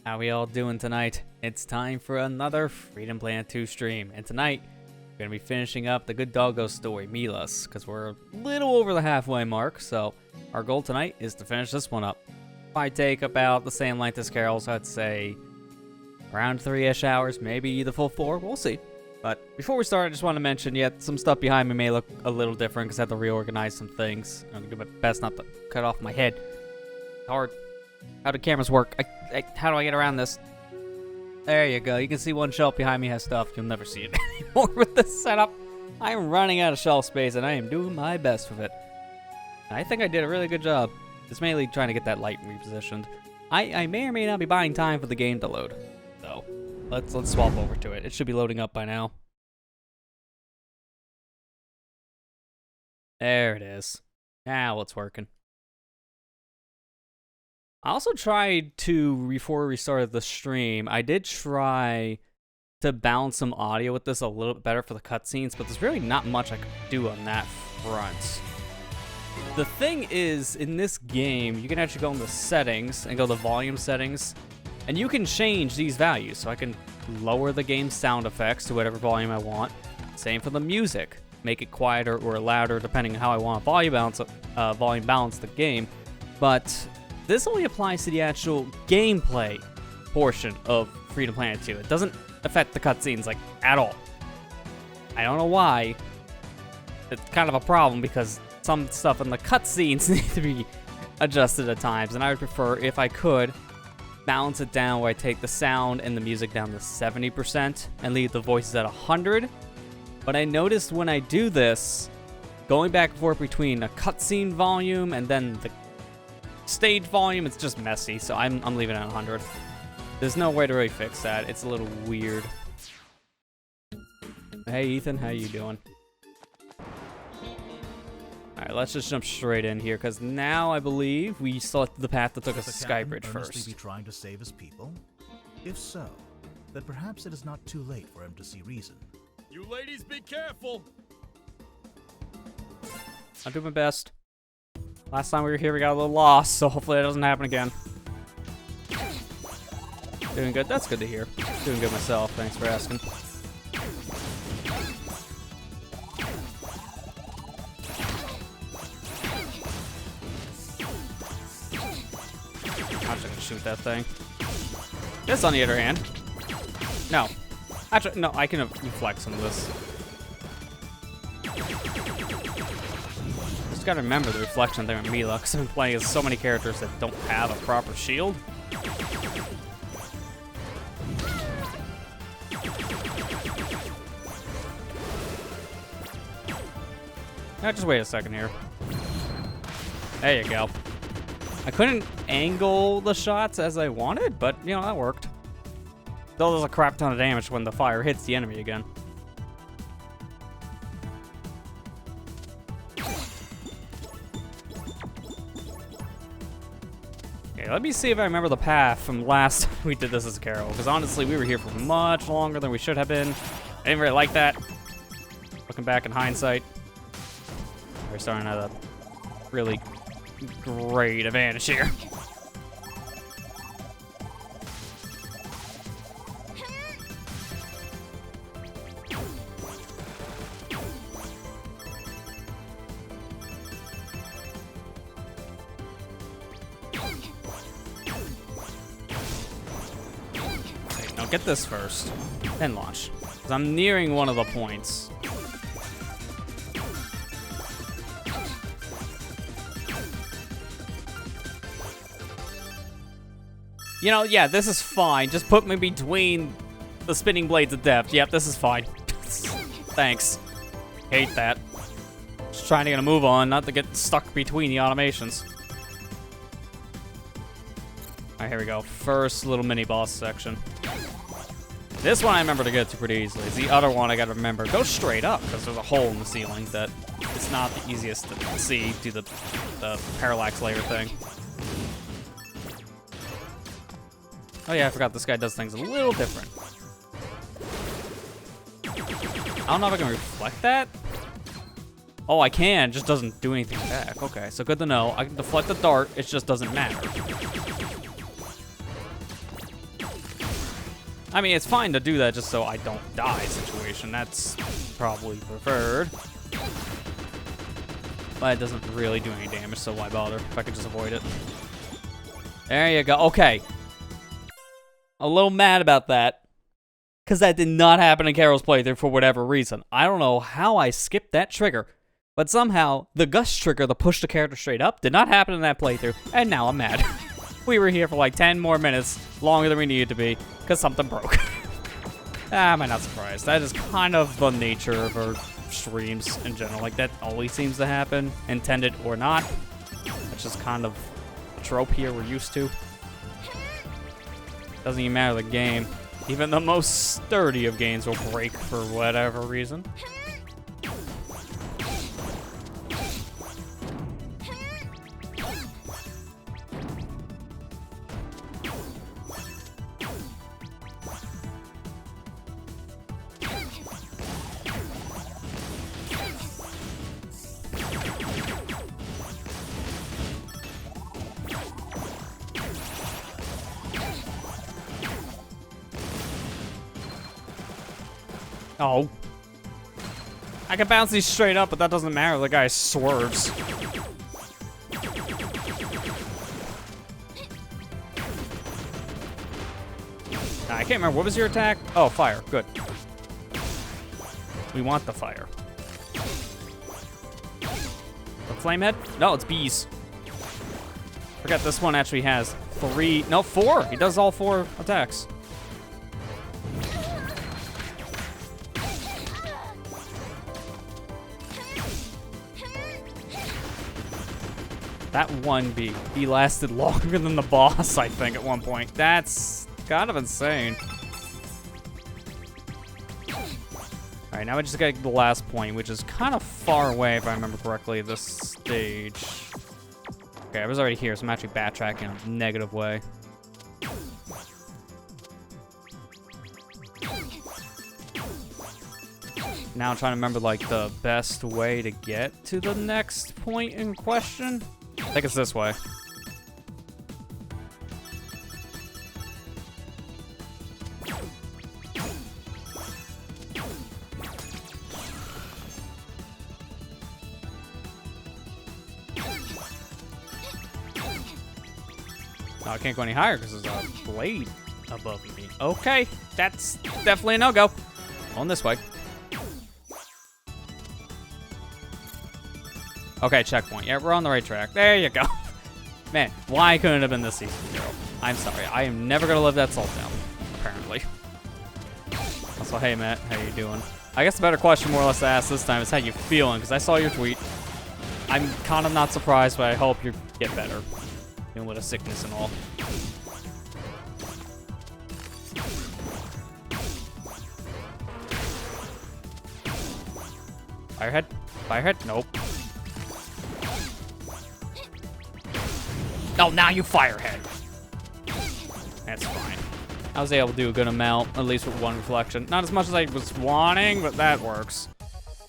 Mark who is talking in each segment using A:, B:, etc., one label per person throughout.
A: How we all doing tonight? It's time for another Freedom Planet 2 stream, and tonight we're gonna be finishing up the Good Doggo story, Milla's, because we're a little over the halfway mark. So our goal tonight is to finish this one up. Might take about the same length as Carol's. I'd say around 3-ish hours, maybe the full 4. We'll see. But before we start, I just want to mention, some stuff behind me may look a little different because I have to reorganize some things. I'm gonna do my best not to cut off my head. Hard. How do cameras work? How do I get around this? There you go. You can see one shelf behind me has stuff. You'll never see it anymore with this setup. I'm running out of shelf space, and I am doing my best with it. I think I did a really good job. It's mainly trying to get that light repositioned. I may or may not be buying time for the game to load, though. Let's swap over to it. It should be loading up by now. There it is. Now it's working. I also tried to, before we started the stream, I did try to balance some audio with this a little bit better for the cutscenes, but there's really not much I could do on that front. The thing is, in this game, you can actually go into settings and go to volume settings, and you can change these values. So I can lower the game's sound effects to whatever volume I want. Same for the music. Make it quieter or louder depending on how I want to volume balance the game. But this only applies to the actual gameplay portion of Freedom Planet 2. It doesn't affect the cutscenes, like, at all. I don't know why. It's kind of a problem because some stuff in the cutscenes need to be adjusted at times, and I would prefer, if I could, balance it down where I take the sound and the music down to 70% and leave the voices at 100. But I noticed when I do this, going back and forth between a cutscene volume and then the stage volume, it's just messy, so I'm leaving it at 100. There's no way to really fix that. It's a little weird. Hey Ethan, how you doing? Alright, let's just jump straight in here, because now I believe we selected the path that took us to Skybridge first.
B: Be trying to save his people? If so, then perhaps it is not too late for him to see reason.
C: You ladies be careful!
A: I'll do my best. Last time we were here, we got a little lost, so hopefully that doesn't happen again. Doing good. That's good to hear. Doing good myself. Thanks for asking. I'm just gonna shoot that thing. This, on the other hand. No. Actually, no, I can reflect some of this. Just gotta remember the reflection thing with Milla, because I've been playing as so many characters that don't have a proper shield. Now, just wait a second here. There you go. I couldn't angle the shots as I wanted, but, you know, that worked. Still does a crap ton of damage when the fire hits the enemy again. Okay, let me see if I remember the path from last time we did this as Carol, because honestly, we were here for much longer than we should have been. I didn't really like that. Looking back in hindsight, we're starting at a really great advantage here. Get this first, then launch. Because I'm nearing one of the points. You know, yeah, this is fine. Just put me between the spinning blades of death. Yep, this is fine. Thanks. Hate that. Just trying to get a move on, not to get stuck between the automations. Alright, here we go. First little mini-boss section. This one I remember to get to pretty easily. The other one I gotta remember. Go straight up, because there's a hole in the ceiling that it's not the easiest to see due to the parallax layer thing. Oh yeah, I forgot this guy does things a little different. I don't know if I can reflect that. Oh, I can, just doesn't do anything back. Okay, so good to know. I can deflect the dart, it just doesn't matter. I mean, it's fine to do that just so I don't die situation. That's probably preferred. But it doesn't really do any damage, so why bother if I could just avoid it. There you go. Okay. A little mad about that. Because that did not happen in Carol's playthrough for whatever reason. I don't know how I skipped that trigger. But somehow, the gust trigger to push the character straight up did not happen in that playthrough. And now I'm mad. We were here for like 10 more minutes, longer than we needed to be, because something broke. Am I not surprised? That is kind of the nature of our streams in general. Like, that always seems to happen, intended or not. That's just kind of a trope here we're used to. Doesn't even matter the game. Even the most sturdy of games will break for whatever reason. Oh. I can bounce these straight up, but that doesn't matter. The guy swerves. I can't remember. What was your attack? Oh, fire. Good. We want the fire. The flame head? No, it's bees. Forgot this one actually has 3. No, 4. He does all 4 attacks. That one bee. He lasted longer than the boss, I think, at one point. That's kind of insane. Alright, now we just got the last point, which is kind of far away, if I remember correctly, this stage. Okay, I was already here, so I'm actually backtracking in a negative way. Now I'm trying to remember, like, the best way to get to the next point in question. I think it's this way. No, I can't go any higher because there's a blade above me. Okay, that's definitely a no-go. On this way. Okay, checkpoint. Yeah, we're on the right track. There you go. Man, why couldn't it have been this season, Zero? I'm sorry. I am never going to live that salt down, apparently. Also, hey, Matt. How you doing? I guess the better question more or less to ask this time is how you feeling, because I saw your tweet. I'm kind of not surprised, but I hope you get better. You know, with a sickness and all. Firehead? Firehead? Nope. Oh, now you firehead. That's fine. I was able to do a good amount, at least with one reflection. Not as much as I was wanting, but that works.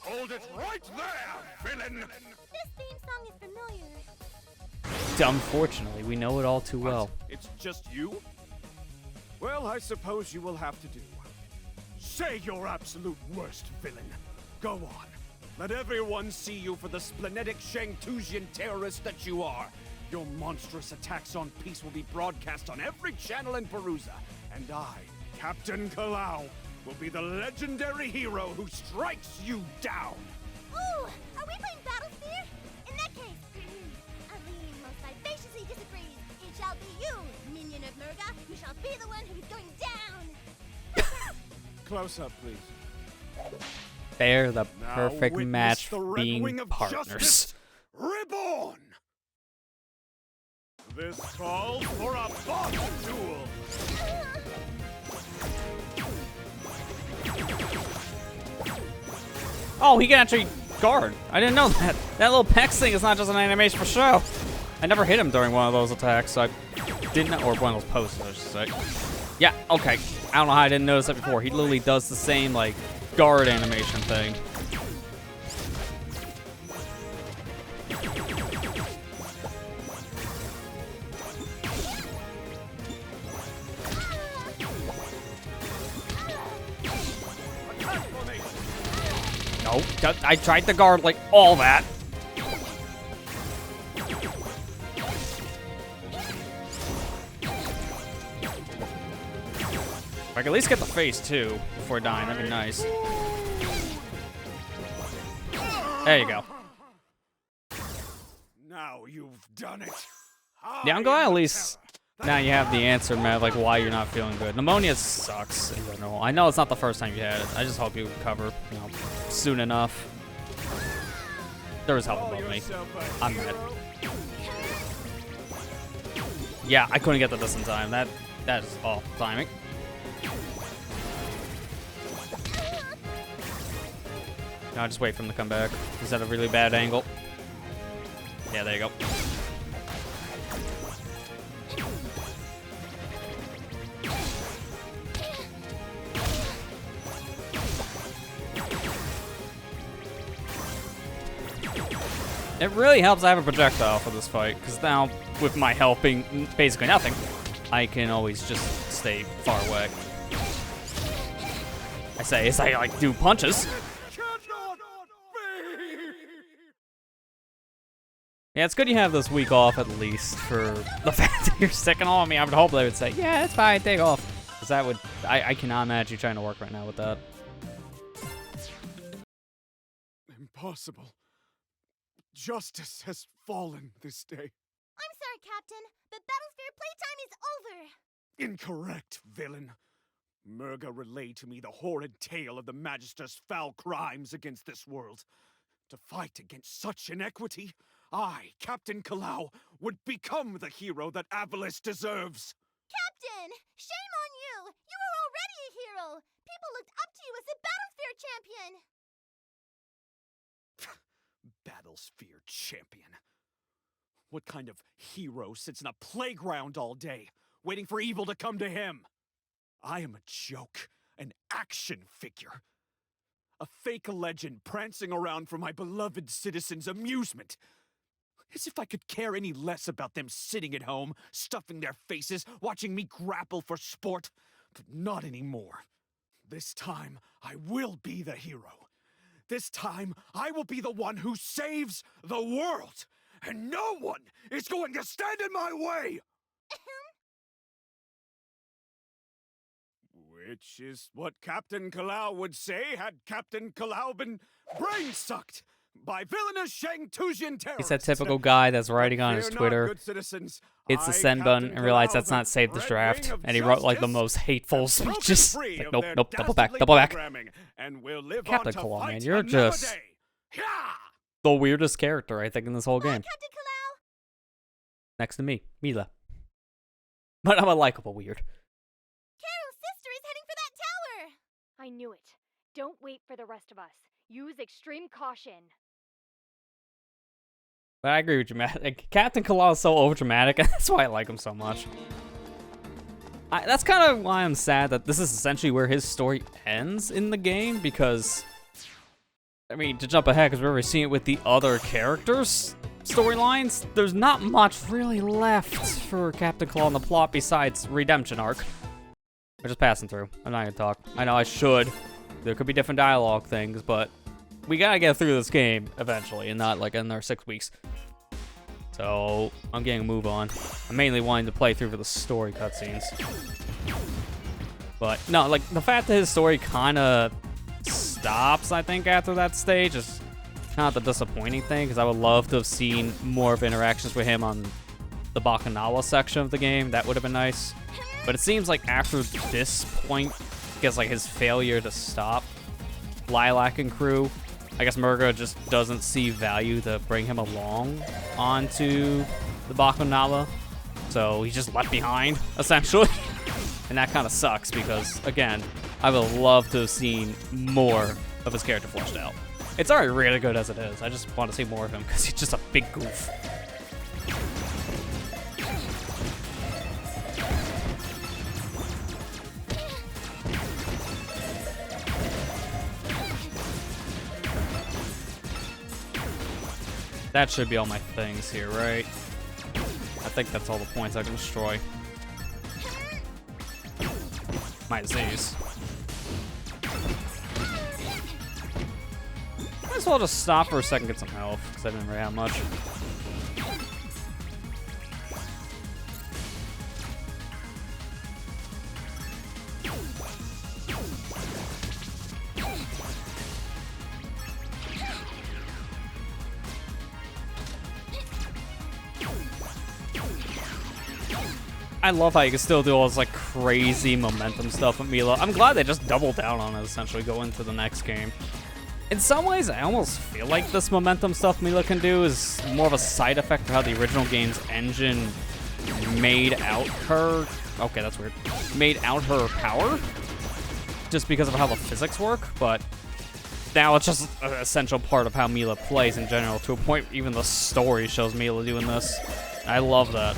C: Hold it right there, villain!
D: This theme song is familiar.
A: Unfortunately, we know it all too well.
C: It's just you? Well, I suppose you will have to do. Say your absolute worst, villain. Go on. Let everyone see you for the splenetic Shangtusian terrorist that you are. Your monstrous attacks on peace will be broadcast on every channel in Perusa. And I, Captain Kalau, will be the legendary hero who strikes you down.
D: Ooh, are we playing Battlesphere? In that case, Aline most vivaciously disagrees. It shall be you, minion of Murga, who shall be the one who is going down.
C: Close up, please.
A: They're the
C: Now
A: perfect
C: witness
A: match
C: the Red
A: being
C: Wing of
A: partners.
C: Justice reborn! This calls for a boss duel!
A: Oh, he can actually guard. I didn't know that. That little Pex thing is not just an animation for show. I never hit him during one of those attacks, so I didn't, or one of those poses, I should say. Yeah, okay. I don't know how I didn't notice that before. He literally does the same, like, guard animation thing. No, I tried to guard like all that. If I could at least get the face too before dying, that'd be nice. There you go.
C: Now you've done it.
A: Yeah, I'm glad at least now you have the answer, Matt, like why you're not feeling good. Pneumonia sucks in general. I know it's not the first time you had it. I just hope you recover, you know, soon enough. There was help above me. I'm dead. Yeah, I couldn't get to this in time. That is all timing. No, just wait for him to come back. He's at a really bad angle. Yeah, there you go. It really helps I have a projectile for this fight, because now, with my health being basically nothing, I can always just stay far away. I say as I, like, do punches. Yeah, it's good you have this week off at least for the fact that you're sick and all. I mean, I would hope they would say, yeah, it's fine, take off. Because that would, I cannot imagine you trying to work right now with that.
C: Impossible. Justice has fallen this day.
D: I'm sorry, Captain, but Battlesphere playtime is over.
C: Incorrect, villain. Murga relayed to me the horrid tale of the Magister's foul crimes against this world. To fight against such inequity, I, Captain Kalau, would become the hero that Avalis deserves.
D: Captain, shame on you. You were already a hero. People looked up to you as the Battlesphere champion.
C: Battlesphere champion. What kind of hero sits in a playground all day, waiting for evil to come to him? I am a joke, an action figure. A fake legend prancing around for my beloved citizens' amusement. As if I could care any less about them sitting at home, stuffing their faces, watching me grapple for sport. But not anymore. This time, I will be the hero. This time, I will be the one who saves the world. And no one is going to stand in my way! Which is what Captain Kalau would say had Captain Kalau been brain-sucked by villainous Shang-Tusian terrorists.
A: He's that typical guy that's writing on his Twitter, hits the send button and realizes that's not saved as draft, and he wrote like the most hateful speeches. Like, nope, nope, double back. Captain Kalau, man, you're just the weirdest character, I think, in this whole game.
D: Captain Kalau.
A: Next to me, Milla. But I'm a likable weird.
D: Carol's sister is heading for that tower.
E: I knew it. Don't wait for the rest of us. Use extreme caution.
A: But I agree with you, Matt. Like, Captain Kalau is so overdramatic, and that's why I like him so much. That's kind of why I'm sad that this is essentially where his story ends in the game, because, I mean, to jump ahead, because we're already seeing it with the other characters' storylines, there's not much really left for Captain Kalau in the plot besides redemption arc. We're just passing through. I'm not gonna talk. I know I should. There could be different dialogue things, but we gotta get through this game eventually, and not like in our 6 weeks. So I'm getting a move on. I'm mainly wanting to play through for the story cutscenes. But no, like the fact that his story kind of stops, I think, after that stage is kind of the disappointing thing, because I would love to have seen more of interactions with him on the Bakunawa section of the game. That would have been nice. But it seems like after this point, I guess like his failure to stop Lilac and crew, I guess Murga just doesn't see value to bring him along onto the Bakunawa. So he's just left behind, essentially. And that kind of sucks because, again, I would love to have seen more of his character fleshed out. It's already really good as it is. I just want to see more of him because he's just a big goof. That should be all my things here, right? I think that's all the points I can destroy. My disease. as well just stop for a second, get some health, because I didn't really have much. I love how you can still do all this like crazy momentum stuff with Milla. I'm glad they just doubled down on it, essentially, go into the next game. In some ways, I almost feel like this momentum stuff Milla can do is more of a side effect of how the original game's engine made out her... Okay, that's weird. Made out her power, just because of how the physics work, but now it's just an essential part of how Milla plays in general, to a point even the story shows Milla doing this. I love that.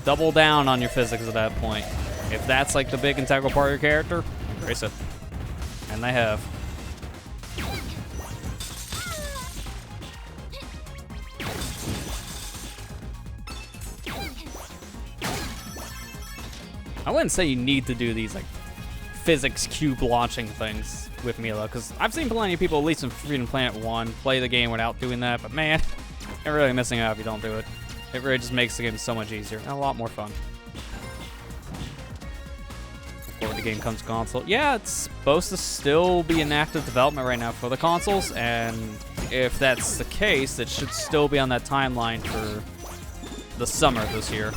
A: Double down on your physics at that point. If that's like the big integral part of your character, embrace it. And they have. I wouldn't say you need to do these like physics cube launching things with Milla, because I've seen plenty of people, at least in Freedom Planet 1, play the game without doing that, but man, you're really missing out if you don't do it. It really just makes the game so much easier and a lot more fun. Before the game comes to console. Yeah, it's supposed to still be in active development right now for the consoles, and if that's the case, it should still be on that timeline for the summer this year.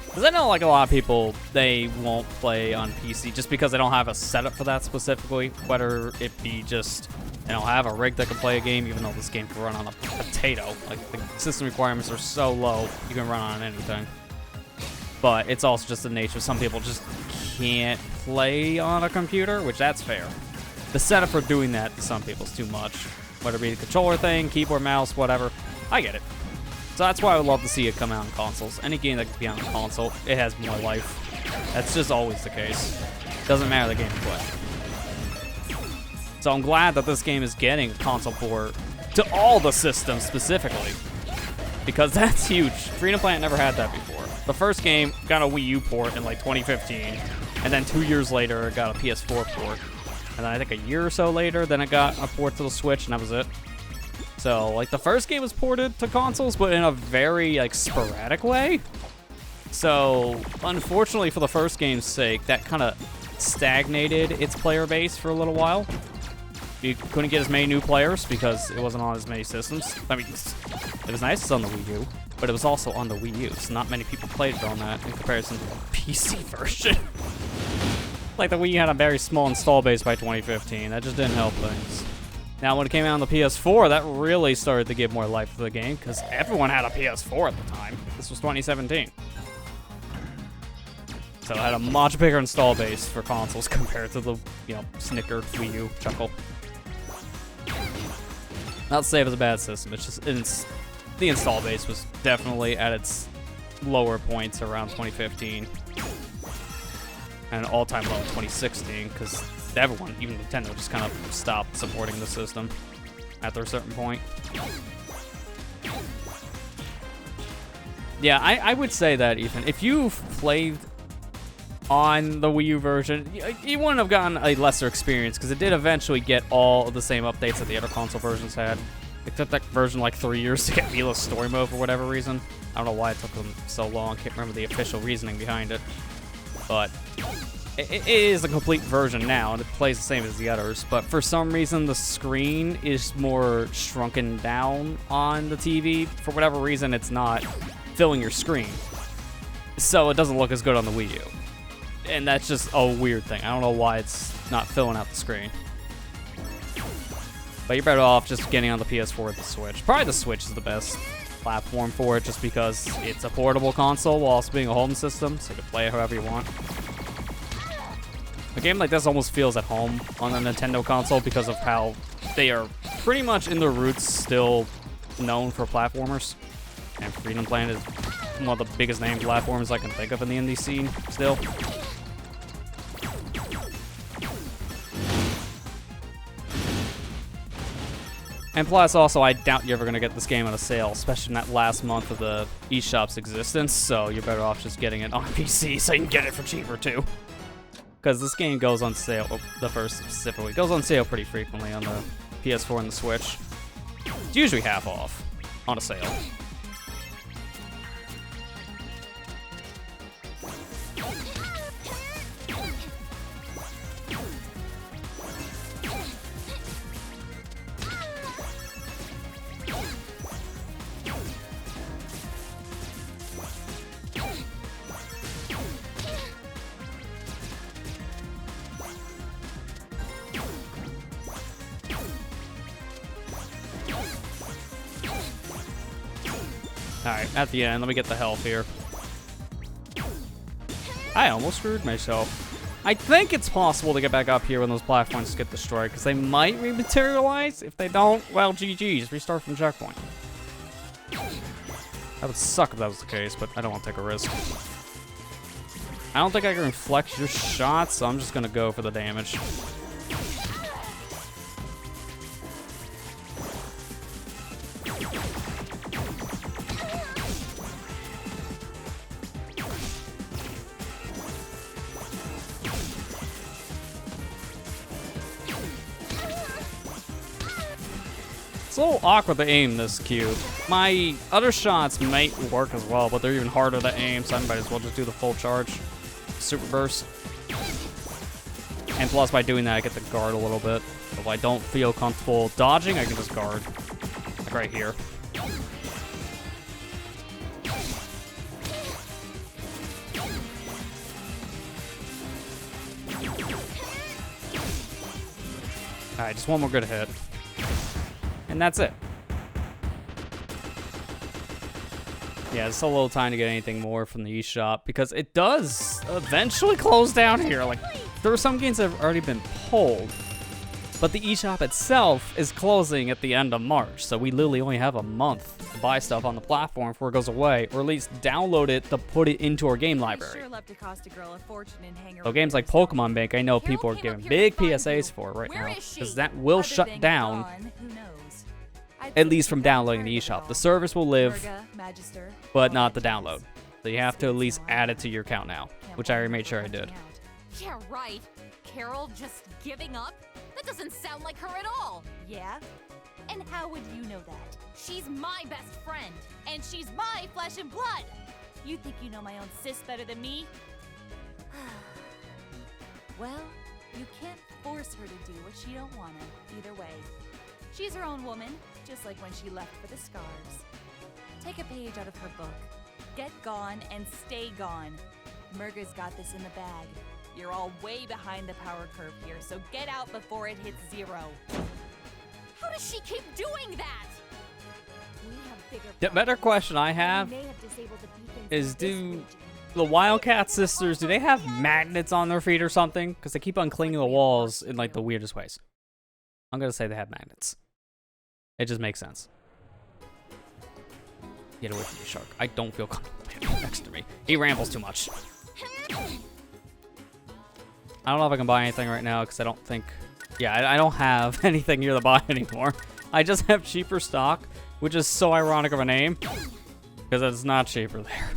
A: Because I know, like, a lot of people, they won't play on PC just because they don't have a setup for that specifically. Whether it be just they don't have a rig that can play a game, even though this game can run on a potato. Like, the system requirements are so low, you can run on anything. But it's also just the nature. Some people just can't play on a computer, which that's fair. The setup for doing that to some people is too much. Whether it be the controller thing, keyboard, mouse, whatever. I get it. So that's why I would love to see it come out on consoles. Any game that can be on a console, it has more life. That's just always the case. Doesn't matter the game you play. So I'm glad that this game is getting a console port to all the systems specifically, because that's huge. Freedom Planet never had that before. The first game got a Wii U port in like 2015, and then 2 years later it got a PS4 port. And then I think a year or so later, then it got a port to the Switch, and that was it. So, like, the first game was ported to consoles, but in a very, like, sporadic way. So, unfortunately for the first game's sake, that kind of stagnated its player base for a little while. You couldn't get as many new players because it wasn't on as many systems. I mean, it was nice it's on the Wii U, but it was also on the Wii U, so not many people played it on that in comparison to the PC version. Like, the Wii U had a very small install base by 2015. That just didn't help things. Now, when it came out on the PS4, that really started to give more life to the game, because everyone had a PS4 at the time. This was 2017. So it had a much bigger install base for consoles compared to the, you know, Snicker Wii U chuckle. Not to say it was a bad system, it's just the install base was definitely at its lower points around 2015. And an all-time low in 2016, because everyone, even Nintendo, just kind of stopped supporting the system after a certain point. Yeah, I would say that, Ethan, if you've played on the Wii U version, you wouldn't have gotten a lesser experience, because it did eventually get all of the same updates that the other console versions had. It took that version like 3 years to get Milla's story mode for whatever reason. I don't know why it took them so long. I can't remember the official reasoning behind it. But it is a complete version now, and it plays the same as the others. But for some reason, the screen is more shrunken down on the TV. For whatever reason, it's not filling your screen. So it doesn't look as good on the Wii U. And that's just a weird thing. I don't know why it's not filling out the screen. But you're better off just getting on the PS4 or the Switch. Probably the Switch is the best platform for it, just because it's a portable console while also being a home system, so you can play it however you want. A game like this almost feels at home on the Nintendo console because of how they are pretty much in their roots still known for platformers. And Freedom Planet is one of the biggest named platformers I can think of in the indie scene still. And plus, also, I doubt you're ever going to get this game on a sale, especially in that last month of the eShop's existence, so you're better off just getting it on PC so you can get it for cheaper, too. Because this game goes on sale, the first specifically, goes on sale pretty frequently on the PS4 and the Switch. It's usually half off on a sale. Alright, at the end, let me get the health here. I almost screwed myself. I think it's possible to get back up here when those platforms get destroyed, because they might rematerialize. If they don't, well, GG's. Restart from checkpoint. That would suck if that was the case, but I don't want to take a risk. I don't think I can reflect your shots, so I'm just going to go for the damage. It's a little awkward to aim this cube. My other shots might work as well, but they're even harder to aim, so I might as well just do the full charge. Super burst. And plus, by doing that, I get to guard a little bit. If I don't feel comfortable dodging, I can just guard. Like right here. Alright, just one more good hit. And that's it. Yeah, it's a little time to get anything more from the eShop because it does eventually close down here. Like, there are some games that have already been pulled, but the eShop itself is closing at the end of March. So we literally only have a month to buy stuff on the platform before it goes away, or at least download it to put it into our game library.
F: Sure love to cost a girl a fortune and hang her
A: So games like Pokemon Bank, I know people are giving big PSAs for right now because that will shut down.
F: Who knows?
A: At least from downloading the eShop. The service will live, but not the download. So you have to at least add it to your account now, which I already made sure I did.
G: Yeah, right. Carol just giving up? That doesn't sound like her at all.
F: Yeah? And how would you know that?
G: She's my best friend, and she's my flesh and blood.
F: You think you know my own sis better than me? Well, you can't force her to do what she don't wanna, either way. She's her own woman, just like when she left for the Scars. Take a page out of her book. Get gone and stay gone. Murga's got this in the bag. You're all way behind the power curve here, so get out before it hits 0.
G: How does she keep doing that?
F: We have bigger
A: The better question I have is, do the Wildcat sisters, do they have magnets on their feet or something? Because they keep on clinging the walls in like the weirdest ways. I'm going to say they have magnets. It just makes sense. Get away from me, shark. I don't feel comfortable with him next to me. He rambles too much. I don't know if I can buy anything right now because I don't think... Yeah, I don't have anything here to buy anymore. I just have cheaper stock, which is so ironic of a name because it's not cheaper there.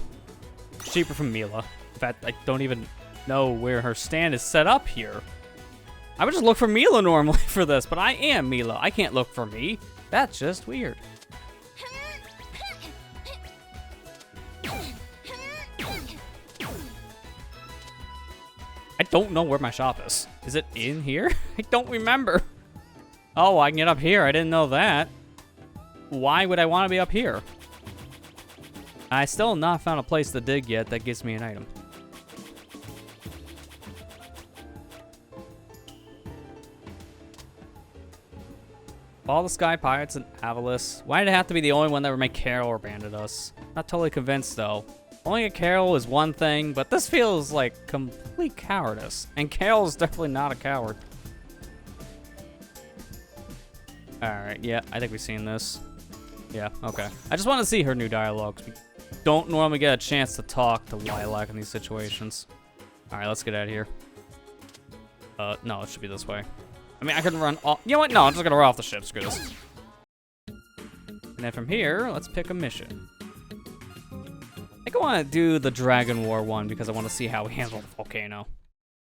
A: It's cheaper from Milla. In fact, I don't even know where her stand is set up here. I would just look for Milla normally for this, but I am Milla. I can't look for me. That's just weird. I don't know where my shop is. Is it in here? I don't remember. Oh, I can get up here. I didn't know that. Why would I want to be up here? I still have not found a place to dig yet that gives me an item. All the Sky Pirates and Avalis. Why did it have to be the only one that would make Carol or Bandit us? Not totally convinced though. Owning a Carol is one thing, but this feels like complete cowardice. And Carol is definitely not a coward. Alright, yeah, I think we've seen this. Yeah, okay. I just want to see her new dialogues. We don't normally get a chance to talk to Lilac in these situations. Alright, let's get out of here. No, it should be this way. I mean, I can run off. You know what? No, I'm just gonna run off the ship. Screw this. And then from here, let's pick a mission. I think I want to do the Dragon War one because I want to see how we handle the volcano.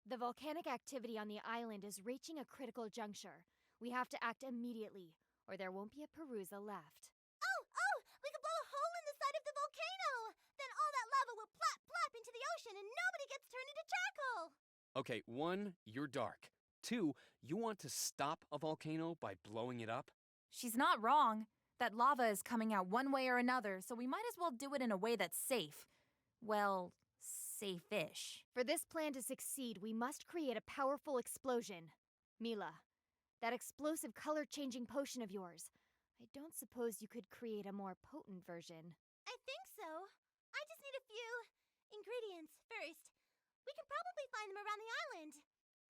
E: The volcanic activity on the island is reaching a critical juncture. We have to act immediately, or there won't be a Perusa left.
D: Oh! We could blow a hole in the side of the volcano! Then all that lava will plop into the ocean and nobody gets turned into charcoal!
H: Okay, 1, you're dark. 2, you want to stop a volcano by blowing it up?
F: She's not wrong. That lava is coming out one way or another, so we might as well do it in a way that's safe. Well, safe-ish.
E: For this plan to succeed, we must create a powerful explosion. Milla, that explosive color-changing potion of yours. I don't suppose you could create a more potent version.
D: I think so. I just need a few ingredients first. We can probably find them around the island.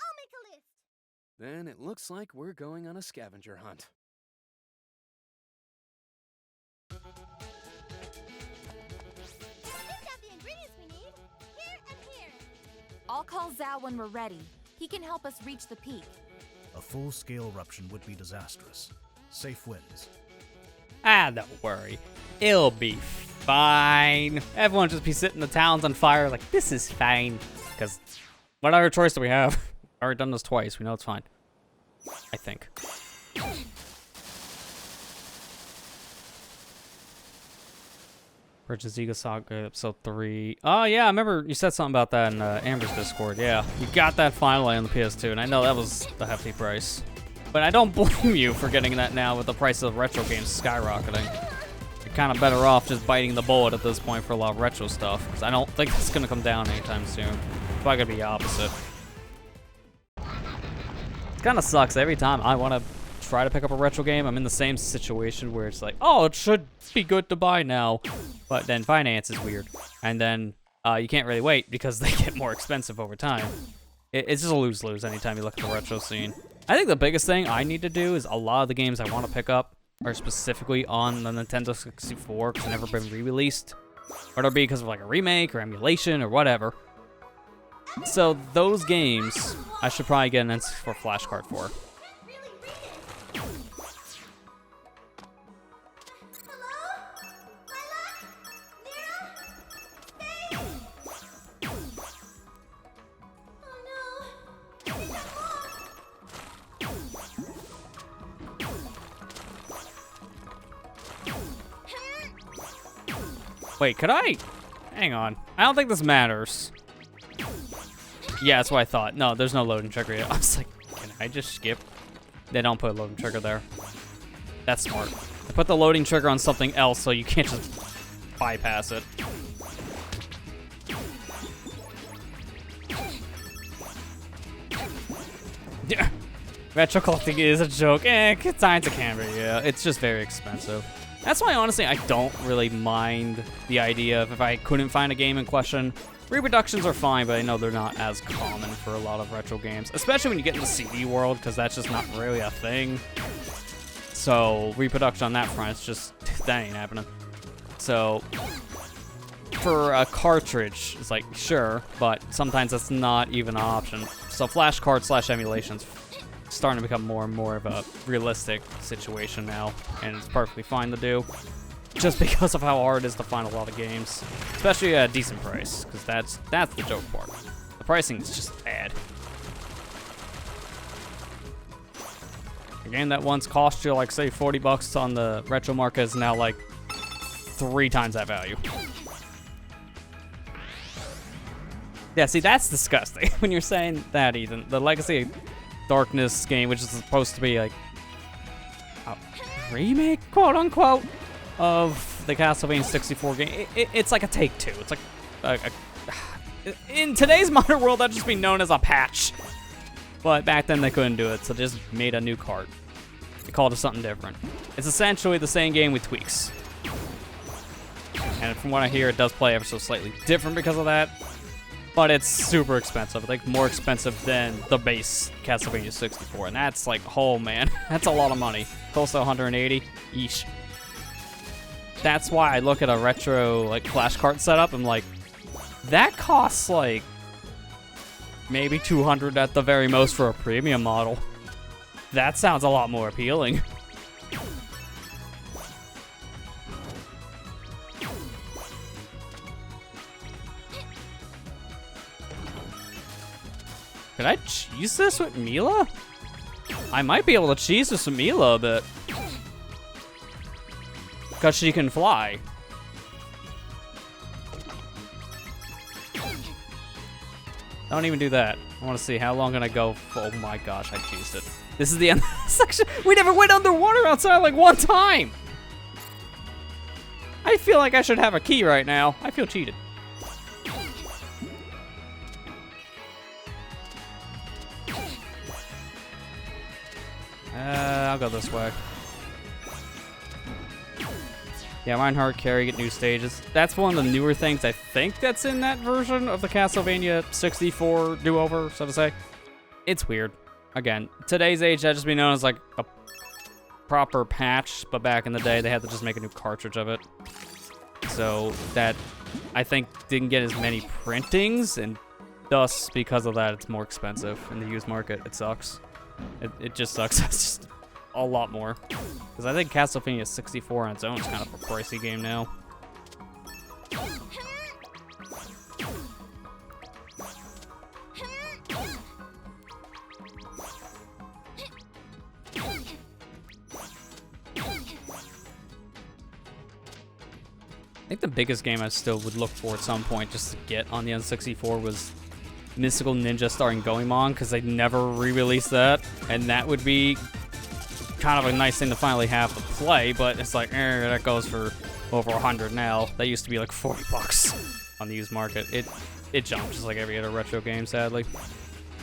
D: I'll make a list.
H: Then it looks like we're going on a scavenger hunt.
D: I think I have the ingredients we need. Here and here.
F: I'll call Zhao when we're ready. He can help us reach the peak.
B: A full-scale eruption would be disastrous. Safe wins.
A: Ah, don't worry. It'll be fine. Everyone just be setting the towns on fire like, this is fine. Because what other choice do we have? Already done this twice. We know it's fine. I think. Bridge of Ziga Saga, episode 3. Oh, yeah, I remember you said something about that in Amber's Discord. Yeah, you got that finally on the PS2, and I know that was the hefty price. But I don't blame you for getting that now with the price of retro games skyrocketing. You're kind of better off just biting the bullet at this point for a lot of retro stuff, because I don't think it's going to come down anytime soon. It's probably going to be the opposite. It kind of sucks. Every time I want to try to pick up a retro game, I'm in the same situation where it's like, oh, it should be good to buy now. But then finance is weird. And then you can't really wait because they get more expensive over time. It's just a lose-lose anytime you look at the retro scene. I think the biggest thing I need to do is a lot of the games I want to pick up are specifically on the Nintendo 64 because they've never been re-released. Or it'll be because of like a remake or emulation or whatever. So those games, I should probably get an N64 flashcard for. Wait, could I? Hang on. I don't think this matters. Yeah, that's what I thought. No, there's no loading trigger yet. I was like, can I just skip? They don't put a loading trigger there. That's smart. They put the loading trigger on something else so you can't just bypass it. Retro collecting is a joke. Science of Canberra, yeah. It's just very expensive. That's why, honestly, I don't really mind the idea of if I couldn't find a game in question. Reproductions are fine, but I know they're not as common for a lot of retro games, especially when you get in the CD world, because that's just not really a thing. So, reproduction on that front, it's just, that ain't happening. So, for a cartridge, it's like, sure, but sometimes that's not even an option. So, flashcard / emulation's starting to become more and more of a realistic situation now, and it's perfectly fine to do, just because of how hard it is to find a lot of games, especially at a decent price, because that's the joke part. The pricing is just bad. A game that once cost you like say $40 on the retro market is now like 3 times that value. Yeah, see, that's disgusting when you're saying that, Ethan. The Legacy Darkness game, which is supposed to be like a remake, quote unquote, of the Castlevania 64 game. It's like a Take-Two. It's like in today's modern world, that'd just be known as a patch. But back then they couldn't do it, so they just made a new cart. They called it something different. It's essentially the same game with tweaks. And from what I hear, it does play ever so slightly different because of that. But it's super expensive. I think more expensive than the base Castlevania 64. And that's like, oh man, that's a lot of money. Close to 180 each. That's why I look at a retro like flashcard setup. I'm like, that costs like maybe 200 at the very most for a premium model. That sounds a lot more appealing. Could I cheese this with Milla? I might be able to cheese this with Milla a bit. Because she can fly. Don't even do that. I want to see how long can I go. Oh my gosh, I cheesed it. This is the end of the section. We never went underwater outside like one time. I feel like I should have a key right now. I feel cheated. I'll go this way. Yeah, Reinhardt, carry, get new stages. That's one of the newer things I think that's in that version of the Castlevania 64 do-over, so to say. It's weird. Again, today's age, that just be known as like a proper patch, but back in the day, they had to just make a new cartridge of it. So that, I think, didn't get as many printings, and thus, because of that, it's more expensive in the used market. It sucks. It just sucks. It's just a lot more. Because I think Castlevania 64 on its own is kind of a pricey game now. I think the biggest game I still would look for at some point just to get on the N64 was Mystical Ninja starring Goemon, because they never re-released that, and that would be kind of a nice thing to finally have to play, but it's like, that goes for over 100 now. That used to be like 40 bucks on the used market. It jumped just like every other retro game, sadly.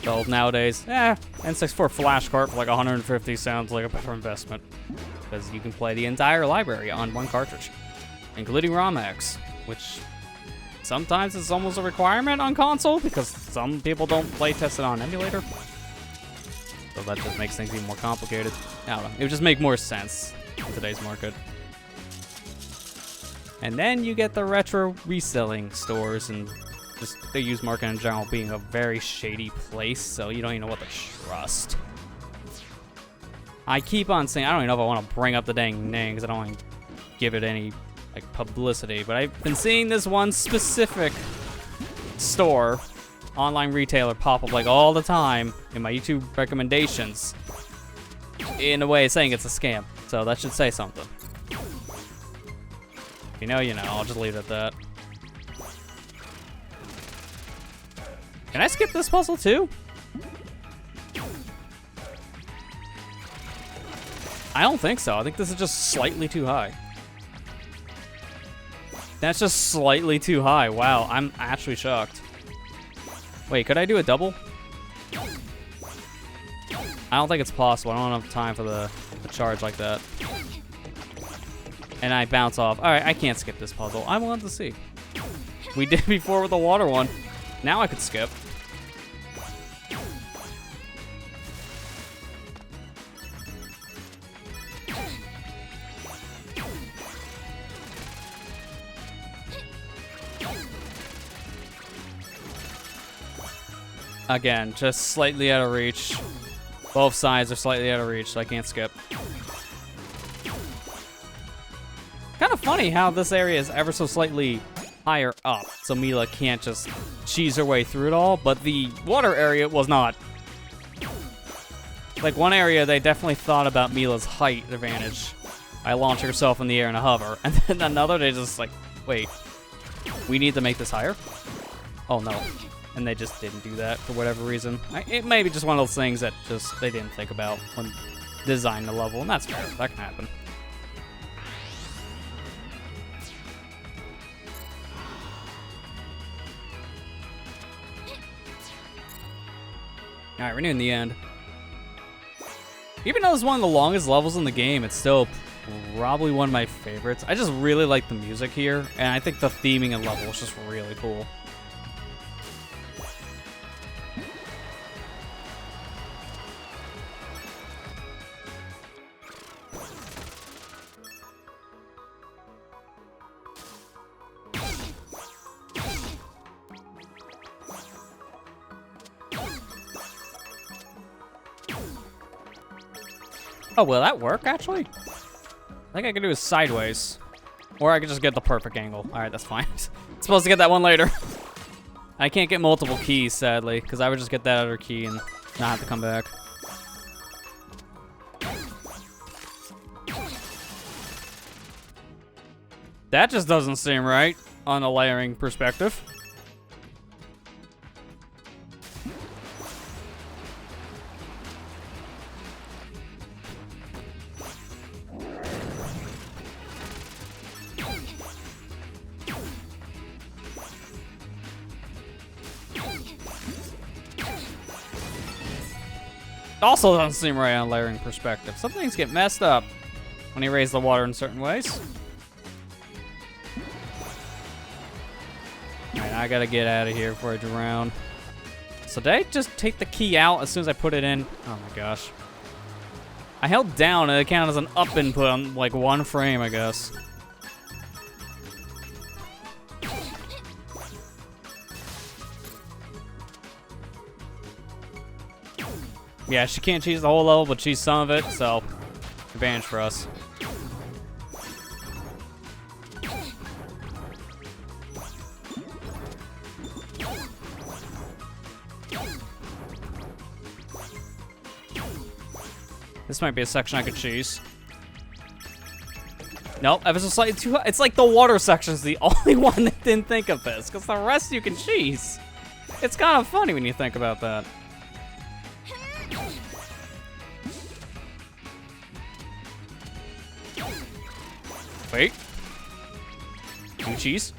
A: So nowadays, N64 Flash Cart for like 150 sounds like a better investment, because you can play the entire library on one cartridge, including ROM-X, which sometimes is almost a requirement on console because some people don't play test it on emulator. So that just makes things even more complicated. I don't know. It would just make more sense in today's market. And then you get the retro reselling stores and just the used market in general being a very shady place, so you don't even know what to trust. I keep on saying, I don't even know if I want to bring up the dang name because I don't want to give it any like publicity, but I've been seeing this one specific store, online retailer, pop up like all the time in my YouTube recommendations in a way saying it's a scam. So that should say something. If you know, you know. I'll just leave it at that. Can I skip this puzzle too? I don't think so. I think this is just slightly too high. That's just slightly too high. Wow, I'm actually shocked. Wait, could I do a double? I don't think it's possible. I don't have time for the charge like that. And I bounce off. All right, I can't skip this puzzle. I wanted to see. We did before with the water one. Now I could skip. Again, just slightly out of reach. Both sides are slightly out of reach, so I can't skip. Kind of funny how this area is ever so slightly higher up, so Milla can't just cheese her way through it all, but the water area was not. Like, one area, they definitely thought about Milla's height advantage by launching herself in the air in a hover, and then another, they just like, wait, we need to make this higher? Oh, no. And they just didn't do that for whatever reason. It may be just one of those things that just they didn't think about when designing the level, and that's fair. That can happen. Alright, we're nearing the end. Even though it's one of the longest levels in the game, it's still probably one of my favorites. I just really like the music here, and I think the theming and level is just really cool. Oh, will that work, actually? I think I can do it sideways. Or I can just get the perfect angle. Alright, that's fine. Supposed to get that one later. I can't get multiple keys, sadly, because I would just get that other key and not have to come back. That just doesn't seem right on a layering perspective. Also doesn't seem right on a layering perspective. Some things get messed up when you raise the water in certain ways. Alright, I gotta get out of here before I drown. So did I just take the key out as soon as I put it in? Oh my gosh. I held down and it counted as an up input on like one frame, I guess. Yeah, she can't cheese the whole level, but cheese some of it, so advantage for us. This might be a section I could cheese. Nope, ever so slightly too high. It's like the water section's the only one that didn't think of this, because the rest you can cheese. It's kind of funny when you think about that. Wait. New cheese?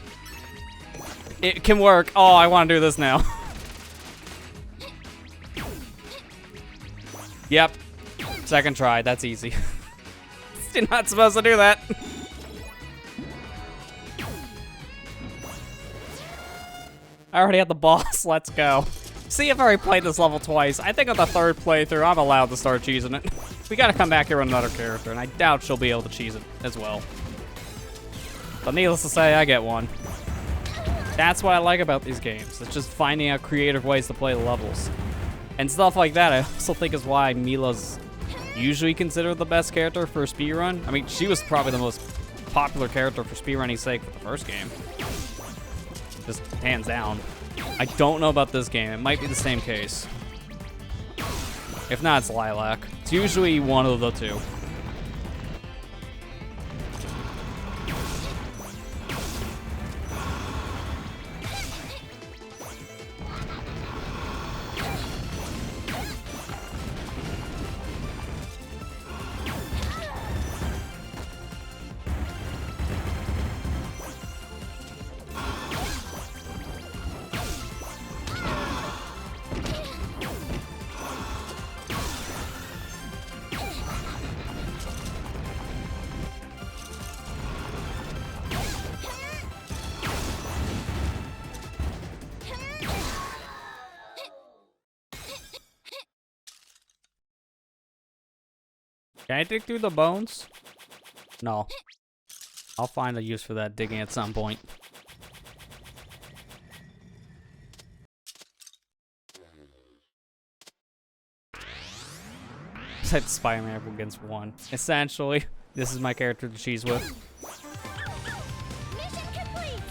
A: It can work. Oh, I want to do this now. Yep. Second try. That's easy. Still not supposed to do that. I already had the boss. Let's go. See, I've already played this level twice. I think on the third playthrough, I'm allowed to start cheesing it. We gotta come back here with another character, and I doubt she'll be able to cheese it as well. But needless to say, I get one. That's what I like about these games. It's just finding out creative ways to play the levels. And stuff like that, I also think is why Milla's usually considered the best character for a speedrun. I mean, she was probably the most popular character for speedrunning's sake for the first game. Just hands down. I don't know about this game. It might be the same case. If not, it's Lilac. It's usually one of the two. Can I dig through the bones? No. I'll find a use for that digging at some point. Besides Spider-Man against one. Essentially, this is my character to cheese with.
D: Mission complete.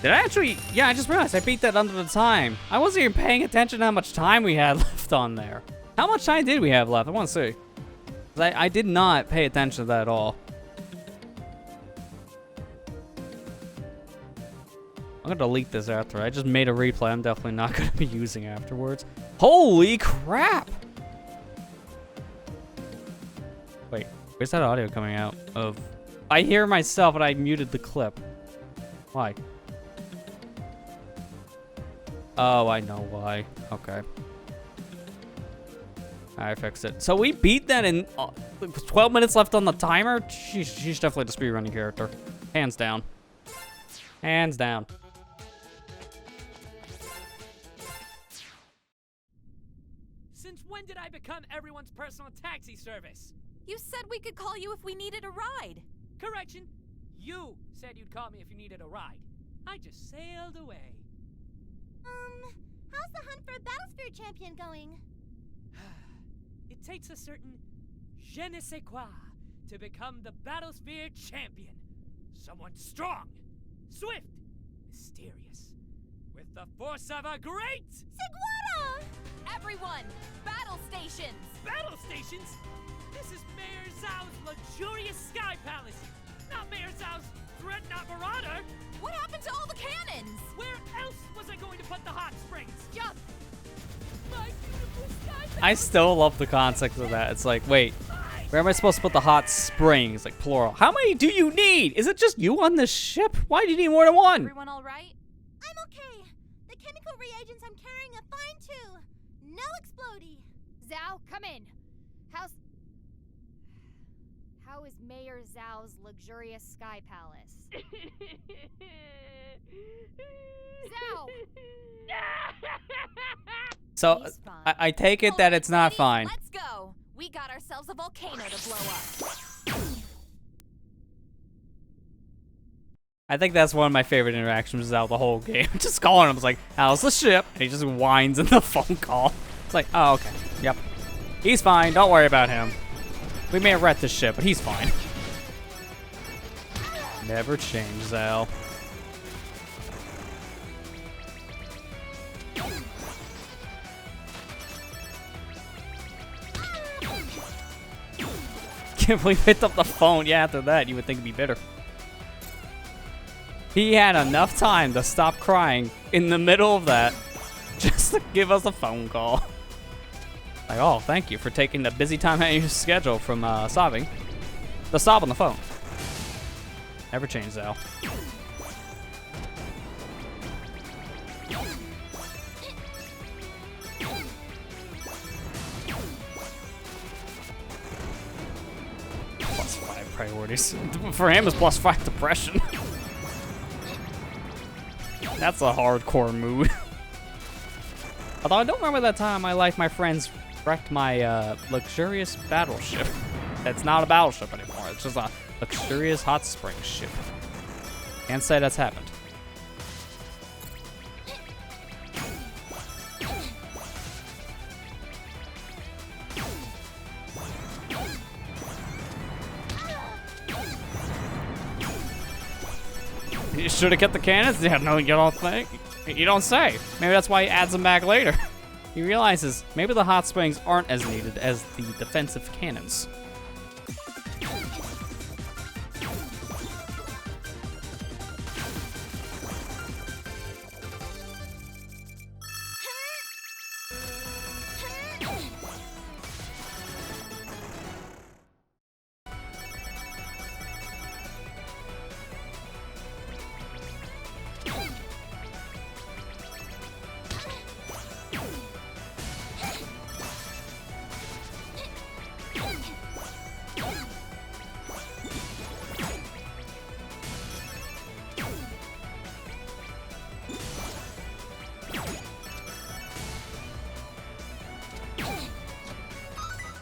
A: Did I actually? Yeah, I just realized I beat that under the time. I wasn't even paying attention to how much time we had left on there. How much time did we have left? I want to see. I did not pay attention to that at all. I'm gonna delete this after. I just made a replay I'm definitely not gonna be using afterwards. Holy crap! Wait, where's that audio coming out of? I hear myself and I muted the clip. Why? Oh, I know why. Okay. I fixed it. So we beat that in 12 minutes left on the timer. She's definitely the speedrunning character. Hands down. Hands down.
I: Since when did I become everyone's personal taxi service?
G: You said we could call you if we needed a ride.
I: Correction. You said you'd call me if you needed a ride. I just sailed away.
D: How's the hunt for a Battlesphere champion going?
I: It takes a certain je ne sais quoi to become the Battlesphere champion. Someone strong, swift, mysterious, with the force of a great
D: Seguara!
G: Everyone, battle stations!
I: battle stations. This is Mayor Zhao's luxurious sky palace, not Mayor Zhao's dreadnought marauder.
G: What happened to all the cannons?
I: Where else was I going to put the hot springs?
G: Jump!
D: My beautiful sky
A: I still love the concept of that. It's like, wait, where am I supposed to put the hot springs? Like, plural. How many do you need? Is it just you on this ship? Why do you need more than one?
G: Everyone all right?
D: I'm okay. The chemical reagents I'm carrying are fine too. No explodey.
E: Zhao, come in. How is Mayor Zhao's luxurious sky palace? Zhao!
A: So,
G: He's fine.
A: I take it that it's not
G: Ladies,
A: fine.
G: Let's go. We got ourselves a volcano to blow up.
A: I think that's one of my favorite interactions out of the whole game. Just calling him, it's like, how's the ship? And he just whines in the phone call. It's like, oh, okay. Yep. He's fine. Don't worry about him. We may have wrecked this ship, but he's fine. Never change, Zhao. Can't believe he picked up the phone. Yeah, after that, you would think it'd be better. He had enough time to stop crying in the middle of that just to give us a phone call. Like, oh, thank you for taking the busy time out of your schedule from sobbing. The sob on the phone. Never change, Zhao. +5 priorities. For him, it's +5 depression. That's a hardcore mood. Although I don't remember that time in my life my friends wrecked my luxurious battleship. It's not a battleship anymore. It's just a luxurious hot spring ship. Can't say that's happened. You should have kept the cannons? Yeah, no, you don't think? You don't say. Maybe that's why he adds them back later. He realizes maybe the hot springs aren't as needed as the defensive cannons.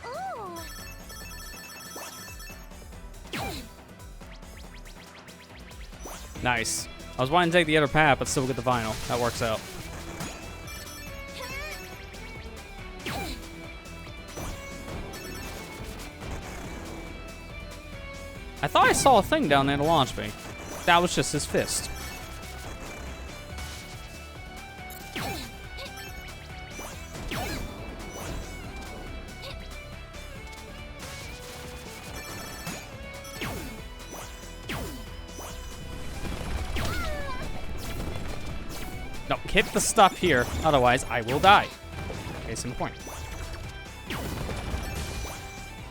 D: Oh,
A: Nice. I was wanting to take the other path, but still get the vinyl. That works out. I thought I saw a thing down there to launch me. That was just his fist. No, hit the stuff here, otherwise I will die. Case in point.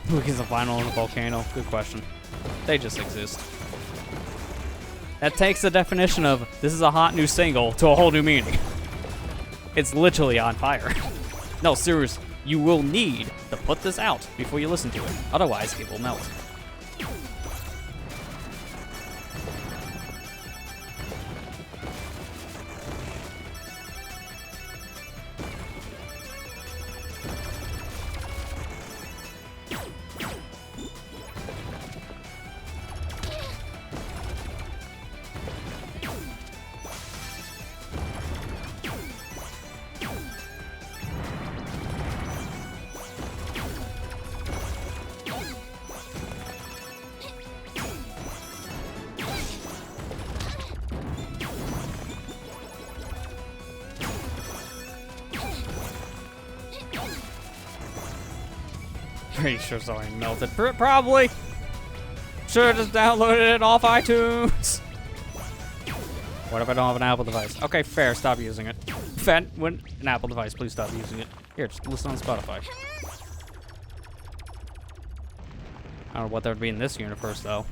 A: Who gets a vinyl in a volcano? Good question. They just exist. That takes the definition of this is a hot new single to a whole new meaning. It's literally on fire. No, seriously, you will need to put this out before you listen to it. Otherwise, it will melt. pretty sure something melted. Probably. Should've just downloaded it off iTunes. What if I don't have an Apple device? Okay, fair. Stop using it. When an Apple device, please stop using it. Here, just listen on Spotify. I don't know what there would be in this universe, though.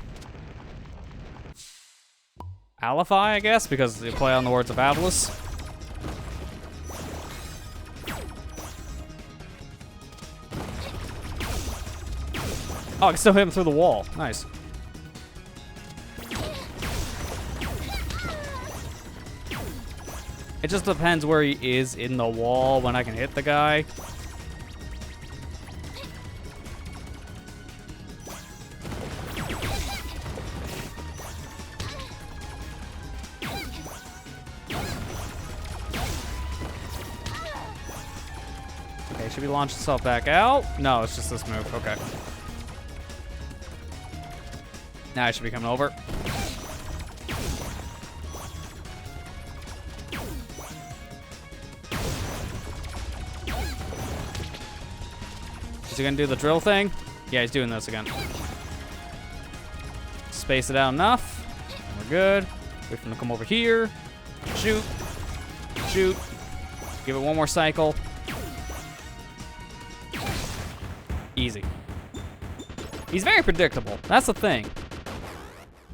A: Alify, I guess, because they play on the words of Avalis. Oh, I can still hit him through the wall. Nice. It just depends where he is in the wall when I can hit the guy. Okay, should we launch itself back out? No, it's just this move. Okay. Now I should be coming over. Is he gonna do the drill thing? Yeah, he's doing this again. Space it out enough. We're good. Wait for him to come over here. Shoot. Shoot. Give it one more cycle. Easy. He's very predictable. That's the thing.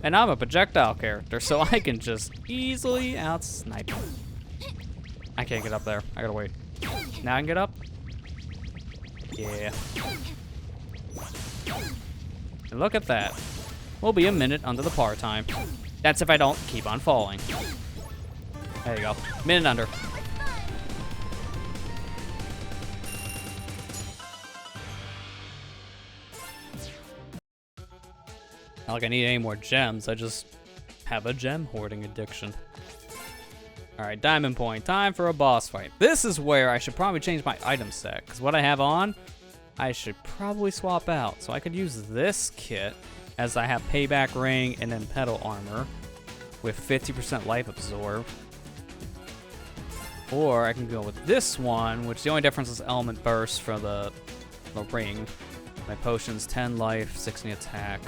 A: And I'm a projectile character, so I can just easily out-snipe him. I can't get up there. I gotta wait. Now I can get up? Yeah. And look at that. We'll be a minute under the par time. That's if I don't keep on falling. There you go. Minute under. Not like I need any more gems. I just have a gem hoarding addiction. Alright, Diamond Point. Time for a boss fight. This is where I should probably change my item set, because what I have on, I should probably swap out. So I could use this kit, as I have Payback Ring and then Petal Armor, with 50% Life Absorb. Or I can go with this one, which the only difference is Element Burst for the ring. My potion's 10 life, 60 attack.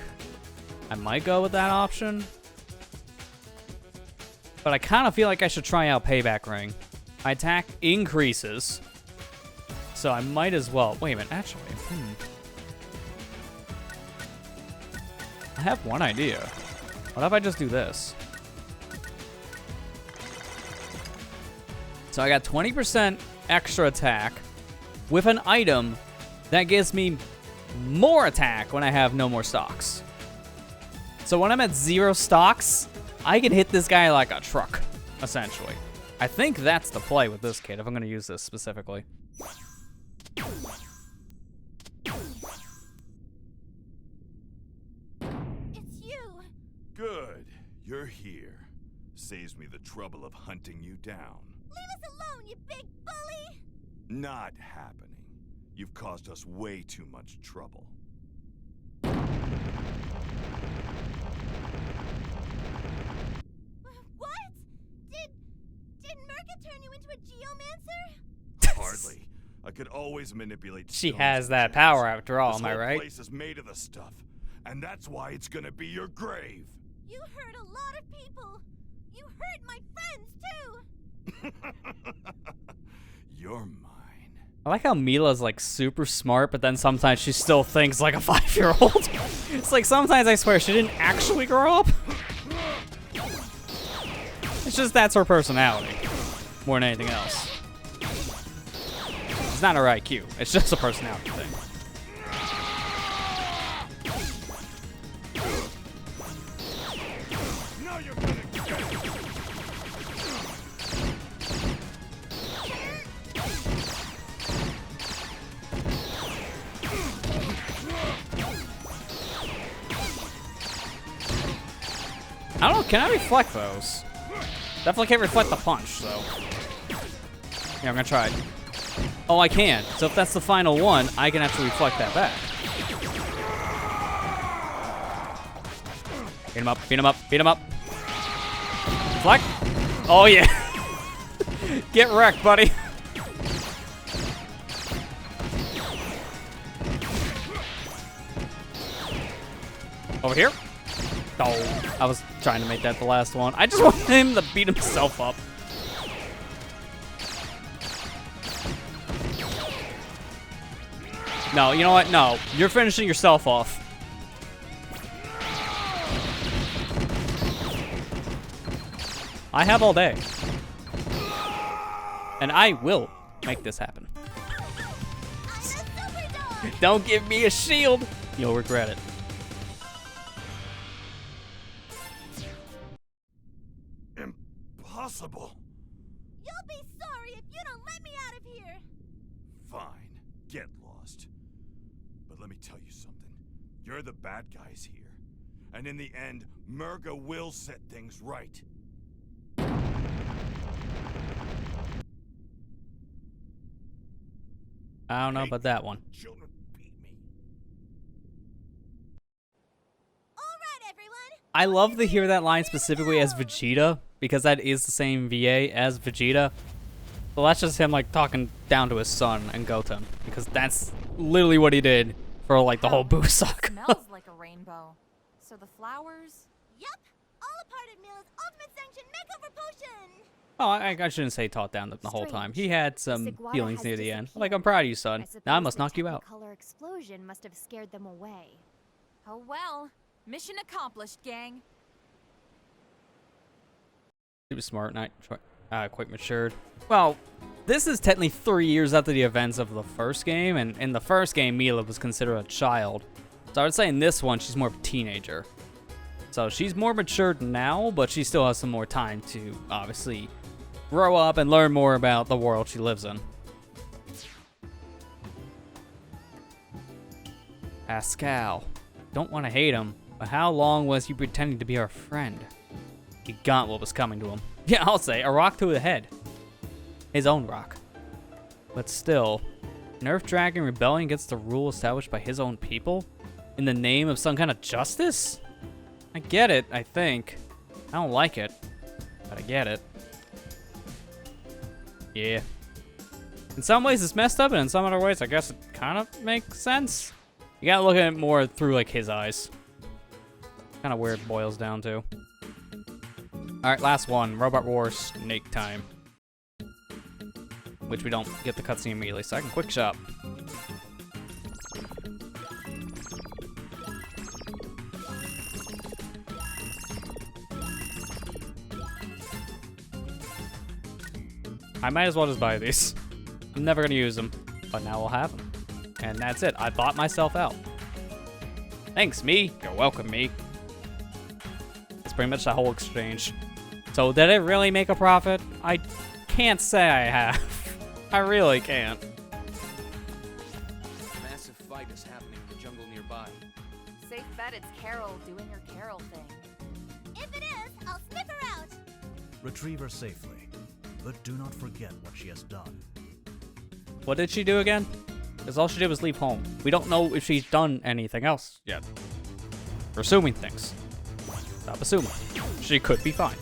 A: I might go with that option. But I kind of feel like I should try out Payback Ring. My attack increases. So I might as well. Wait a minute, actually. I have one idea. What if I just do this? So I got 20% extra attack with an item that gives me more attack when I have no more stocks. So when I'm at 0 stocks, I can hit this guy like a truck, essentially. I think that's the play with this kit, if I'm going to use this specifically.
D: It's you!
J: Good. You're here. Saves me the trouble of hunting you down.
D: Leave us alone, you big bully!
J: Not happening. You've caused us way too much trouble.
D: What? Did Merca turn you into a geomancer?
J: Hardly. I could always manipulate.
A: She
J: stones
A: has
J: and
A: that
J: gems.
A: power after all,
J: This
A: am I
J: whole
A: right?
J: place is made of the stuff, and that's why it's gonna be your grave.
D: You hurt a lot of people. You hurt my friends too.
J: You're mine.
A: I like how Milla's like super smart, but then sometimes she still thinks like a 5-year-old. It's like sometimes I swear she didn't actually grow up. It's just that's her personality, more than anything else. It's not her IQ, it's just a personality thing.
J: Now you're gonna get it.
A: I don't know, can I reflect those? Definitely can't reflect the punch, so. Yeah, I'm gonna try it. Oh, I can. So if that's the final one, I can actually reflect that back. Beat him up, beat him up, beat him up. Reflect. Oh, yeah. Get wrecked, buddy. Over here. Oh, I was trying to make that the last one. I just want him to beat himself up. No, you know what? No, you're finishing yourself off. I have all day. And I will make this happen. Don't give me a shield. You'll regret it.
J: Impossible.
D: You'll be sorry if you don't let me out of here.
J: Fine, get lost. But let me tell you something. You're the bad guys here. And in the end, Murga will set things right.
A: I don't know about that one.
J: Children beat me.
D: All right, everyone.
A: I love to hear that line specifically as Vegeta, because that is the same VA as Vegeta. So that's just him like talking down to his son and Goten, because that's literally what he did for like the whole Boo saga.
F: Smells like a rainbow. So the flowers?
D: Yup, all a part of Milla's ultimate sanctioned makeover potion.
A: Oh, I shouldn't say taught down the whole time. He had some feelings near the end. Like, I'm proud of you, son. Now I must knock you out.
E: Color explosion must have scared them away.
F: Oh well. Mission accomplished, gang.
A: He was smart, not quite matured. Well, this is technically 3 years after the events of the first game, and in the first game, Milla was considered a child. So I would say in this one, she's more of a teenager. So she's more matured now, but she still has some more time to, obviously, grow up and learn more about the world she lives in. Pascal. Don't want to hate him, but how long was he pretending to be our friend? He got what was coming to him. Yeah, I'll say, a rock to the head. His own rock. But still, an Earth Dragon rebelling against the rule established by his own people? In the name of some kind of justice? I get it, I think. I don't like it, but I get it. Yeah. In some ways it's messed up, and in some other ways I guess it kind of makes sense. You gotta look at it more through like his eyes. Kind of where it boils down to. Alright, last one. Robot Wars Snake time. Which we don't get the cutscene immediately, so I can quick shop. I might as well just buy these. I'm never gonna use them, but now we'll have them. And that's it. I bought myself out. Thanks, me. You're welcome, me. That's pretty much the whole exchange. So did it really make a profit? I can't say I have. I really can't.
H: A massive fight is happening in the jungle nearby.
F: Safe bet it's Carol doing her Carol thing.
D: If it is, I'll sniff her out.
B: Retrieve her safely, but do not forget what she has done.
A: What did she do again? Because all she did was leave home. We don't know if she's done anything else yet. We're assuming things. Stop assuming. She could be fine.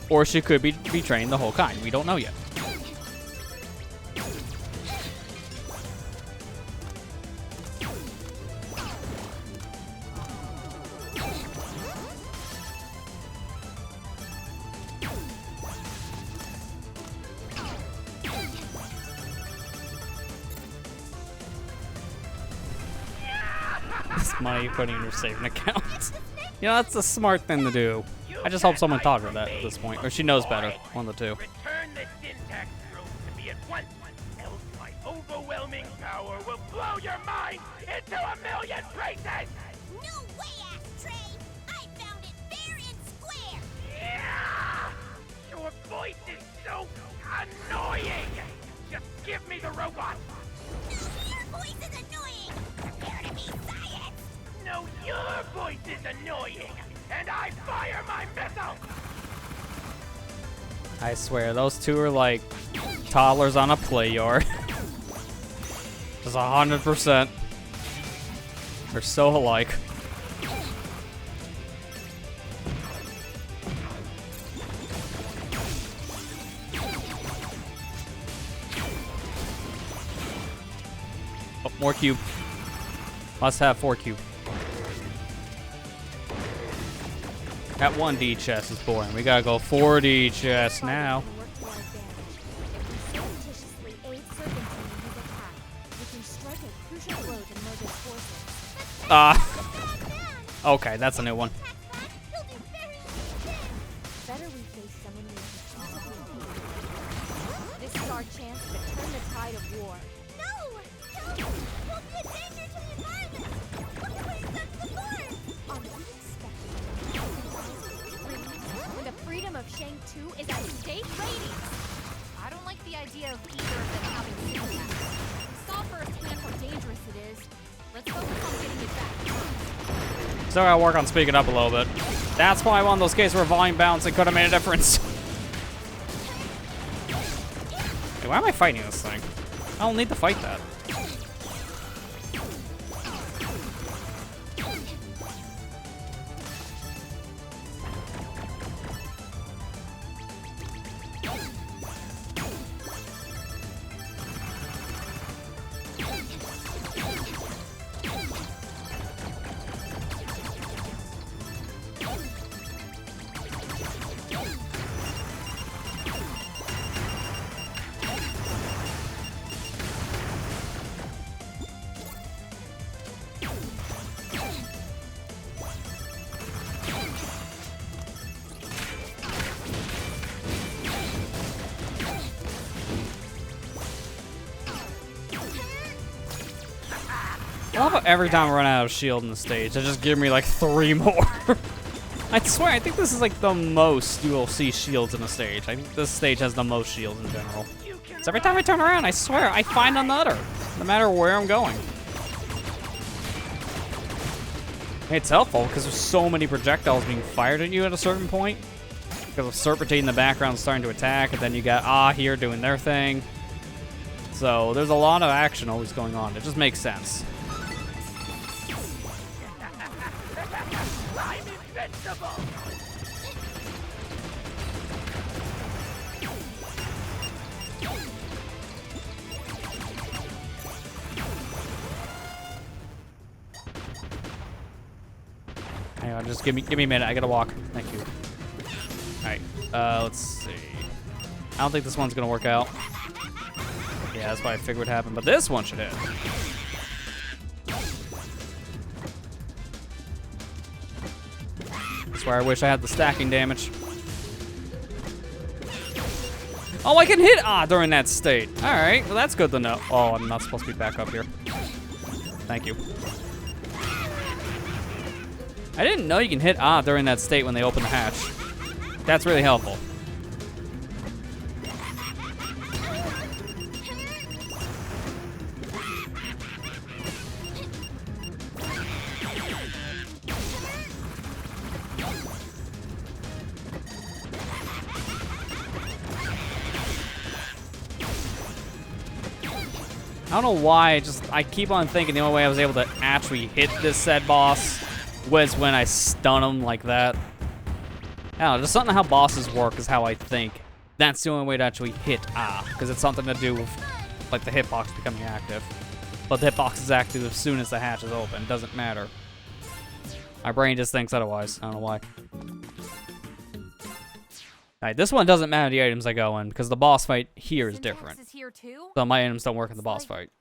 A: Or she could be betraying the whole kind. We don't know yet. Money you putting in your saving account. You know, that's a smart thing to do. I just hope someone taught her that at this point, or she knows better. One of the two.
I: Return the syntax room to me at once, else my overwhelming power will blow your mind into a million pieces!
D: No way, Ashtray! I found it fair and square!
I: Yeah! Your voice is so annoying! Just give me the robot!
D: No, your voice is annoying! Prepare to be silenced!
I: No, your voice is annoying! And I fire my missile!
A: I swear, those two are like toddlers on a play yard. Just 100%. They're so alike. Oh, more cube. Must have 4 cube. That 1D chest is boring. We gotta go 4D chest now. Okay, that's a new one.
E: Better we face someone with this is our chance to turn the tide of war.
D: No! We'll be a danger to the environment! Look at what he's done before!
E: When the freedom of Shang 2 is at stake,
G: Ladies! I don't like the idea of either of them having syntax. We saw firsthand how dangerous it is. Let's focus on getting it back.
A: Still gotta work on speaking up a little bit. That's why one of those cases where volume balancing could have made a difference. Hey, why am I fighting this thing? I don't need to fight that. I love how every time I run out of shield in the stage, they just give me like 3 more. I swear, I think this is like the most you will see shields in a stage. I think this stage has the most shields in general. So every time I turn around, I swear, I find another, no matter where I'm going. It's helpful because there's so many projectiles being fired at you at a certain point. Because of Serpentine in the background starting to attack, and then you got here doing their thing. So there's a lot of action always going on. It just makes sense.
I: I'm invincible!
A: Hang on, just give me a minute. I gotta walk. Thank you. Alright, let's see. I don't think this one's gonna work out. Yeah, that's what I figured would happen, but this one should hit. That's where I wish I had the stacking damage. Oh, I can hit during that state. Alright, well that's good to know. Oh, I'm not supposed to be back up here. Thank you. I didn't know you can hit during that state when they open the hatch. That's really helpful. I don't know why, I keep on thinking the only way I was able to actually hit this said boss was when I stun him like that. I don't know, just something how bosses work is how I think. That's the only way to actually hit because it's something to do with like the hitbox becoming active. But the hitbox is active as soon as the hatch is open, doesn't matter. My brain just thinks otherwise, I don't know why. Alright, this one doesn't matter the items I go in, because the boss fight here is different.
G: Syntax is here too?
A: So my items don't work in the boss fight.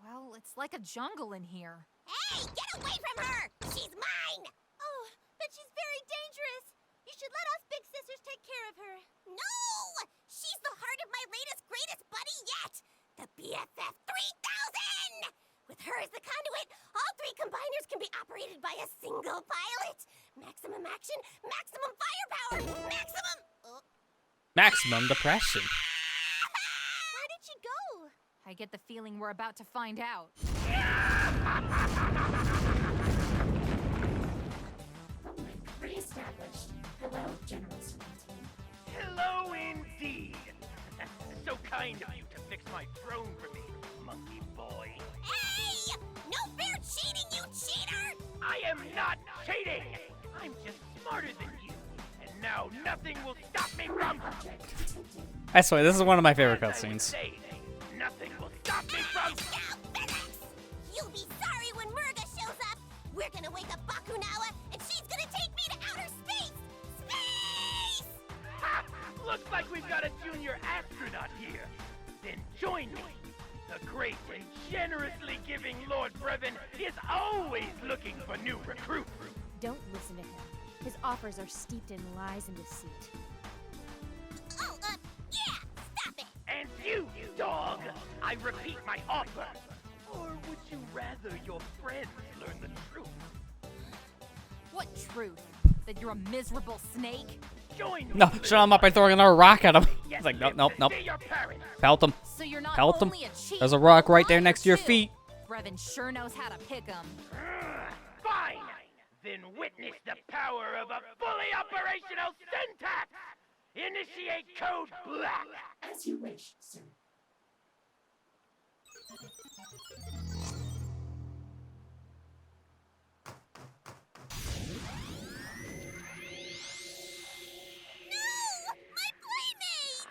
G: Well, it's like a jungle in here.
D: Hey, get away from her! She's mine! Oh, but she's very dangerous. You should let us big sisters take care of her. No! She's the heart of my latest, greatest buddy yet! The BFF 3000! With her as the conduit, all 3 combiners can be operated by a single pilot. Maximum action, maximum firepower, maximum...
A: Maximum depression.
D: Where did she go?
G: I get the feeling we're about to find out.
I: Reestablished. Hello, General Samantha. Hello indeed. So kind of you to fix my throne for me, monkey boy.
D: Hey! No fair cheating, you cheater!
I: I am not cheating! I'm just smarter than you. And now nothing will stop me from...
A: I swear, this is one of my favorite cutscenes.
I: Nothing will stop me from...
D: You'll be sorry when Murga shows up! We're gonna wake up Bakunawa, and she's gonna take me to outer space!
I: then join me. The great and generously giving Lord Brevin is always looking for new recruits.
E: Don't listen to him. His offers are steeped in lies and deceit.
D: Oh, yeah, stop it!
I: And you, dog, I repeat my offer. Or would you rather your friends learn the truth?
G: What truth? That you're a miserable snake?
I: Join me.
A: No, shut him up by throwing another rock at him.
I: Yes,
A: He's like, nope,
I: live
A: nope,
I: to
A: nope.
I: see your parents.
A: Pelt him.
G: So you're not
A: Pelt him.
G: only a cheat.
A: There's a rock right there
G: liar
A: next to your
G: too.
A: feet.
G: Brevin sure knows how to pick 'em.
I: Fine. Then witness the power of a fully operational syntax. Initiate code black.
K: As you wish, sir.
D: My playmates!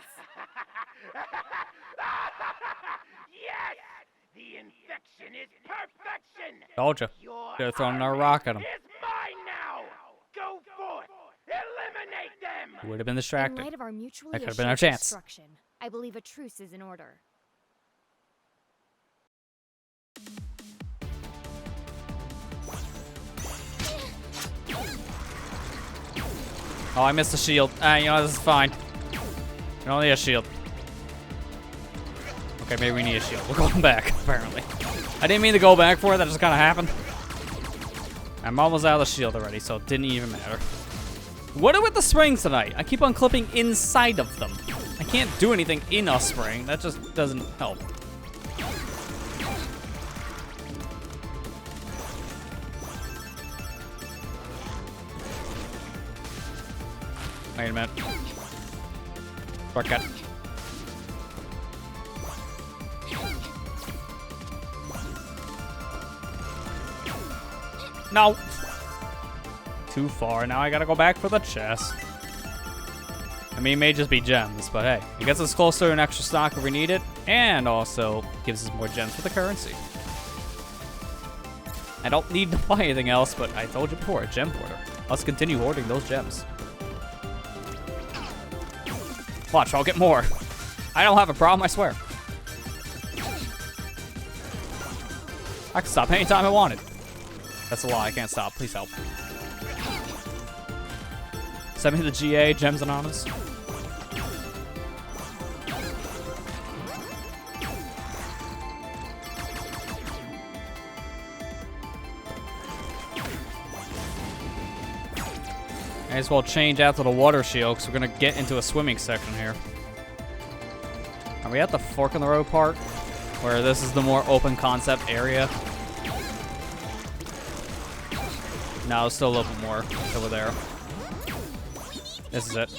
I: Yes! The infection is perfection!
A: Told you.
I: Your
A: Could have thrown another
I: army
A: rock at him.
I: is mine now! Go forth! Eliminate them!
A: Would have been
E: In
A: distracting.
E: light of our mutually
A: That could have
E: assured
A: been our chance.
E: destruction, I believe a truce is in order.
A: Oh, I missed the shield. You know, this is fine. We don't need a shield. Okay, maybe we need a shield. We're going back, apparently. I didn't mean to go back for it. That just kind of happened. I'm almost out of the shield already, so it didn't even matter. What are with the springs tonight? I keep on clipping inside of them. I can't do anything in a spring. That just doesn't help. Wait a minute. Shortcut. No! Too far. Now I gotta go back for the chest. I mean, it may just be gems, but hey. It gets us closer to an extra stock if we need it, and also gives us more gems for the currency. I don't need to buy anything else, but I told you before, a gem hoarder. Let's continue hoarding those gems. Watch, I'll get more. I don't have a problem, I swear. I can stop anytime I wanted. That's a lie, I can't stop. Please help. Send me the GA, Gems Anonymous. May as well change out to the water shield because we're going to get into a swimming section here. Are we at the fork in the road part? Where this is the more open concept area? No, still a little bit more over there. This is it.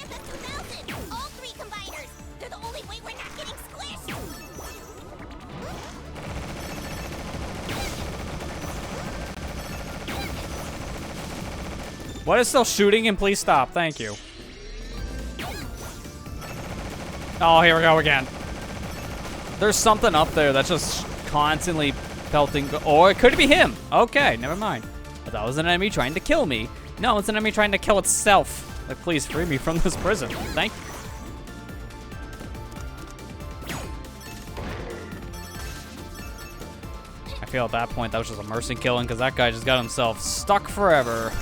D: All three combiners! They're the only way we're not getting squished!
A: What is still shooting? And please stop. Thank you. Oh, here we go again. There's something up there that's just constantly pelting. Or it could be him. Okay, never mind. But that was an enemy trying to kill me. No, it's an enemy trying to kill itself. Like, please free me from this prison. Thank you. I feel at that point that was just a mercy killing because that guy just got himself stuck forever.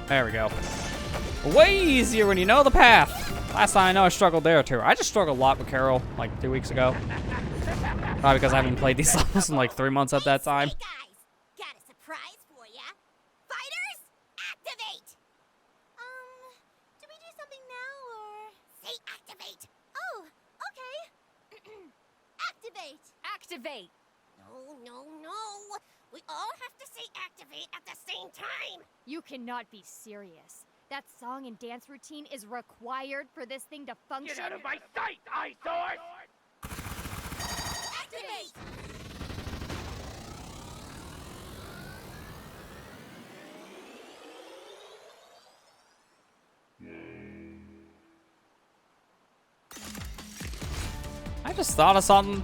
A: There we go. Way easier when you know the path. Last time I know I struggled there too. I just struggled a lot with Carol like 2 weeks ago. Probably because I haven't played these levels in like 3 months at that time.
D: Hey guys, got a surprise for ya. Fighters, activate! Do we do something now or? Say activate. Oh, okay. Activate.
G: Activate!
D: No. We all have to say activate at the same time.
E: You cannot be serious. That song and dance routine is required for this thing to function.
I: Get out of my sight, eyesore!
D: Activate!
A: I just thought of something.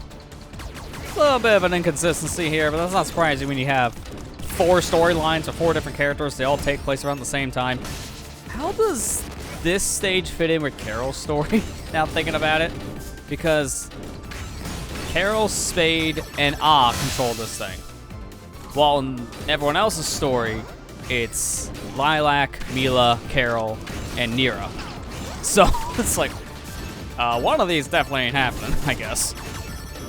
A: A little bit of an inconsistency here, but that's not surprising when you have 4 storylines of 4 different characters. They all take place around the same time. How does this stage fit in with Carol's story? Now thinking about it, because Carol, Spade, and Ah control this thing, while in everyone else's story, it's Lilac, Milla, Carol, and Nira. So it's like, one of these definitely ain't happening, I guess.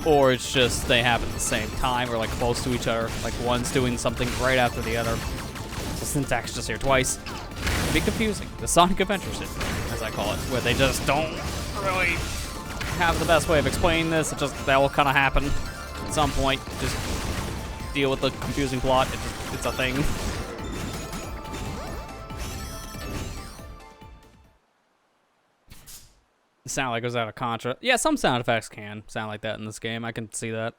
A: Or it's just they happen at the same time or like close to each other. Like one's doing something right after the other. So syntax just here twice. It'd be confusing. The Sonic Adventure system, as I call it, where they just don't really have the best way of explaining this. It just, that will kind of happen at some point. Just deal with the confusing plot. It's a thing. Sound like it was out of Contra. Yeah, some sound effects can sound like that in this game. I can see that.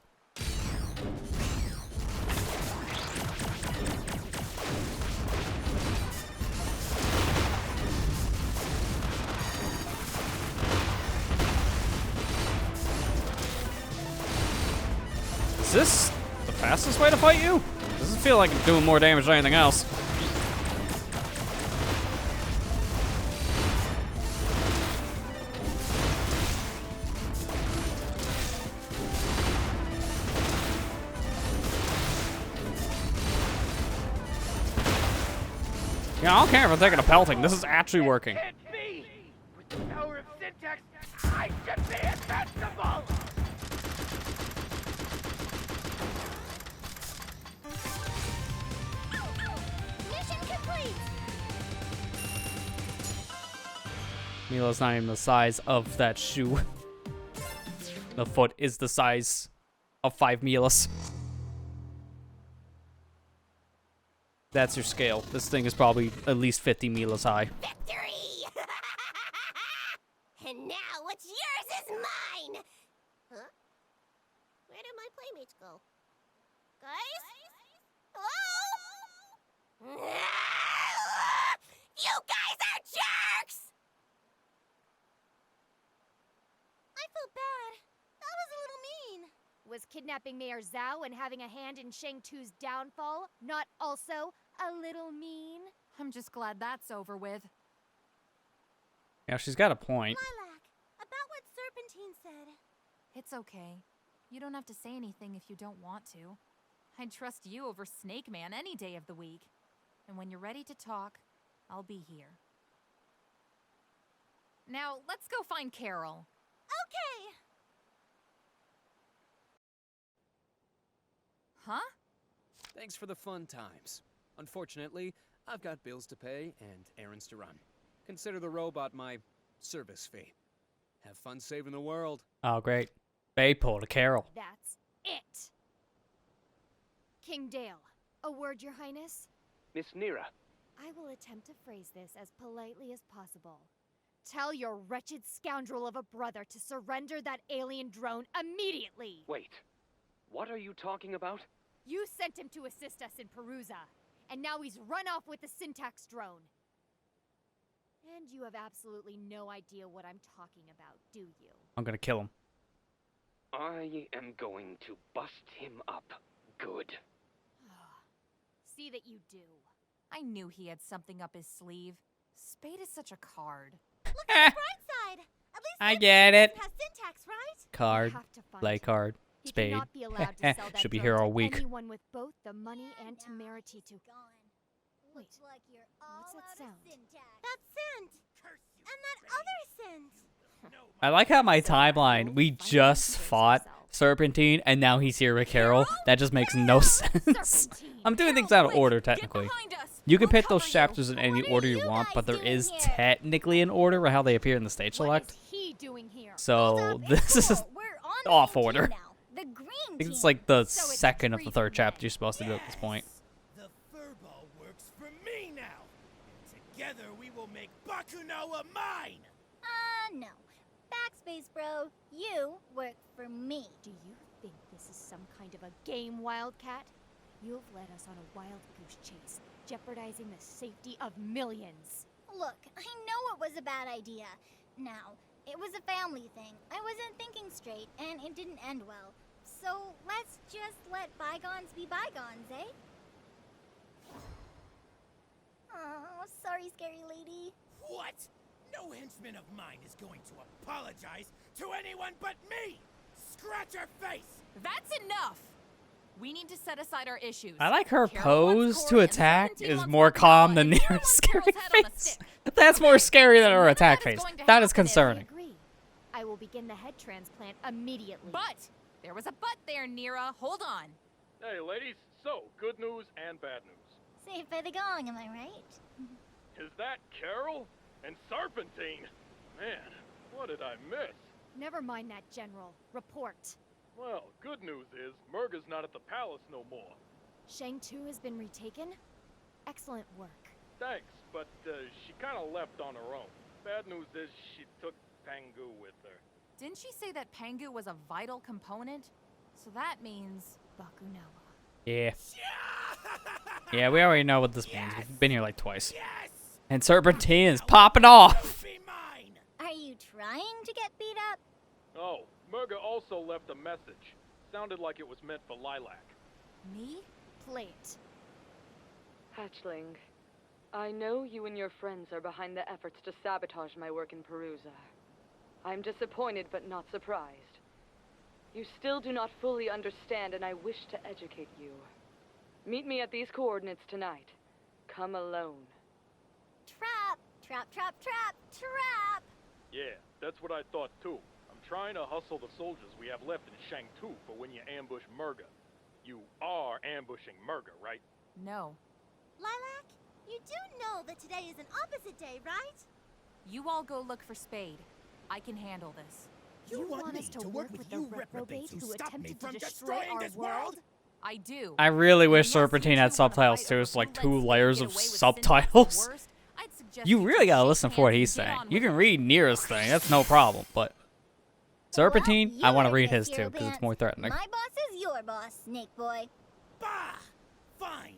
A: Is this the fastest way to fight you? Doesn't feel like it's doing more damage than anything else. Yeah, I don't care if I'm taking a pelting. This is actually working.
I: Hit me! With the power of syntax, I should be invincible!
D: Mission complete!
A: Mila's not even the size of that shoe. The foot is the size of 5 Milas. That's your scale. This thing is probably at least 50 Milas high.
D: Victory! And now what's yours is mine! Huh? Where did my playmates go? Guys? Hello? You guys are jerks! I feel bad. That was a little mean.
E: Was kidnapping Mayor Zhao and having a hand in Shang Tu's downfall not also a little mean?
F: I'm just glad that's over with.
A: Yeah, she's got a point.
D: Lilac, about what Serpentine said.
F: It's okay. You don't have to say anything if you don't want to. I'd trust you over Snake Man any day of the week. And when you're ready to talk, I'll be here. Now, let's go find Carol.
D: Okay.
F: Huh?
H: Thanks for the fun times. Unfortunately, I've got bills to pay and errands to run. Consider the robot my service fee. Have fun saving the world.
A: Oh, great. Bay pulled a Carol.
E: That's it. King Dale, a word, Your Highness?
I: Miss Nira.
E: I will attempt to phrase this as politely as possible. Tell your wretched scoundrel of a brother to surrender that alien drone immediately!
I: Wait. What are you talking about?
E: You sent him to assist us in Perusa, and now he's run off with the syntax drone. And you have absolutely no idea what I'm talking about, do you?
A: I'm gonna kill him.
I: I am going to bust him up. Good.
E: See that you do.
F: I knew he had something up his sleeve. Spade is such a card.
D: Look at the bright side. At least
A: I get it.
D: has syntax, right?
A: Card,
E: Have to find
A: play
E: him.
A: card,
E: He
A: spade.
E: cannot be allowed to sell that
A: Should be
E: drone
A: here
E: to
A: all week.
E: anyone with both the money and temerity to. Wait,
D: Looks like you're
E: what's that sound?
D: That scent. And that other scent.
A: I like how my timeline, we just fought Serpentine, and now he's here with Carol. That just makes no sense. I'm doing things out of order, technically. You can pick those chapters in any order you want, but there is technically an order for how they appear in the stage select.
E: What is he doing here?
A: So this is off order.
D: The green
A: I think it's like the second of the third chapter you're supposed to do at this point.
I: The furball works for me now. Together we will make Bakunawa mine.
D: No. Backspace, bro. You work for me.
E: Do you think this is some kind of a game, Wildcat? You've led us on a wild goose chase, jeopardizing the safety of millions.
D: Look, I know it was a bad idea. Now, It was a family thing. I wasn't thinking straight, and it didn't end well. So let's just let bygones be bygones, eh? Oh, sorry, scary lady.
I: What? No henchman of mine is going to apologize to anyone but me! Scratch her face!
G: That's enough! We need to set aside our issues.
A: I like her
G: Carol wants
A: pose
G: Corey
A: to
G: and
A: attack
G: Serpentine
A: is
G: wants
A: more
G: Pokemon,
A: calm than
G: and Milla
A: Nira's
G: wants
A: scary
G: Carol's head on a
A: face.
G: stick.
A: That's more scary than her
G: None of
A: attack
G: that is
A: face.
G: going to
A: That is
G: happen.
E: I
A: concerning.
E: agree. I will begin the head transplant immediately.
G: But there was a but there, Nira. Hold on.
K: Hey, ladies. So, good news and bad news.
D: Safe by the gong, am I right?
K: Is that Carol? And Serpentine? Man, what did I miss?
E: Never mind that, General. Report.
K: Well, good news is, Murga's not at the palace no more.
E: Shang 2 has been retaken? Excellent work.
K: Thanks, but she kind of left on her own. Bad news is she took Pangu with her.
G: Didn't she say that Pangu was a vital component? So that means
E: Bakunawa.
A: Yeah. Yeah, we already know what this means. We've been here like twice.
I: Yes!
A: And Serpentine is popping off.
I: Be mine!
D: Are you trying to get beat up?
K: Oh, Murga also left a message. Sounded like it was meant for Lilac.
G: me?
E: Plate.
L: Hatchling, I know you and your friends are behind the efforts to sabotage my work in Perusa. I'm disappointed but not surprised. You still do not fully understand, and I wish to educate you. Meet me at these coordinates tonight. Come alone.
D: Trap! Trap, trap, trap, trap!
K: Yeah, that's what I thought too. I'm trying to hustle the soldiers we have left in Shang-Tu for when you ambush Murga. You are ambushing Murga, right?
G: No.
D: Lilac, you do know that today is an opposite day, right?
G: You all go look for Spade. I can handle this.
I: You want me
E: us
I: to work with
E: the
I: you reprobates who stopped me
E: attempted
I: from
E: to destroy
I: destroying
E: our
I: this world?
G: I do.
A: I really wish
G: Unless
A: Serpentine
G: you
A: had
G: two wanna
A: subtitles
G: fight
A: too.
G: over
A: It's like
G: who
A: two
G: lets Spade
A: layers
G: get
A: of
G: away with sin
A: subtitles.
G: the worst, I'd suggest
A: You really
G: two
A: gotta
G: shake
A: listen for what
G: hands
A: he's
G: and get
A: saying.
G: on
A: You
G: with
A: can
G: it.
A: read Nira's thing. That's no problem. But Serpentine,
D: Well,
A: I want to
D: you're
A: read
D: the
A: his too
D: hero
A: because it's
D: pants.
A: more threatening.
D: My boss is your boss, Snake Boy.
I: Bah! Fine.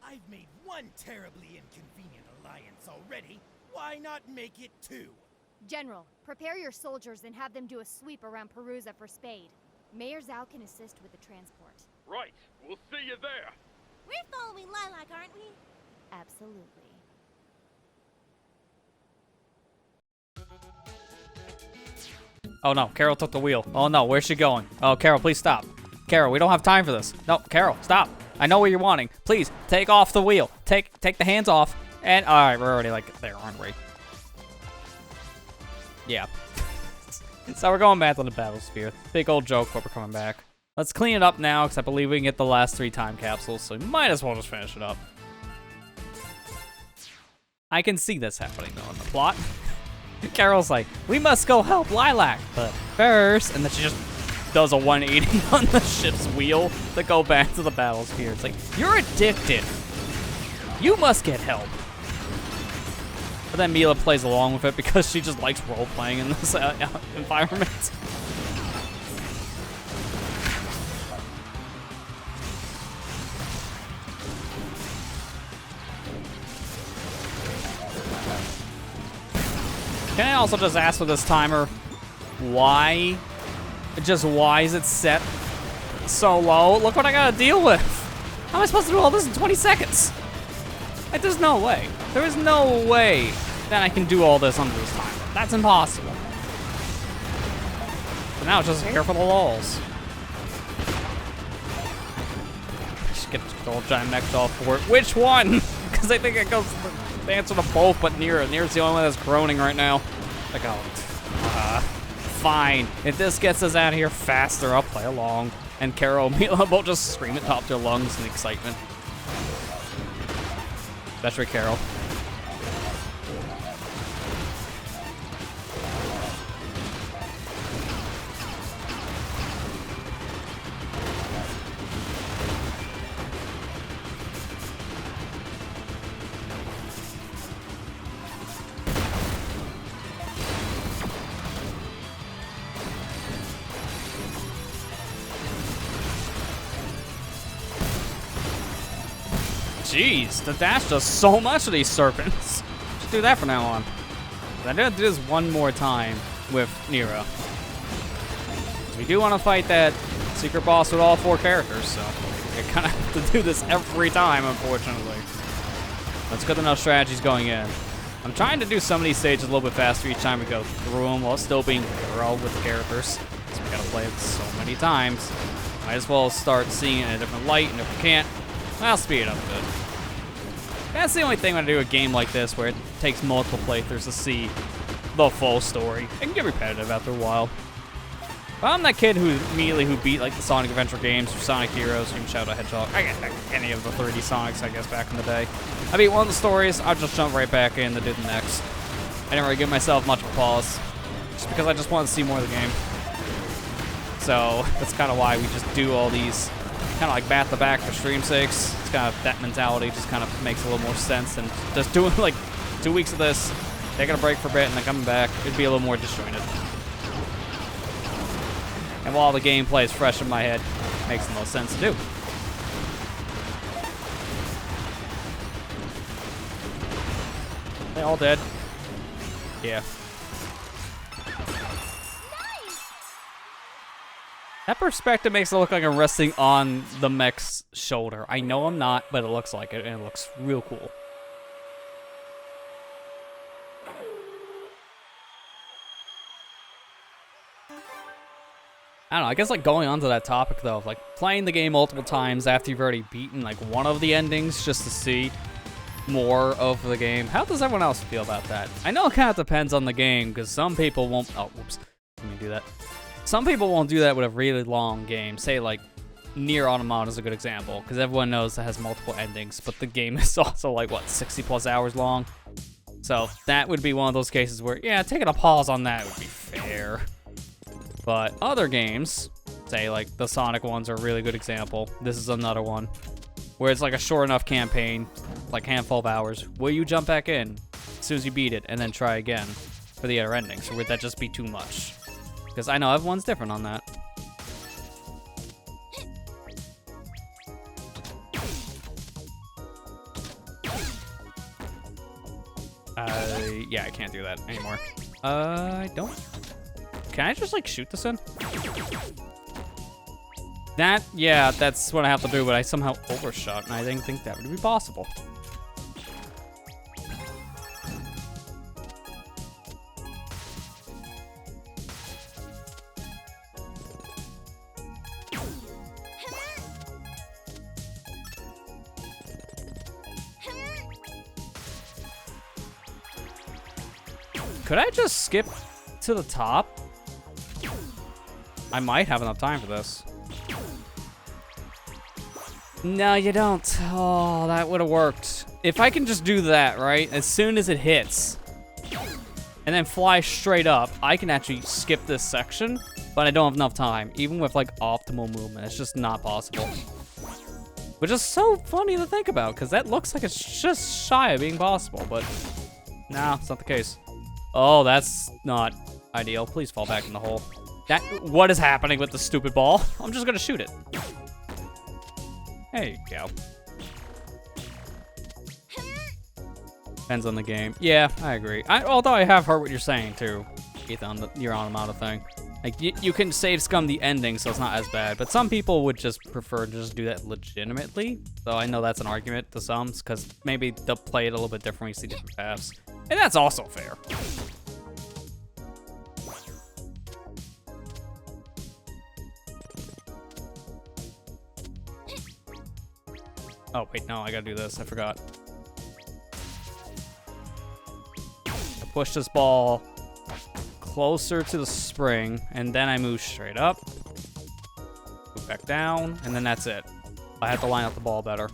I: I've made one terribly inconvenient alliance already. Why not make it two?
E: General, prepare your soldiers and have them do a sweep around Perusa for Spade. Mayor Zhao can assist with the transport.
K: Right. We'll see you there.
D: We're following Lilac, aren't we?
E: Absolutely.
A: Oh no, Carol took the wheel. Oh no, where's she going? Oh, Carol, please stop. Carol, we don't have time for this. No, Carol, stop. I know what you're wanting. Please, take off the wheel. Take the hands off. And, alright, we're already like there, aren't we? Yeah. So we're going back to the Battlesphere. Big old joke, but we're coming back. Let's clean it up now, because I believe we can get the last 3 time capsules, so we might as well just finish it up. I can see this happening, though, in the plot. Carol's like, we must go help Lilac, but first, and then she just does a 180 on the ship's wheel to go back to the Battlesphere. It's like, you're addicted. You must get help. But then Milla plays along with it because she just likes role-playing in this environment. Can I also just ask for this timer, why is it set so low? Look what I gotta deal with. How am I supposed to do all this in 20 seconds? Like, there's no way. There is no way that I can do all this under this timer. That's impossible. So now it's just here for the lulls. Just get the old giant mech doll for it. Which one? Because I think it goes the answer to both, but Nira. Nira's the only one that's groaning right now. Like, oh, fine. If this gets us out of here faster, I'll play along. And Carol and Milla both just scream at top of their lungs in excitement. Especially Carol. Jeez, the dash does so much of these serpents. Just do that from now on. I'm gonna do this one more time. with Nero. We do want to fight that secret boss with all 4 characters, so we kind of have to do this every time, unfortunately. That's good enough strategies going in. I'm trying to do some of these stages a little bit faster each time we go through them while still being thorough with the characters. So we gotta play it so many times. Might as well start seeing it in a different light, and if we can't, I'll speed it up a bit. That's the only thing when I do a game like this where it takes multiple playthroughs to see the full story. It can get repetitive after a while. I'm that kid who beat like the Sonic Adventure games or Sonic Heroes or even Shadow Hedgehog. I guess any of the 3D Sonics, I guess, back in the day. I beat one of the stories, I'll just jump right back in to do the next. I didn't really give myself much of a pause, just because I just wanted to see more of the game. So that's kind of why we just do all these kind of like back to back for stream sakes. It's kind of that mentality just kind of makes a little more sense than just doing like 2 weeks of this, taking a break for a bit, and then coming back. It'd be a little more disjointed. And while the gameplay is fresh in my head, it makes the most sense to do. They all dead? Yeah. That perspective makes it look like I'm resting on the mech's shoulder. I know I'm not, but it looks like it, and it looks real cool. I don't know, I guess like going on to that topic though, of like playing the game multiple times after you've already beaten like one of the endings just to see more of the game. How does everyone else feel about that? I know it kind of depends on the game, because some people won't, oh, whoops, let me do that. Some people won't do that with a really long game. Say like Nier Automata is a good example, because everyone knows it has multiple endings, but the game is also like, what, 60 plus hours long? So that would be one of those cases where, yeah, taking a pause on that would be fair. But other games, say like the Sonic ones are a really good example. This is another one where it's like a short enough campaign, like a handful of hours. Will you jump back in as soon as you beat it and then try again for the other endings? Or would that just be too much? Because I know everyone's different on that. Yeah, I can't do that anymore. I don't. Can I just, like, shoot this in? That, yeah, that's what I have to do, but I somehow overshot, and I didn't think that would be possible. Could I just skip to the top? I might have enough time for this. No, you don't. Oh, that would have worked. If I can just do that, right? As soon as it hits, and then fly straight up, I can actually skip this section, but I don't have enough time. Even with, like, optimal movement, it's just not possible. Which is so funny to think about, because that looks like it's just shy of being possible, but no, it's not the case. Oh, that's not ideal. Please fall back in the hole. What is happening with the stupid ball? I'm just gonna shoot it. There you go. Depends on the game. Yeah, I agree. Although I have heard what you're saying too, Ethan, on your Automata thing. Like, you can save scum the ending, so it's not as bad. But some people would just prefer to just do that legitimately. So I know that's an argument to some, because maybe they'll play it a little bit differently, see different paths. And that's also fair. Oh, wait, no, I gotta do this. I forgot. I push this ball closer to the spring, and then I move straight up. Move back down, and then that's it. I have to line up the ball better.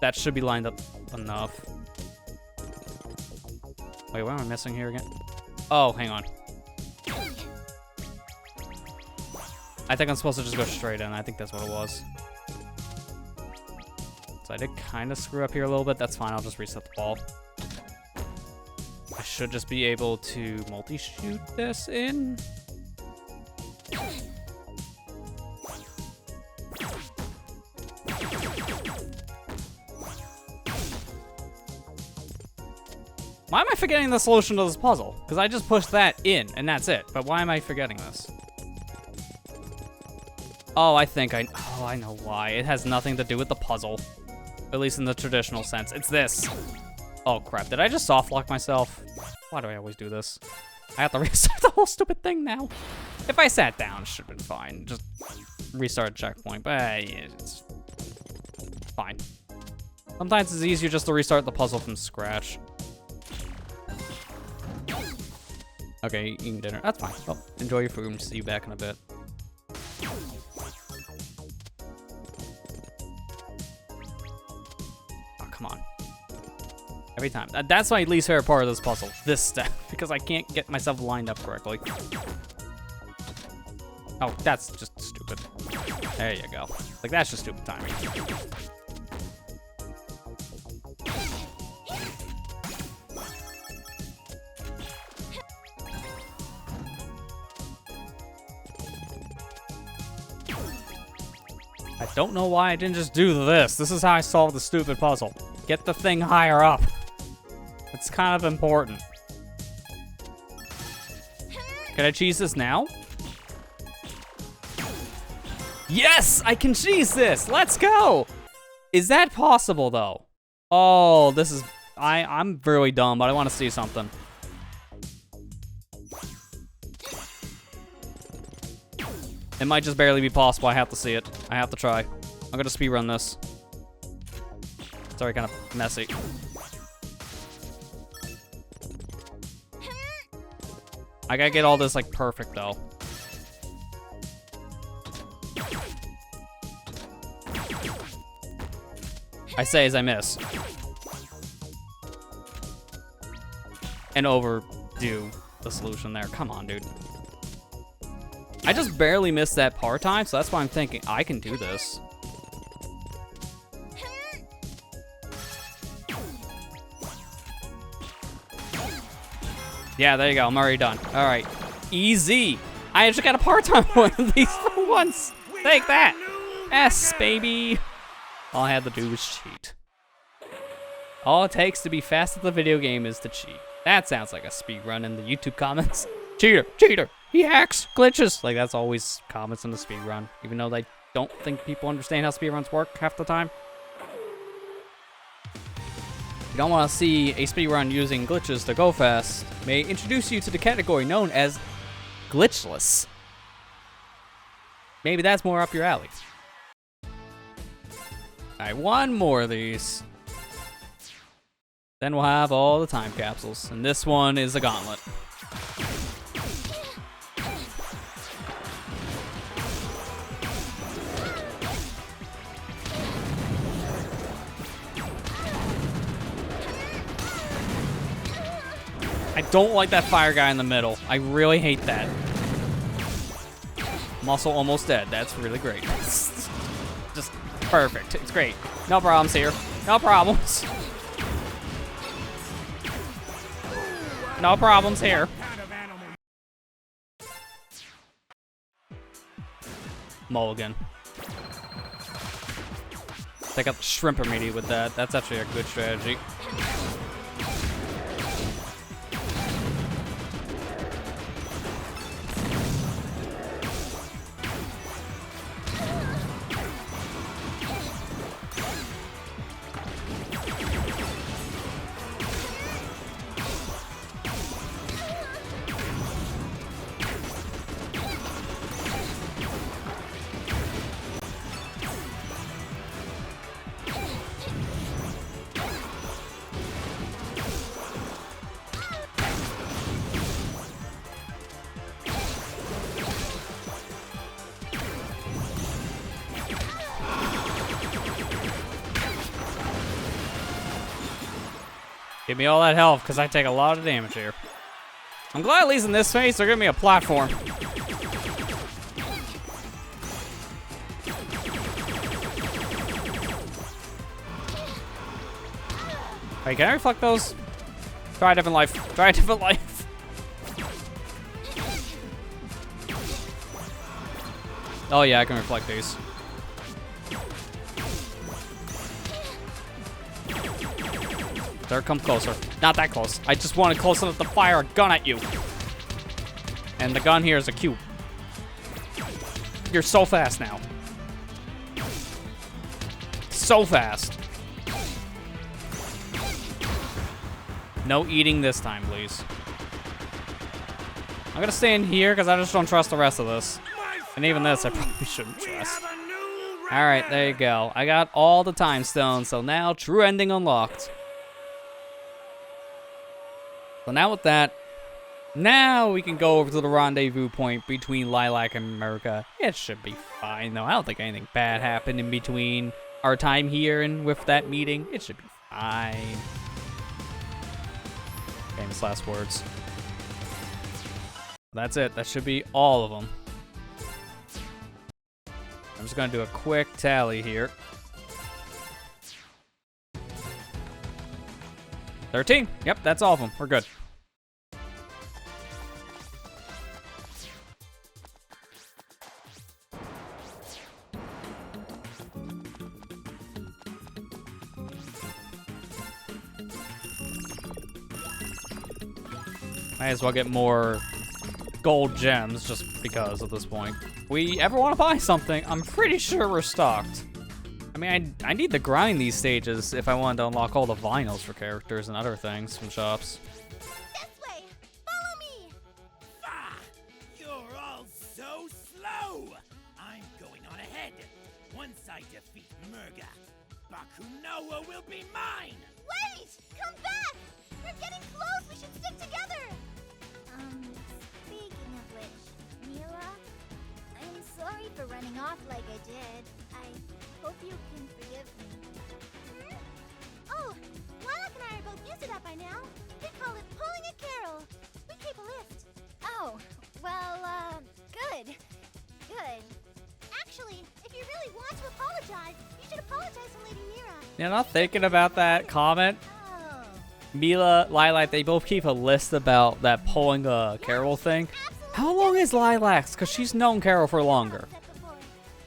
A: That should be lined up enough. Wait, what am I missing here again? Oh, hang on. I think I'm supposed to just go straight in. I think that's what it was. So I did kind of screw up here a little bit. That's fine. I'll just reset the ball. I should just be able to multi-shoot this in. Why am I forgetting the solution to this puzzle? Because I just pushed that in, and that's it. But why am I forgetting this? Oh, I know why. It has nothing to do with the puzzle. At least in the traditional sense. It's this. Oh, crap. Did I just soft lock myself? Why do I always do this? I have to restart the whole stupid thing now. If I sat down, it should have been fine. Just restart checkpoint. But yeah, it's fine. Sometimes it's easier just to restart the puzzle from scratch. Okay, eating dinner. That's fine. Well, enjoy your food and see you back in a bit. Oh, come on. Every time. That's my least favorite part of this puzzle. This step. Because I can't get myself lined up correctly. Oh, that's just stupid. There you go. Like, that's just stupid timing. I don't know why I didn't just do this. This is how I solved the stupid puzzle. Get the thing higher up. It's kind of important. Can I cheese this now? Yes, I can cheese this. Let's go. Is that possible though? Oh, this is, I'm really dumb, but I want to see something. It might just barely be possible. I have to see it. I have to try. I'm gonna speedrun this. Sorry, kind of messy. I gotta get all this like perfect though. I say as I miss. And overdo the solution there. Come on, dude. I just barely missed that par time, so that's why I'm thinking I can do this. Yeah, there you go. I'm already done. All right. Easy. I just got a par time one of these for once. Take that. S, baby. All I had to do was cheat. All it takes to be fast at the video game is to cheat. That sounds like a speedrun in the YouTube comments. Cheater, cheater. He hacks, glitches. Like, that's always comments in the speedrun. Even though they don't think people understand how speedruns work half the time. If you don't want to see a speedrun using glitches to go fast, may introduce you to the category known as glitchless. Maybe that's more up your alley. Alright, one more of these. Then we'll have all the time capsules. And this one is a gauntlet. I don't like that fire guy in the middle. I really hate that. Muscle almost dead. That's really great. Just perfect. It's great. No problems here. No problems. No problems here. Mulligan. Take out the shrimp immediately with that. That's actually a good strategy. Give me all that health, because I take a lot of damage here. I'm glad at least in this phase they're giving me a platform. Wait, can I reflect those? Try a different life. Try a different life. Oh yeah, I can reflect these. There, come closer. Not that close. I just wanted close enough to fire a gun at you. And the gun here is a cube. You're so fast now. So fast. No eating this time, please. I'm gonna stay in here because I just don't trust the rest of this. And even this I probably shouldn't trust. Alright, there you go. I got all the time stones, so now true ending unlocked. So now with that, now we can go over to the rendezvous point between Lilac and Mirka. It should be fine, though. I don't think anything bad happened in between our time here and with that meeting. It should be fine. Famous last words. That's it. That should be all of them. I'm just going to do a quick tally here. 13. Yep, that's all of them. We're good. Might as well get more gold gems just because at this point. If we ever want to buy something, I'm pretty sure we're stocked. I mean, I need to grind these stages if I wanted to unlock all the vinyls for characters and other things from shops.
D: This way! Follow me!
I: Ah, you're all so slow! I'm going on ahead. Once I defeat Mirka, Bakunoa will be mine!
D: Wait! Come back! We're getting close! We should stick together! Speaking of which, Milla, I'm sorry for running off like I did. I hope you can forgive me. Oh, Lilac and I are both used to that by now. We call it pulling a carol. We keep a list. Oh, well, good. Good. Actually, if you really want to apologize, you should apologize to Lady Mira.
A: You're not thinking about that comment? Milla, Lilac, they both keep a list about that pulling a Carol thing. How long is Lilac's? Because she's known Carol for longer.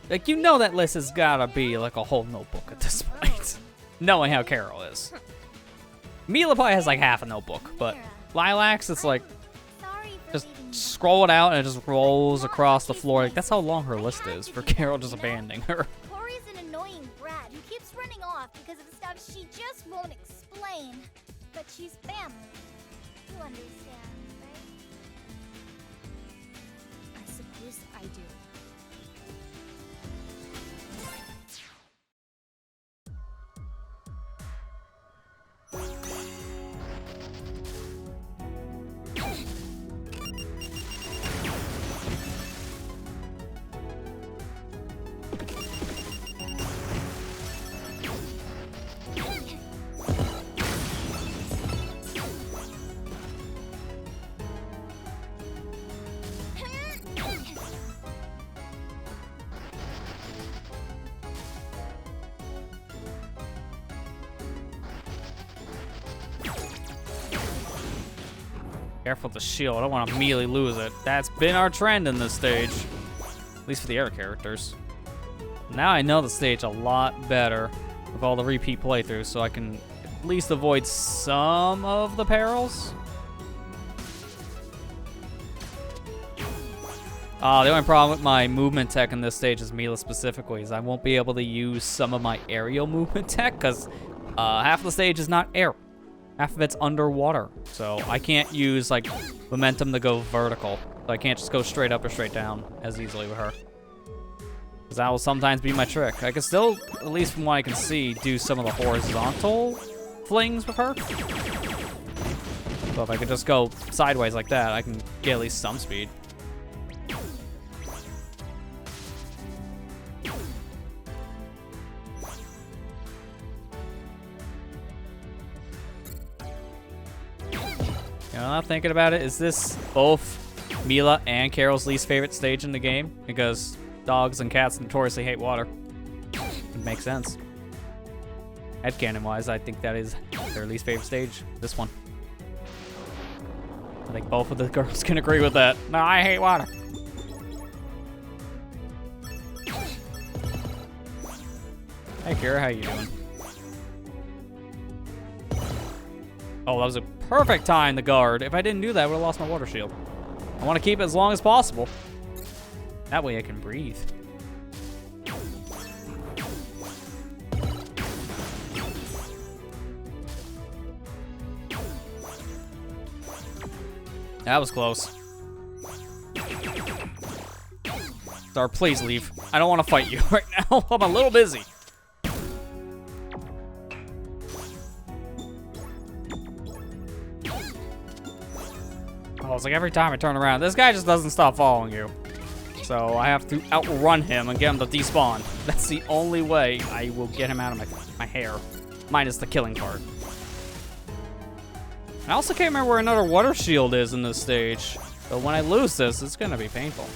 A: Like, you know that list has gotta be like a whole notebook at this point. Knowing how Carol is. Milla probably has like half a notebook, but Lilac's, it's like, just scroll it out and it just rolls across the floor. Like, that's how long her list is for Carol just abandoning her.
D: Corey's an annoying brat who keeps running off because of the stuff she just won't explain. But she's family. You understand, right?
E: I suppose I do.
A: Careful with the shield. I don't want to immediately lose it. That's been our trend in this stage. At least for the other characters. Now I know the stage a lot better with all the repeat playthroughs, so I can at least avoid some of the perils. The only problem with my movement tech in this stage is Milla specifically is I won't be able to use some of my aerial movement tech because half of the stage is not air. Half of it's underwater, so I can't use like momentum to go vertical. So I can't just go straight up or straight down as easily with her. Because that will sometimes be my trick. I can still, at least from what I can see, do some of the horizontal flings with her. So if I could just go sideways like that, I can get at least some speed. I'm not thinking about it. Is this both Milla and Carol's least favorite stage in the game? Because dogs and cats notoriously hate water. It makes sense. Headcanon-wise, I think that is their least favorite stage. This one. I think both of the girls can agree with that. No, I hate water. Hey, Kira, how you doing? Oh, that was a perfect time to guard. If I didn't do that, I would have lost my water shield. I want to keep it as long as possible. That way I can breathe. That was close. Star, please leave. I don't want to fight you right now. I'm a little busy. Oh, it's like every time I turn around, this guy just doesn't stop following you. So I have to outrun him and get him to despawn. That's the only way I will get him out of my hair. Minus the killing part. I also can't remember where another water shield is in this stage. But when I lose this, it's gonna be painful.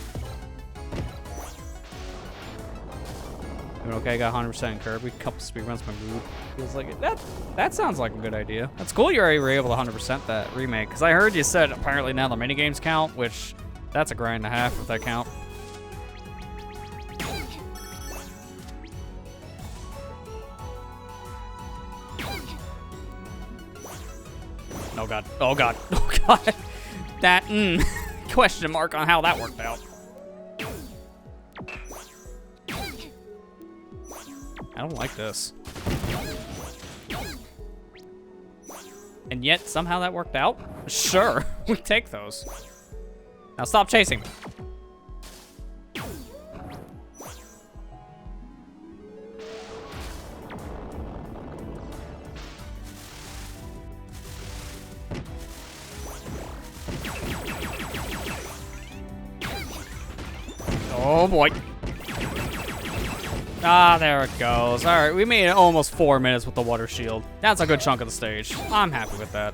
A: Doing okay, I got 100% Kirby. Couple speedruns my mood. Feels like it. That sounds like a good idea. That's cool you already were able to 100% that remake. Because I heard you said apparently now the minigames count, which that's a grind and a half if that count. Oh god. Oh god. Oh god. That question mark on how that worked out. I don't like this. And yet somehow that worked out? Sure, we take those. Now stop chasing me. Oh boy. Ah, there it goes. All right, we made it almost 4 minutes with the water shield. That's a good chunk of the stage. I'm happy with that.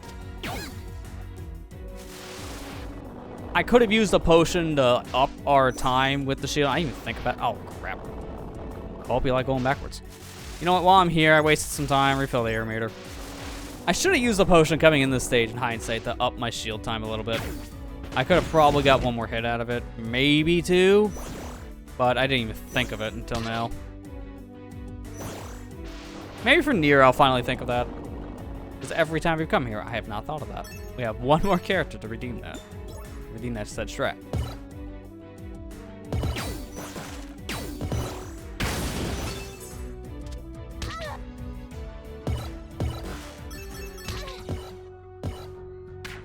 A: I could have used a potion to up our time with the shield. I didn't even think about it. Oh, crap. I hope you like going backwards. You know what? While I'm here, I wasted some time. Refill the air meter. I should have used a potion coming in this stage in hindsight to up my shield time a little bit. I could have probably got one more hit out of it. Maybe two. But I didn't even think of it until now. Maybe for Nier, I'll finally think of that. Because every time we've come here, I have not thought of that. We have one more character to redeem that. Redeem that said strat.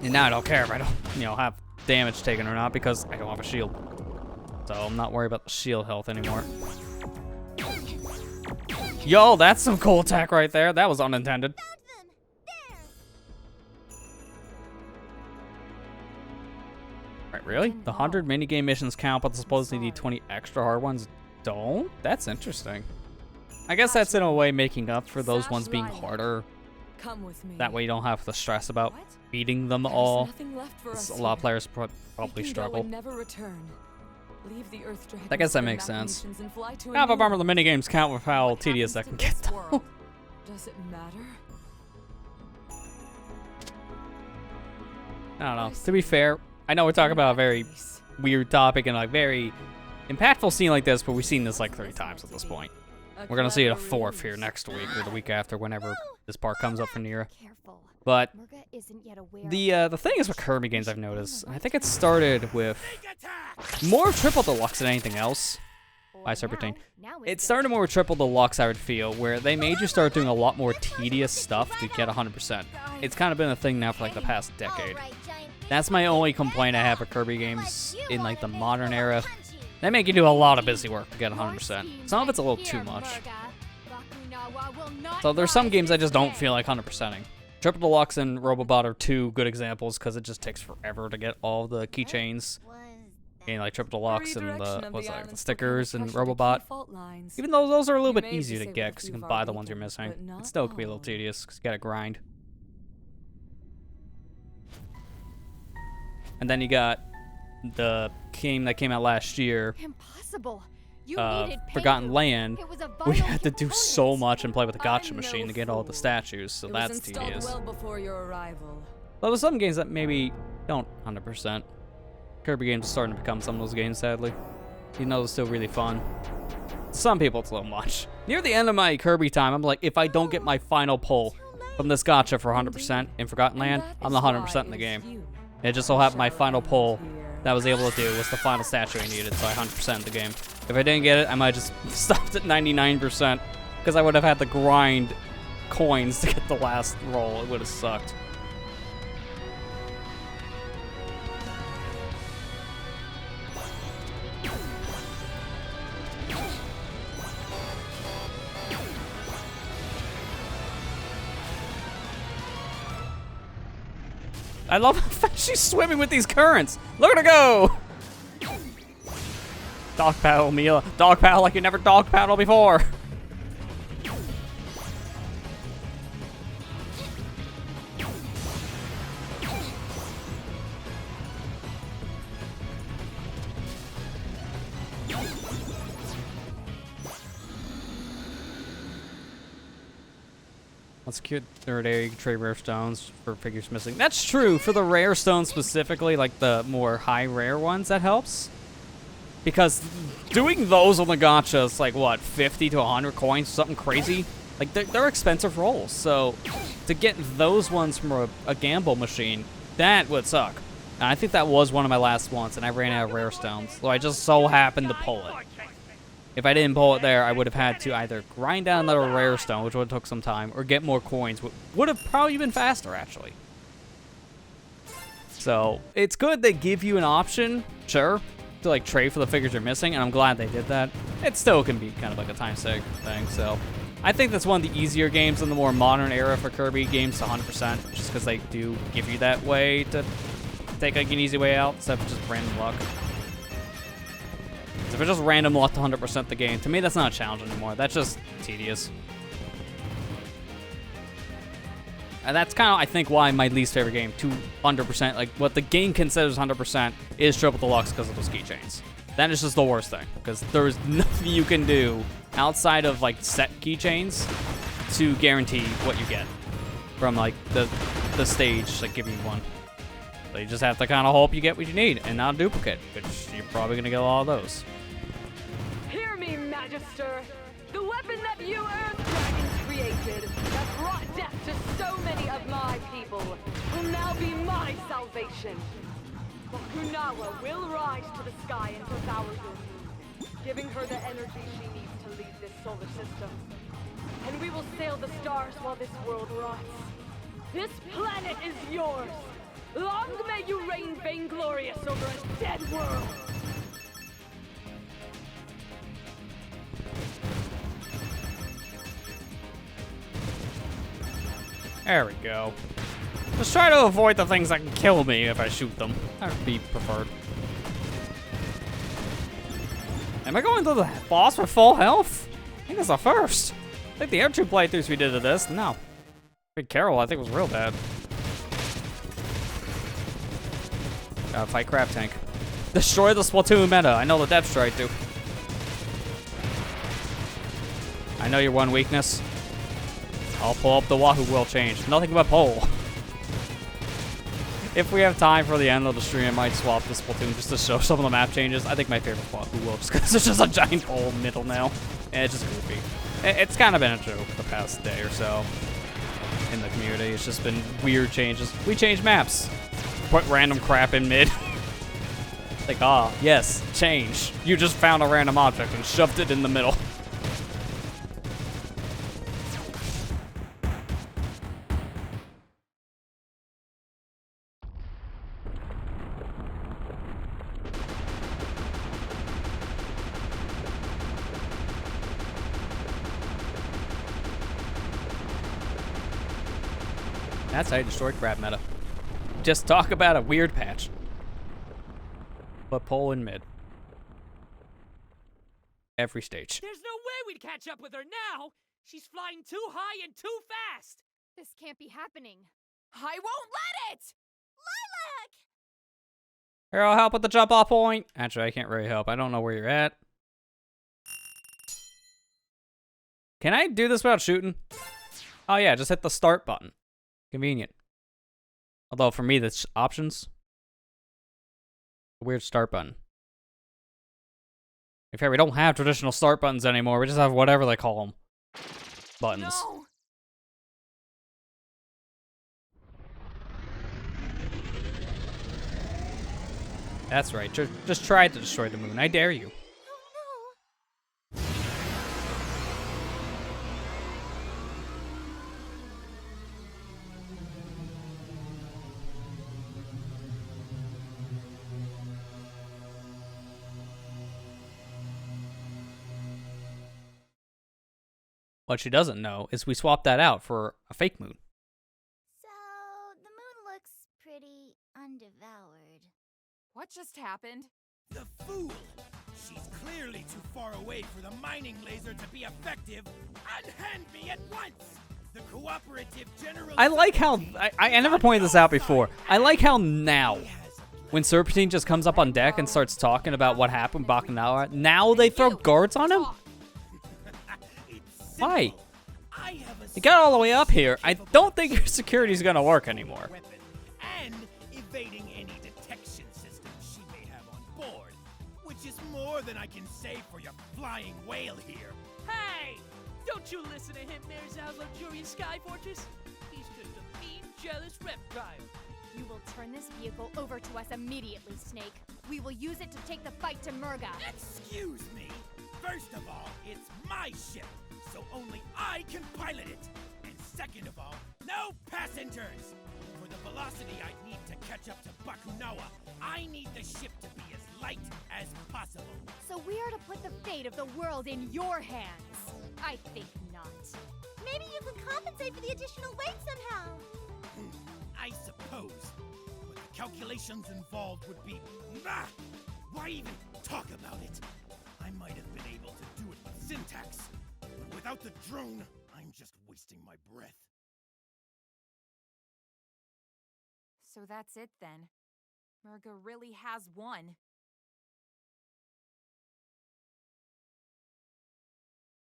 A: And now I don't care if I don't, have damage taken or not because I don't have a shield. So I'm not worried about the shield health anymore. Yo, that's some cool attack right there. That was unintended. Right, really? The 100 minigame missions count, but supposedly the 20 extra hard ones don't? That's interesting. I guess that's in a way making up for those ones being harder. That way you don't have to stress about beating them all. A lot of players probably struggle.
L: Leave the Earth Dragon.
A: I guess that makes sense. Kind of a bummer the minigames count with how tedious that can get though.
L: Does it matter?
A: I don't know. To be fair, I know we're talking about a very weird topic and a very impactful scene like this, but we've seen this like 3 times at this point. We're gonna see it a 4th here next week or the week after, whenever this part comes up for Nier. But the thing is with Kirby games I've noticed, I think it started with more Triple Deluxe than anything else. By Serpentine. It started more with Triple Deluxe, I would feel, where they made you start doing a lot more tedious stuff to get 100%. It's kind of been a thing now for like the past decade. That's my only complaint I have with Kirby games in like the modern era. They make you do a lot of busy work to get 100%. Some of it's a little too much. So there's some games I just don't feel like 100%ing. Triple Deluxe and Robobot are 2 good examples because it just takes forever to get all the keychains. And like Triple Deluxe and the stickers and Robobot. Even though those are a little bit easier to get because you can buy the ones you're missing. It still could be a little tedious because you gotta grind. And then you got the game that came out last year.
E: Impossible.
A: Forgotten Land, we had to do so much and play with the gotcha machine to get all the statues, so that's tedious. But there's some games that maybe don't 100%. Kirby games are starting to become some of those games, sadly. Even though they're still really fun. Some people, it's a little much. Near the end of my Kirby time, I'm like, if I don't get my final pull, from this gacha for 100% in Forgotten Land, I'm the 100% in the game. It just so happened my final pull that I was able to do was the final statue I needed, so I 100% in the game. If I didn't get it, I might have just stopped at 99%, because I would have had to grind coins to get the last roll. It would have sucked. I love how fast she's swimming with these currents. Look at her go! Dog paddle, Milla. Dog paddle like you never dog paddled before. Let's secure third area. You can trade rare stones for figures missing. That's true. For the rare stones specifically, like the more high rare ones, that helps. Because doing those on the gacha is like, what, 50 to 100 coins, something crazy? Like, they're expensive rolls. So to get those ones from a gamble machine, that would suck. And I think that was one of my last ones, and I ran out of rare stones. So I just so happened to pull it. If I didn't pull it there, I would have had to either grind down another rare stone, which would have took some time, or get more coins, which would have probably been faster, actually. So, it's good they give you an option, sure, to like trade for the figures you're missing, and I'm glad they did that. It still can be kind of like a time sake thing, so. I think that's one of the easier games in the more modern era for Kirby games to 100%, just because they do give you that way to take like an easy way out, instead of just random luck. If it's just random luck to 100% the game, to me that's not a challenge anymore. That's just tedious. And that's kind of, I think, why my least favorite game, 200%, like what the game considers 100%, is Triple Deluxe because of those keychains. That is just the worst thing, because there's nothing you can do outside of like set keychains to guarantee what you get from like the stage, like giving you one. So you just have to kind of hope you get what you need and not a duplicate, which you're probably gonna get a lot of those.
L: Hear me, Magister. The weapon that you Earth Dragons created that brought death to so many of my people will now be my salvation. Bakunawa will rise to the sky and devour your moon, giving her the energy she needs to lead this solar system. And we will sail the stars while this world rots. This planet is yours. Long may you reign vainglorious over a dead world.
A: There we go. Just try to avoid the things that can kill me if I shoot them. That would be preferred. Am I going to the boss with full health? I think it's the first. I think the other two playthroughs we did of this, no. Big Carol, I think was real bad. Gotta fight Crab Tank. Destroy the Splatoon meta. I know the devs tried to. I know your one weakness. I'll pull up the Wahoo Will change. Nothing but pole. If we have time for the end of the stream, I might swap the Splatoon just to show some of the map changes. I think my favorite Wahoo Will, just because it's just a giant hole middle now. And it's just goofy. It's kind of been a joke the past day or so in the community. It's just been weird changes. We changed maps. Put random crap in mid. Like, ah, yes, change. You just found a random object and shoved it in the middle. That's how you destroy crab meta. Just talk about a weird patch. But pole in mid. Every stage.
I: There's no way we'd catch up with her now! She's flying too high and too fast!
E: This can't be happening.
G: I won't let it!
D: Lilac!
A: Here, I'll help with the jump off point. Actually, I can't really help. I don't know where you're at. Can I do this without shooting? Oh yeah, just hit the start button. Convenient. Although for me, that's options. A weird start button. In fact, we don't have traditional start buttons anymore. We just have whatever they call them. Buttons.
G: No!
A: That's right. Just try to destroy the moon. I dare you. What she doesn't know is we swapped that out for a fake moon.
E: So, the moon looks pretty undevoured.
G: What just happened?
I: The fool! She's clearly too far away for the mining laser to be effective. Unhand me at once! The cooperative general...
A: I like how... I never pointed this out before. I like how now, when Serpentine just comes up on deck and starts talking about what happened with Bakunawa, now they throw guards on him? Why? You got all the way up here. I don't think your security's gonna work anymore.
I: And evading any detection systems she may have on board, which is more than I can say for your flying whale here.
M: Hey! Don't you listen to him, Mirza's luxurious sky fortress. He's just a mean, jealous reptile.
E: You will turn this vehicle over to us immediately, Snake. We will use it to take the fight to Murga.
I: Excuse me. First of all, it's my ship, so only I can pilot it. And second of all, no passengers. For the velocity I need to catch up to Bakunawa, I need the ship to be as light as possible.
E: So we are to put the fate of the world in your hands? I think not.
D: Maybe you can compensate for the additional weight somehow.
I: I suppose. But the calculations involved would be... Why even talk about it? I might have been able to do it with syntax, but without the drone, I'm just wasting my breath.
F: So that's it then. Murga really has won.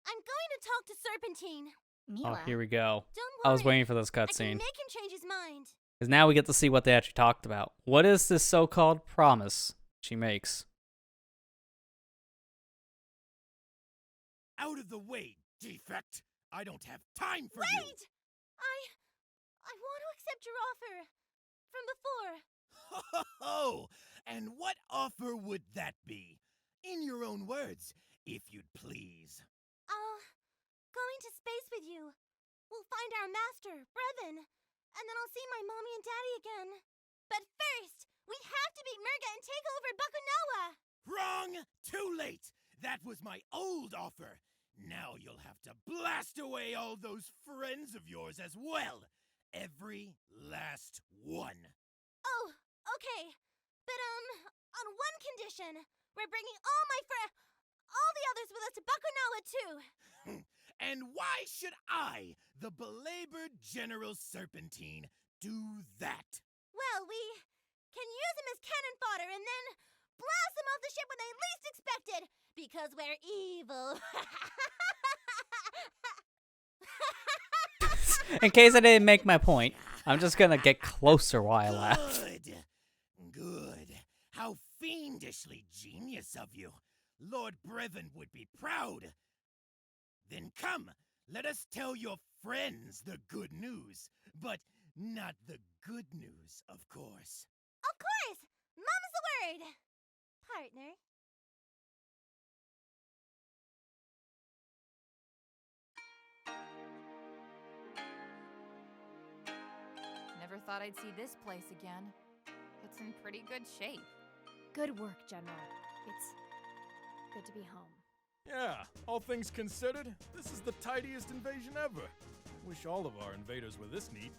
D: I'm going to talk to Serpentine.
E: Milla.
A: Oh, here we go.
D: Don't
A: I was
D: worry.
A: waiting for this
D: I can
A: cutscene.
D: make him change his mind.
A: Because now we get to see what they actually talked about. What is this so-called promise she makes?
I: Out of the way, defect! I don't have time for
D: Wait! I want to accept your offer from before.
I: you! Ho! And what offer would that be? In your own words, if you'd please.
D: Going to space with you. We'll find our master, Brevin, and then I'll see my mommy and daddy again. But first, we have to beat Murga and take over Bakunawa!
I: Wrong! Too late! That was my old offer. Now you'll have to blast away all those friends of yours as well. Every last one.
D: Oh, okay. But, on one condition. We're bringing all the others with us to Bakunawa, too.
I: And why should I, the belabored General Serpentine, do that?
D: Well, we can use him as cannon fodder and then blast him off the ship when they least expect it, because we're evil.
A: In case I didn't make my point, I'm just gonna get closer while I laugh.
I: Good. How fiendishly genius of you. Lord Brevin would be proud. Then come, let us tell your friends the good news. But not the good news, of course.
D: Of course! Mum's the word! Partner.
F: Never thought I'd see this place again. It's in pretty good shape.
E: Good work, General. It's good to be home.
K: Yeah, all things considered, this is the tidiest invasion ever. Wish all of our invaders were this neat.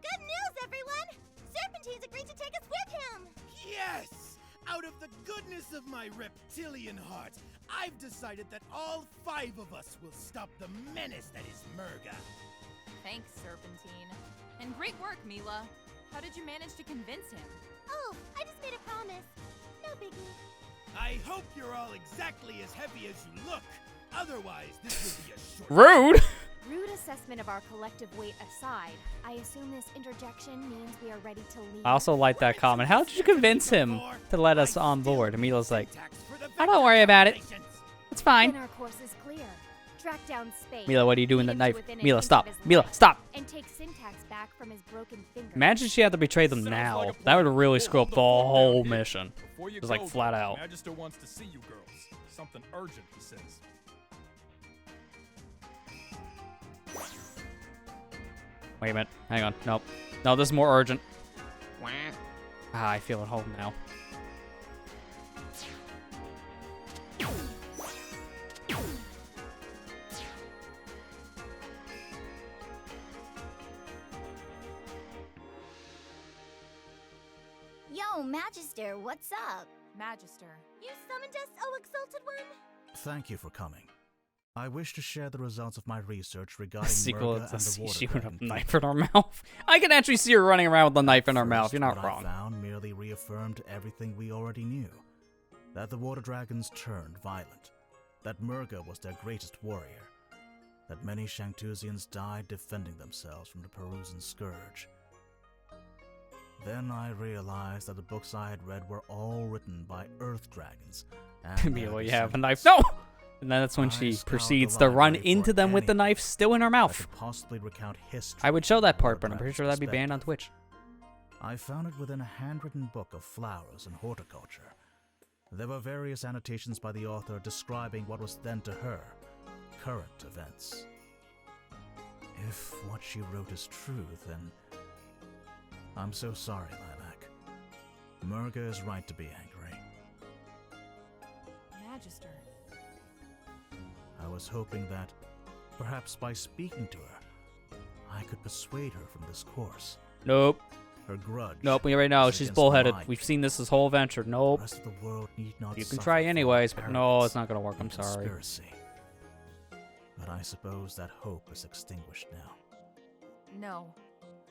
D: Good news, everyone! Serpentine's agreed to take us with him!
I: Yes! Out of the goodness of my reptilian heart, I've decided that all 5 of us will stop the menace that is Murga.
F: Thanks, Serpentine. And great work, Milla. How did you manage to convince him?
D: Oh, I just made a promise. No biggie.
I: I hope you're all exactly as heavy as you look. Otherwise, this will be a short...
A: Rude!
E: Rude assessment of our collective weight aside, I assume this interjection means we are ready to leave.
A: I also like that comment. How did you convince him to let us on board? Mila's like, I don't worry about it. It's fine.
E: Then our course is clear. Track down Spade.
A: Milla, what are you doing
E: lead
A: with that
E: him
A: knife?
E: to within an
A: Milla,
E: inch
A: stop.
E: of his
A: Milla,
E: life,
A: stop.
E: And take Syntax back from his broken finger.
A: Imagine she had to betray them now. That would really screw up the whole mission. Just like flat out.
N: Magister wants to see you girls. Something urgent, he says.
A: Wait a minute. Hang on. Nope. No, this is more urgent. Ah, I feel at home now.
D: Yo, Magister, what's up?
F: Magister.
D: You summoned us, oh exalted one?
B: Thank you for coming. I wish to share the results of my research regarding
A: Sequel
B: Murga and the water
A: she would have a
B: dragon
A: knife in her mouth. I can actually see her running around with a knife in her mouth. You're not
B: What
A: wrong.
B: I found merely reaffirmed everything we already knew. That the water dragons turned violent. That Murga was their greatest warrior. That many Shangtusians died defending themselves from the Perusian scourge. Then I realized that the books I had read were all written by earth dragons. And
A: Milla, you have a knife. No! And then that's when she proceeds to run into them with the knife still in her mouth.
B: Possibly recount history.
A: I would show that part, but I'm pretty sure that'd be banned on Twitch.
B: I found it within a handwritten book of flowers and horticulture. There were various annotations by the author describing what was then to her current events. If what she wrote is true, then I'm so sorry, Lilac. Murga is right to be angry.
F: Magister.
B: I was hoping that, perhaps by speaking to her, I could persuade her from this course.
A: Nope.
B: Her grudge.
A: Nope, we already know.
B: is
A: She's
B: against
A: bullheaded.
B: mine.
A: We've seen this whole adventure. Nope.
B: The rest of the world need not
A: You can
B: suffer
A: try
B: for
A: anyways, but no,
B: arrogance
A: it's not gonna work. I'm
B: and
A: sorry.
B: conspiracy. But I suppose that hope is extinguished now.
F: No,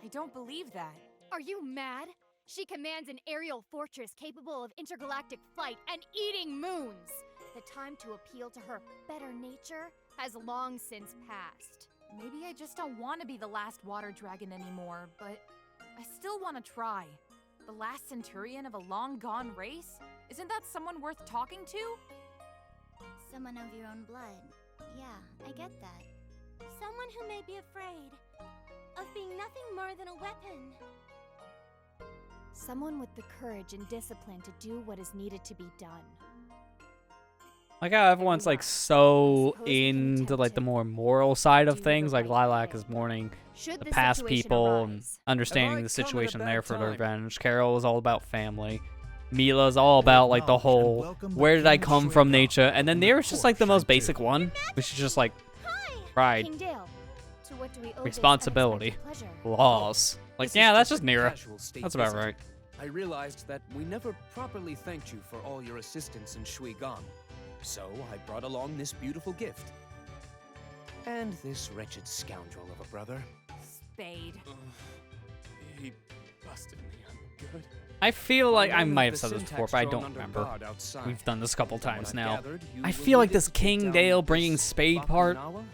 F: I don't believe that.
E: Are you mad? She commands an aerial fortress capable of intergalactic flight and eating moons. The time to appeal to her better nature has long since passed.
F: Maybe I just don't want to be the last water dragon anymore, but I still want to try. The last centurion of a long-gone race? Isn't that someone worth talking to?
D: Someone of your own blood. Yeah, I get that. Someone who may be afraid of being nothing more than a weapon.
E: Someone with the courage and discipline to do what is needed to be done.
A: Like how everyone's like so into like the more moral side of things. Like Lilac is mourning the past people and understanding the situation there for their revenge. Carol is all about family. Mila's all about like the whole where did I come from nature. And then Nira's just like the most basic one, which is just like pride,
E: King Dale, to what do we owe this
A: responsibility,
E: unexpected pleasure?
A: laws. Like yeah, that's just Nira. That's about right.
H: I realized that we never properly thanked you for all your assistance in Shui Gong. So I brought along this beautiful gift. And this wretched scoundrel of a brother.
F: Spade.
H: He busted me. I'm good.
A: I feel like I
H: learned
A: might
H: that
A: have said
H: the
A: this before,
H: syntax
A: but I
H: drawn
A: don't
H: under
A: remember.
H: guard outside.
A: We've done this a couple
H: From what
A: times
H: I've
A: now.
H: gathered, you
A: I
H: will
A: feel like
H: need
A: this
H: to keep
A: King
H: down
A: Dale
H: this
A: bringing Spade part.
H: Bakunawa.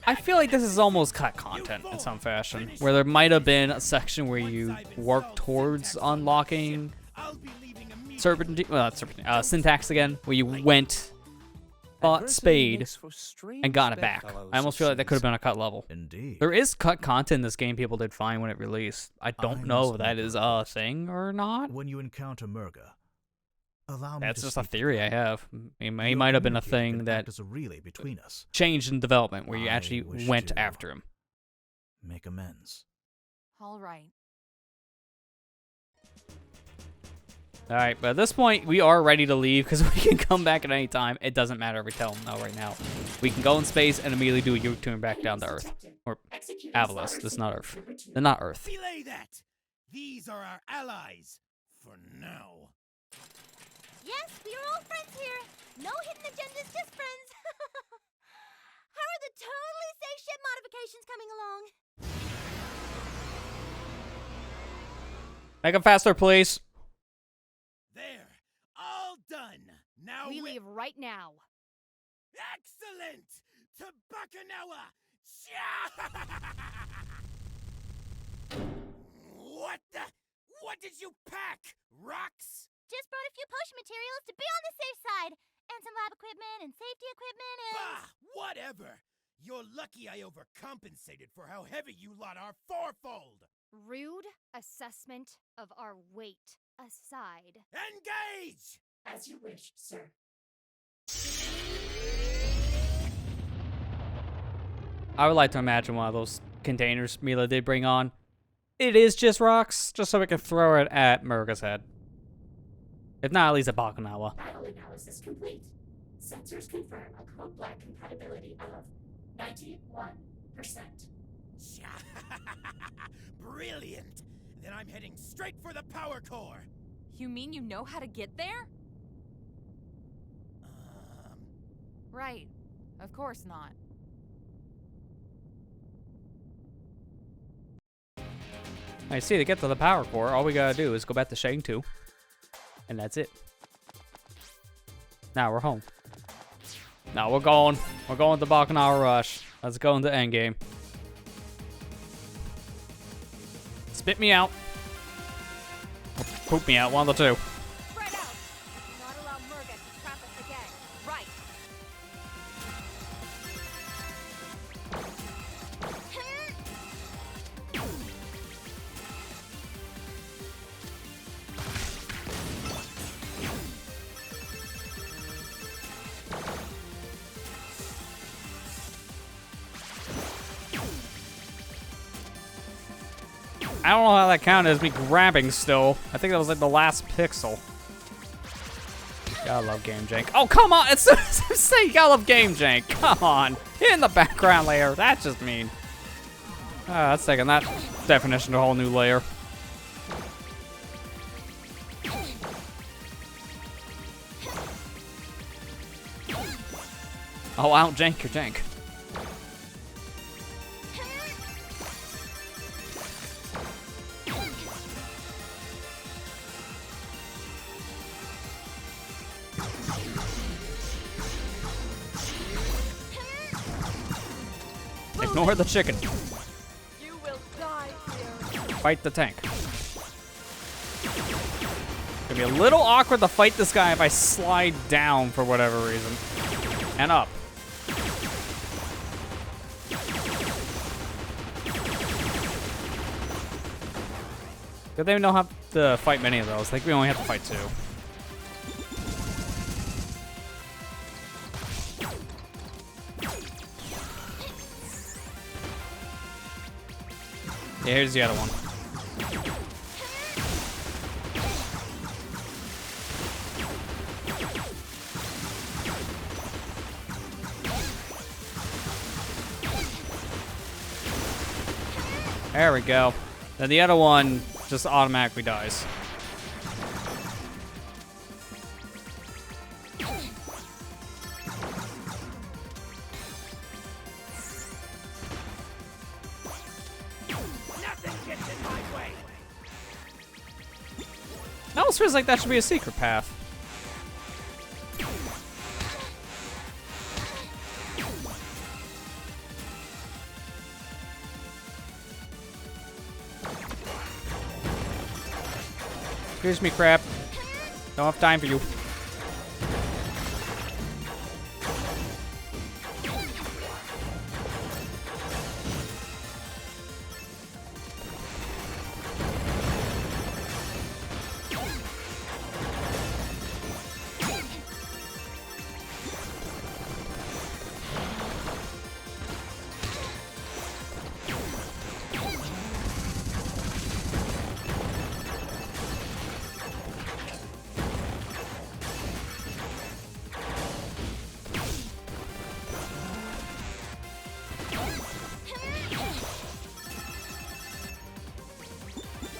A: I feel like this is almost cut content in some fashion, where there might have been a section where you work towards unlocking syntax again, where you went, bought Spade, and got it back. I almost feel like that could have been a cut level.
B: Indeed.
A: There is cut content in this game people did find when it released. I don't know if that is a thing or not.
B: When you encounter Murga, allow me
A: That's
B: to
A: just a
B: speak to
A: theory
B: her.
A: I have. It
B: Your
A: might have been a
B: communicator
A: thing
B: can
A: that
B: act as a relay between us.
A: changed in development, where you
B: I
A: actually
B: wish
A: went
B: to
A: after him.
B: Make amends.
F: All right.
A: Alright, but at this point, we are ready to leave because we can come back at any time. It doesn't matter if we tell them no right now. We can go in space and immediately do a U-turn back down to Earth. Or Avalos. This is not Earth. They're not Earth.
I: Belay that! These are our allies. For now.
D: Yes, we are all friends here. No hidden agendas, just friends. How are the totally safe ship modifications coming along?
A: Make them faster, please.
I: There. All done. Now
E: We leave right now.
I: Excellent! To Bakunawa! What the? What did you pack? Rocks?
D: Just brought a few potion materials to be on the safe side. And some lab equipment and safety equipment and...
I: Bah! Whatever! You're lucky I overcompensated for how heavy you lot are fourfold!
E: Rude assessment of our weight aside.
I: Engage!
O: As you wish, sir.
A: I would like to imagine one of those containers Milla did bring on. It is just rocks, just so we can throw it at Murga's head. If not, at least at Bakunawa.
O: Battle analysis complete. Sensors confirm a code black compatibility of 91%.
I: Brilliant! Then I'm heading straight for the power core!
F: You mean you know how to get there? Right. Of course not.
A: I see, to get to the power core, all we gotta do is go back to Shang 2. And that's it. Now we're home. Now we're going to Bakunawa Rush. Let's go into endgame. Spit me out. Or poop me out, one of the two.
E: Spread out. Not allow Murga to trap us again. Right.
A: I don't know how that counted as me grabbing still. I think that was like the last pixel. Gotta love game jank. Oh, come on! It's say you gotta love game jank. Come on. In the background layer. That's just mean. That's taking that definition to a whole new layer. Oh, I don't jank your jank. Ignore the chicken.
L: You will die here.
A: Fight the tank. It's gonna be a little awkward to fight this guy if I slide down for whatever reason. And up. Good thing we don't have to fight many of those. I think we only have to fight 2. Yeah, here's the other one. There we go. Then the other one just automatically dies. It almost feels like that should be a secret path. Excuse me, crap. Don't have time for you.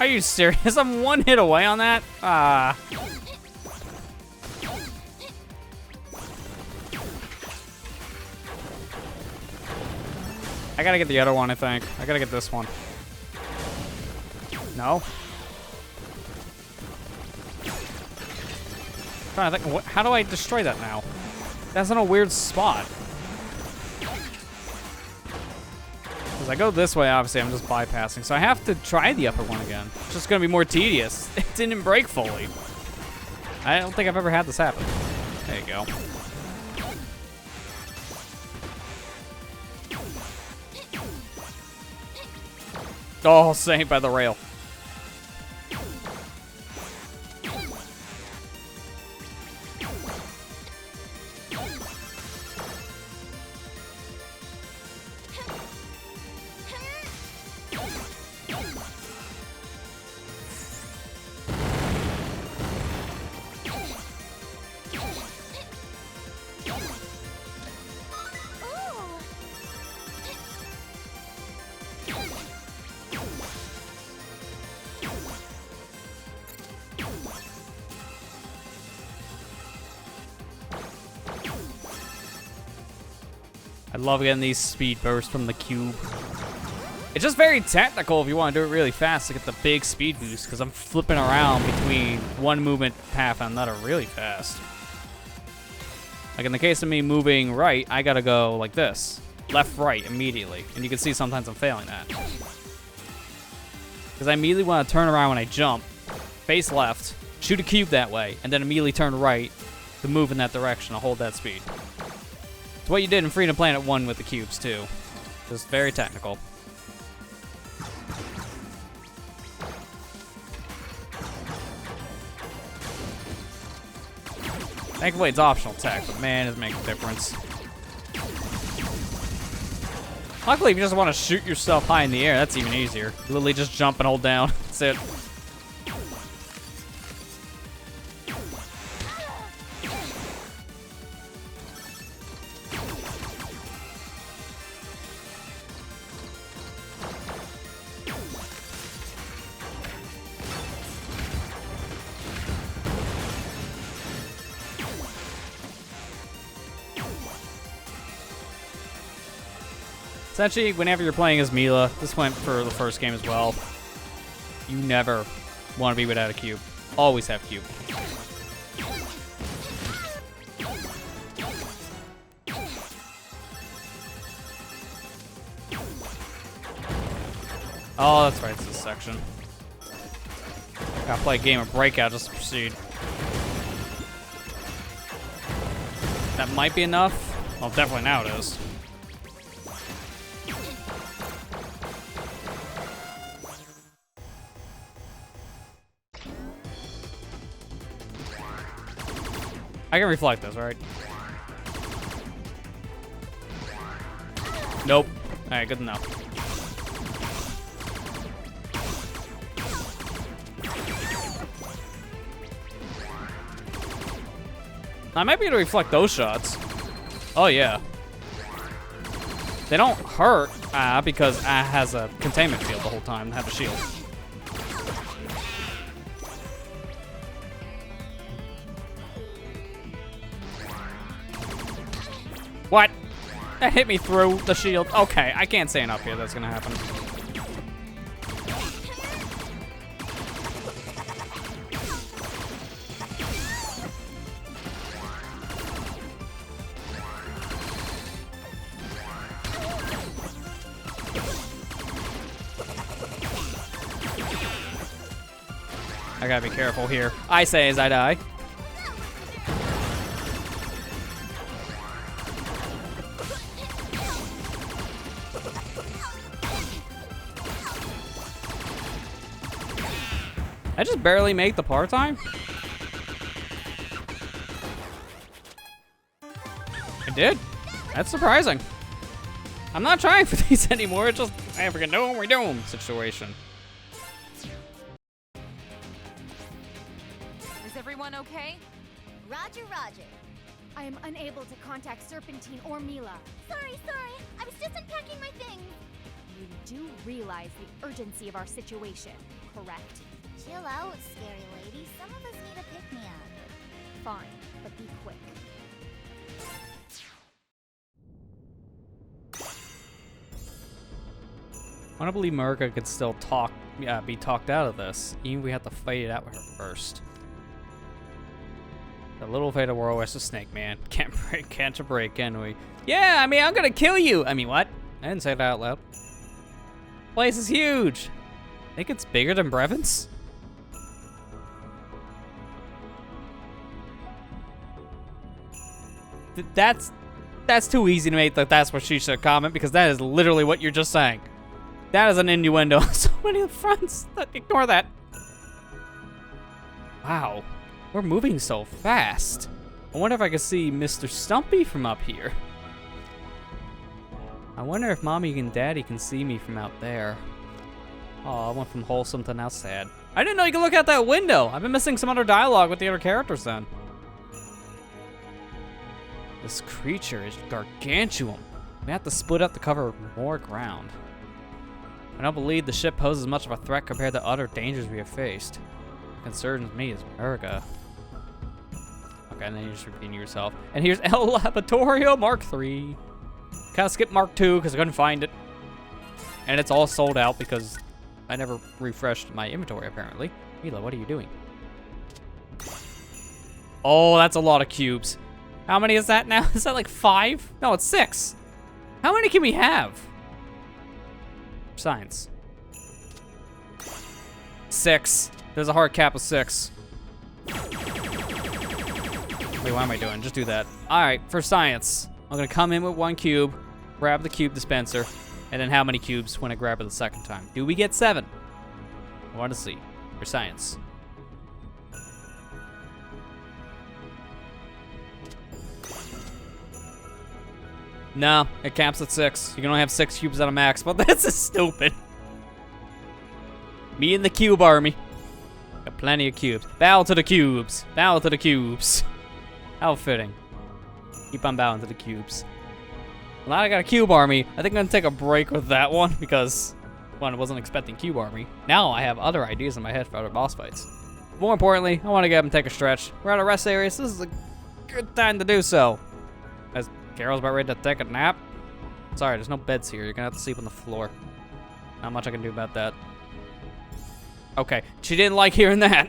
A: Are you serious? I'm one hit away on that? Ah. I gotta get the other one, I think. I gotta get this one. No? I'm trying to think, how do I destroy that now? That's in a weird spot. Because I go this way, obviously, I'm just bypassing. So I have to try the upper one again. It's just going to be more tedious. It didn't break fully. I don't think I've ever had this happen. There you go. Oh, saved by the rail. I love getting these speed bursts from the cube. It's just very technical if you want to do it really fast to get the big speed boost, because I'm flipping around between one movement path and another really fast. Like in the case of me moving right, I gotta go like this. Left, right, immediately. And you can see sometimes I'm failing that. Because I immediately want to turn around when I jump, face left, shoot a cube that way, and then immediately turn right to move in that direction to hold that speed. It's what you did in Freedom Planet 1 with the cubes, too. Just very technical. Thankfully, it's optional tech, but man, it makes a difference. Luckily, if you just want to shoot yourself high in the air, that's even easier. Literally just jump and hold down. That's it. Essentially, whenever you're playing as Milla, this went for the first game as well, you never want to be without a cube. Always have cube. Oh, that's right, it's this section. Gotta play a game of Breakout just to proceed. That might be enough. Well, definitely now it is. I can reflect this, right? Nope. Alright, good enough. I might be able to reflect those shots. Oh, yeah. They don't hurt, because has a containment field the whole time, have a shield. What? That hit me through the shield. Okay, I can't say enough here that's gonna happen. I gotta be careful here. I say as I die. I just barely make the par time? I did. That's surprising. I'm not trying for these anymore. It's just, I freaking know what we're doing situation.
G: Is everyone okay?
D: Roger, Roger.
E: I am unable to contact Serpentine or Milla.
D: Sorry. I was just unpacking my things.
E: You do realize the urgency of our situation, correct?
D: Chill out, scary lady. Some of us need a pick-me-up.
E: Fine, but be quick.
A: I don't believe Murga could still be talked out of this. Even if we have to fight it out with her first. The little fatal world west of Snake Man. Can't catch a break, can we? Yeah, I mean, I'm gonna kill you! I mean, what? I didn't say that out loud. Place is huge! Think it's bigger than Brevins? That's too easy to make that's what she should comment, because that is literally what you're just saying. That is an innuendo, so many fronts. Ignore that. Wow. We're moving so fast. I wonder if I can see Mr. Stumpy from up here. I wonder if Mommy and Daddy can see me from out there. Oh, I went from wholesome to now sad. I didn't know you could look out that window. I've been missing some other dialogue with the other characters then. This creature is gargantuan. We have to split up to cover more ground. I don't believe the ship poses much of a threat compared to other dangers we have faced. What concerns me is Merga. Okay, and then you just repeating yourself. And here's El Laboratorio Mark III. Kind of skipped Mark II because I couldn't find it. And it's all sold out because I never refreshed my inventory, apparently. Milla, what are you doing? Oh, that's a lot of cubes. How many is that now? Is that like 5? No, it's 6. How many can we have? Science. 6. There's a hard cap of 6. Wait, what am I doing? Just do that. All right, for science, I'm gonna come in with 1 cube, grab the cube dispenser, and then how many cubes when I grab it the second time? Do we get 7? I want to see. For science. No, it caps at 6. You can only have 6 cubes at a max, but that's just stupid. Me and the cube army. Got plenty of cubes. Bow to the cubes. Bow to the cubes. How fitting. Keep on bowing to the cubes. Well, now I got a cube army. I think I'm gonna take a break with that one because, one, I wasn't expecting cube army. Now I have other ideas in my head for other boss fights. More importantly, I want to get up and take a stretch. We're at a rest area, so this is a good time to do so. As Carol's about ready to take a nap. Sorry, there's no beds here. You're gonna have to sleep on the floor. Not much I can do about that. Okay, she didn't like hearing that.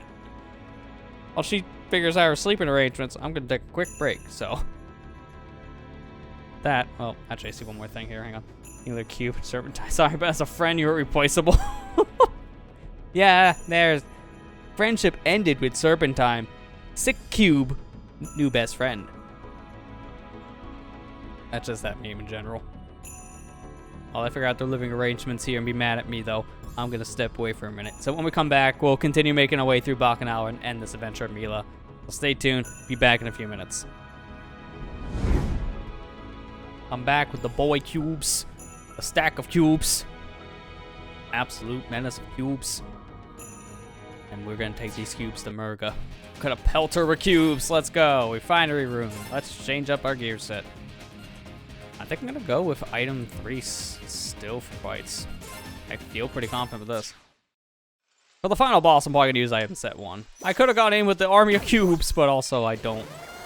A: While she figures out her sleeping arrangements, I'm gonna take a quick break, so. That, well, actually I see one more thing here, hang on. Either cube, serpentine. Sorry, but as a friend, you're replaceable. Yeah, there's. Friendship ended with serpentine. Sick cube, new best friend. That's just that meme in general. While I figure out their living arrangements here and be mad at me, though, I'm gonna step away for a minute. So when we come back, we'll continue making our way through Bacchanal and end this adventure of Milla. So stay tuned, be back in a few minutes. I'm back with the boy cubes. A stack of cubes. Absolute menace of cubes. And we're gonna take these cubes to Merga. Gonna pelt her with cubes, let's go. Refinery room, let's change up our gear set. I think I'm gonna go with item 3 still for fights. I feel pretty confident with this. For the final boss, I'm probably gonna use item set 1. I could have gone in with the army of cubes, but also I don't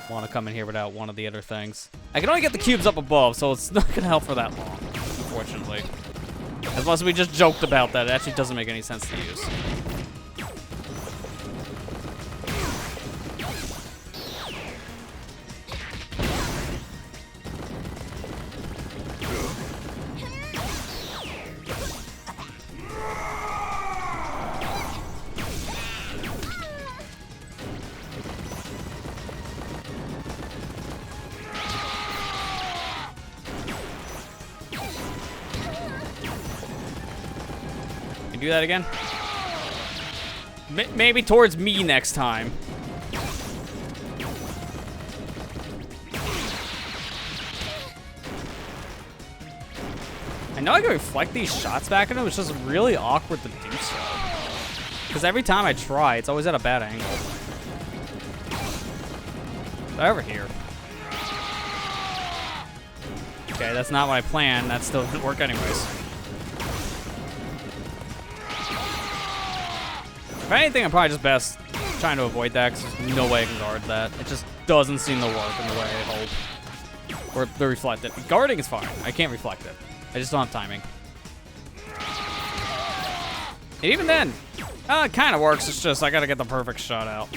A: want to come in here without one of the other things. I can only get the cubes up above, so it's not gonna help for that long, unfortunately. As much as we just joked about that, it actually doesn't make any sense to use. Do that again? Maybe towards me next time. I know I can reflect these shots back at him, it's just really awkward to do so. Because every time I try, it's always at a bad angle. They're over here. Okay, that's not what I planned. That still didn't work anyways. If anything, I'm probably just best trying to avoid that because there's no way I can guard that. It just doesn't seem to work in the way I hope. Or the reflect it. Guarding is fine. I can't reflect it. I just don't have timing. And even then, it kind of works. It's just I gotta get the perfect shot out.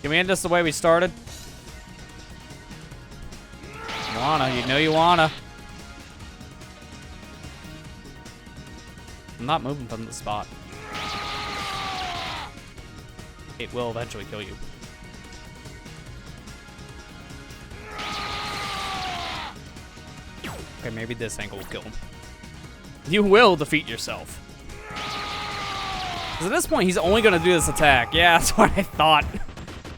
A: Can we end this the way we started? You wanna, you know you wanna. I'm not moving from the spot. It will eventually kill you. Okay, maybe this angle will kill him. You will defeat yourself. Because at this point, he's only going to do this attack. Yeah, that's what I thought.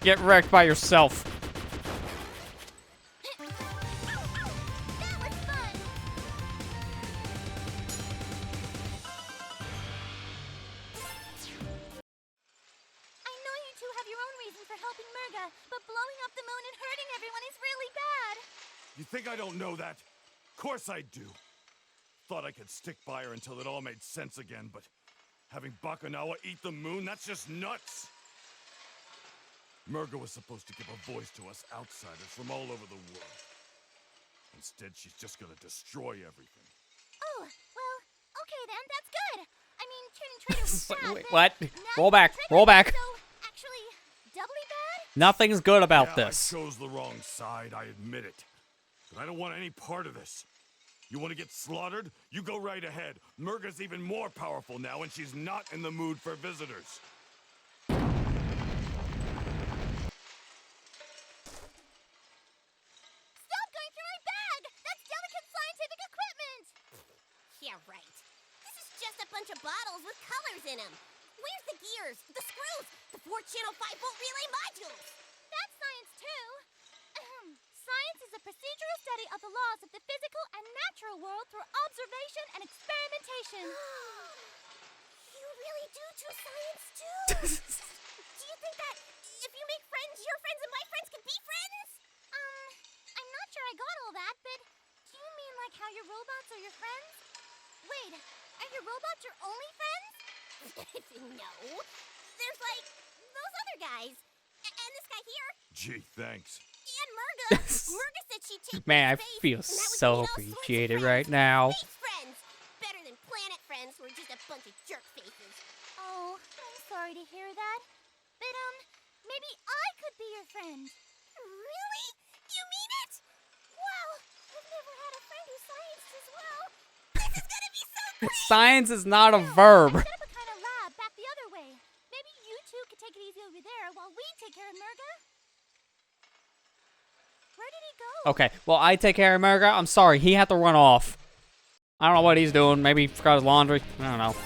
A: Get wrecked by yourself.
J: You think I don't know that? Of course I do. Thought I could stick by her until it all made sense again, but having Bakunawa eat the moon, that's just nuts! Murga was supposed to give a voice to us outsiders from all over the world. Instead, she's just gonna destroy everything.
D: Oh, well, okay then, that's good. I mean, turning traitor was bad,
A: Wait, what? Roll back, roll back.
D: so actually, doubly bad?
A: Nothing's good about
J: Yeah,
A: this.
J: I chose the wrong side, I admit it. But I don't want any part of this. You want to get slaughtered? You go right ahead. Murga's even more powerful now, and she's not in the mood for visitors.
D: Stop going through my bag! That's delicate scientific equipment! Yeah, right. This is just a bunch of bottles with colors in them. Where's the gears, the screws, the 4-channel 5-volt relay modules? That's science too. Science is a procedural study of the laws of the physical and natural world through observation and experimentation. You really do science too? Do you think that if you make friends, your friends and my friends can be friends? I'm not sure I got all that, but do you mean like how your robots are your friends? Wait, are your robots your only friends? No. There's like those other guys. And this guy here.
J: Gee, thanks.
D: And Murga. Murga said she'd take
A: Man, I
D: space,
A: feel
D: and that would
A: so
D: mean all sorts of
A: appreciated
D: friends.
A: right now.
D: Space friends. Better than planet friends who are just a bunch of jerk faces. Oh, I'm sorry to hear that. But, maybe I could be your friend. Really? You mean it? Wow, I've never had a friend who scienced as well. This is gonna be so great!
A: Science is not a verb.
D: Set up a kind of lab back the other way. Maybe you two could take it easy over there while we take care of Murga. Where did he go?
A: Okay, well, I take care of Murga. I'm sorry, he had to run off. I don't know what he's doing. Maybe he forgot his laundry. I don't know.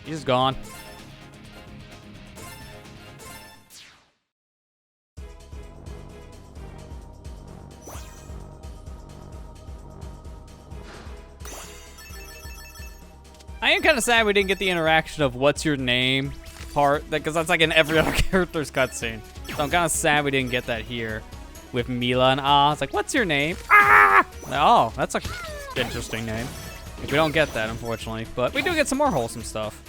A: He's gone. I am kind of sad we didn't get the interaction of what's your name part, because that's like in every other character's cutscene. So I'm kind of sad we didn't get that here with Milla and It's like, what's your name? Ah! Oh, that's a interesting name. We don't get that, unfortunately, but we do get some more wholesome stuff.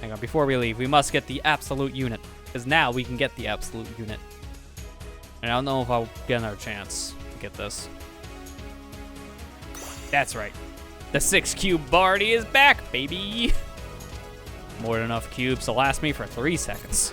A: Hang on, before we leave, we must get the absolute unit, because now we can get the absolute unit. And I don't know if I'll get another chance to get this. That's right. The 6-cube Barty is back, baby! More than enough cubes to last me for 3 seconds.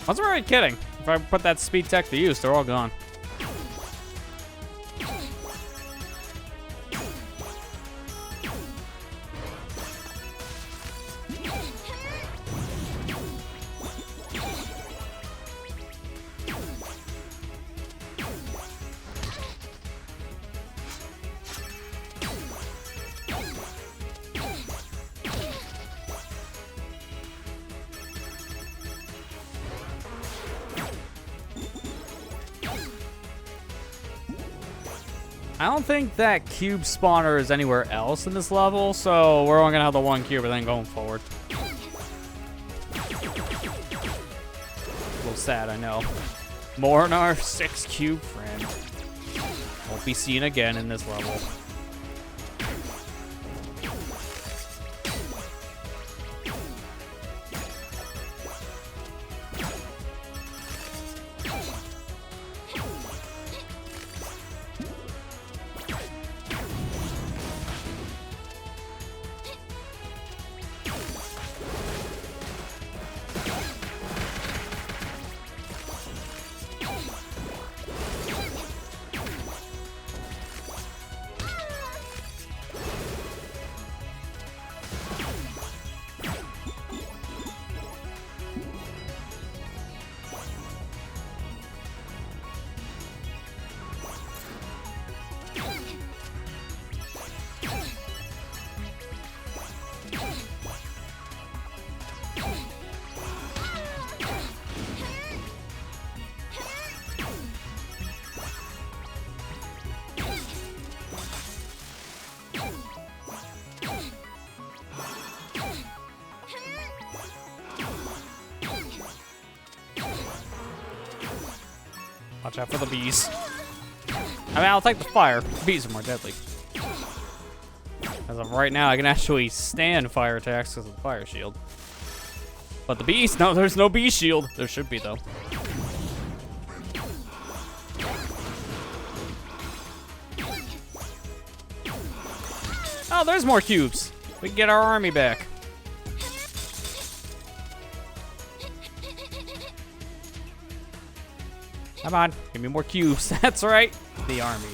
A: I wasn't really kidding. If I put that speed tech to use, they're all gone. I don't think that cube spawner is anywhere else in this level, so we're only gonna have the 1 cube and then going forward. A little sad, I know. More than our 6-cube friend. Won't be seen again in this level. Watch out for the bees. I mean, I'll take the fire. The bees are more deadly. As of right now, I can actually stand fire attacks because of the fire shield. But the bees, no, there's no bee shield. There should be, though. Oh, there's more cubes. We can get our army back. Come on, give me more cubes. That's right. The army.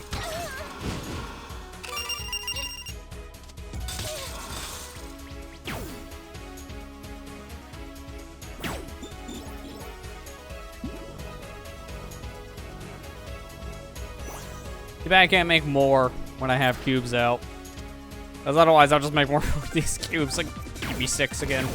A: Too bad I can't make more when I have cubes out. Because otherwise I'll just make more with these cubes. Like, give me 6 again.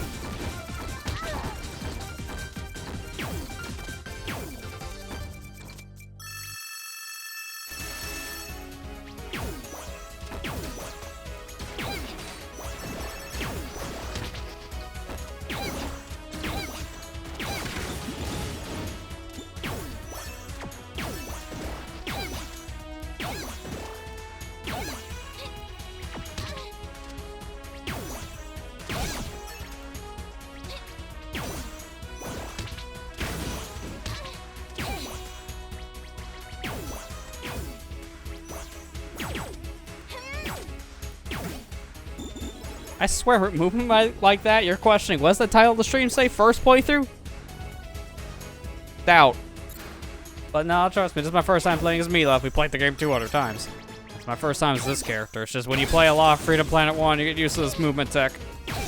A: I swear, moving like that, you're questioning, what's the title of the stream say? First playthrough? Doubt. But no, trust me, this is my first time playing as Milla. We played the game 2 other times. It's my first time as this character. It's just when you play a lot of Freedom Planet 1, you get used to this movement tech.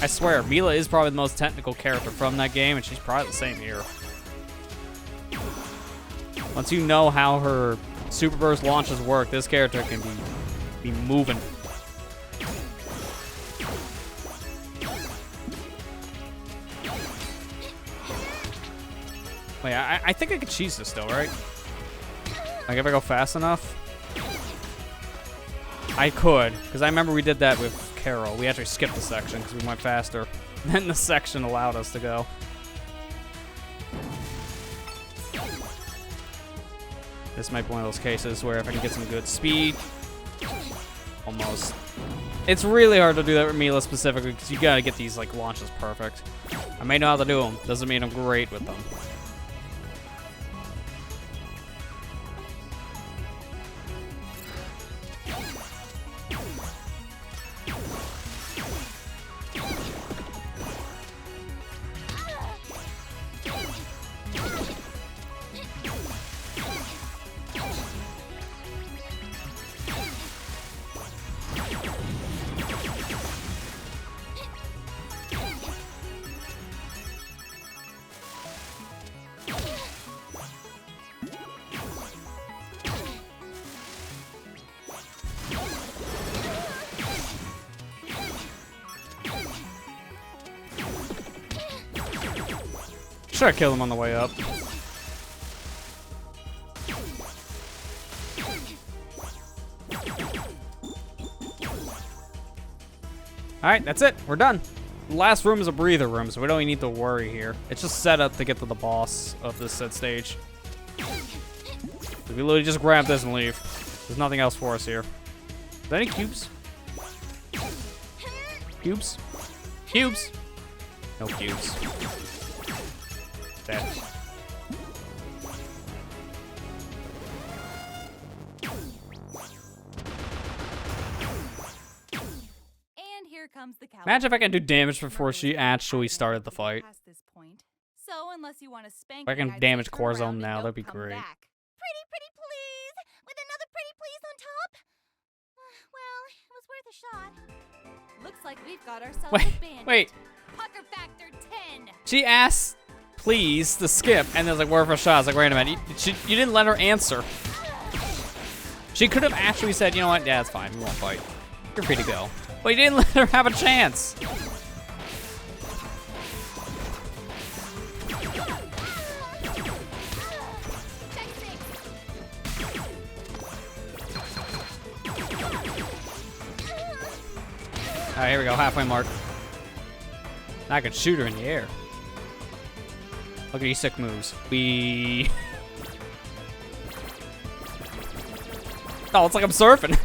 A: I swear, Milla is probably the most technical character from that game, and she's probably the same here. Once you know how her super burst launches work, this character can be moving. Wait, I think I could cheese this still, right? Like if I go fast enough? I could, because I remember we did that with Carol. We actually skipped the section because we went faster than the section allowed us to go. This might be one of those cases where if I can get some good speed, almost. It's really hard to do that with Milla specifically because you gotta get these like launches perfect. I may know how to do them, doesn't mean I'm great with them. Should I kill him on the way up? Alright, that's it. We're done. The last room is a breather room, so we don't even need to worry here. It's just set up to get to the boss of this set stage. We literally just grab this and leave. There's nothing else for us here. Is there any cubes? Cubes? Cubes? No cubes. Dead.
F: And here comes the
A: Imagine if I can do damage before she actually started the fight.
F: So unless you want to spank
A: If I can damage Core Zone now, that'd be great.
D: Pretty, pretty please! With another pretty please on top? Well, it was worth a shot.
F: Looks like we've got ourselves a bandit.
A: Wait.
F: Pucker factor 10.
A: She asked, please, to skip, and there's like worth a shot. I was like, wait a minute, you didn't let her answer. She could have actually said, you know what, yeah, it's fine, we won't fight. You're free to go. But you didn't let her have a chance. Alright, here we go, halfway mark. Now I can shoot her in the air. Look at these sick moves. Oh, it's like I'm surfing.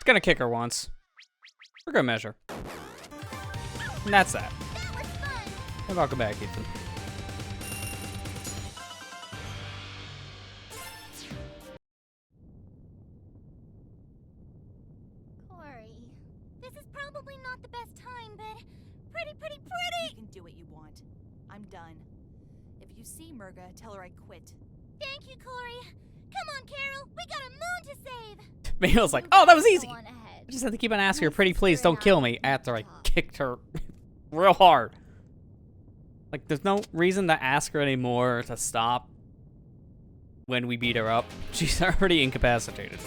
A: Gonna kick her once. For good measure. And that's that. And welcome back, Ethan.
D: Corey, this is probably not the best time, but pretty.
F: You can do what you want. I'm done. If you see Murga, tell her I quit.
D: Thank you, Corey. Come on, Carol. We got a moon to save.
A: Mila's like, oh, that was easy. I just had to keep on asking her, pretty please don't kill me, after I kicked her real hard. Like, there's no reason to ask her anymore to stop when we beat her up. She's already incapacitated.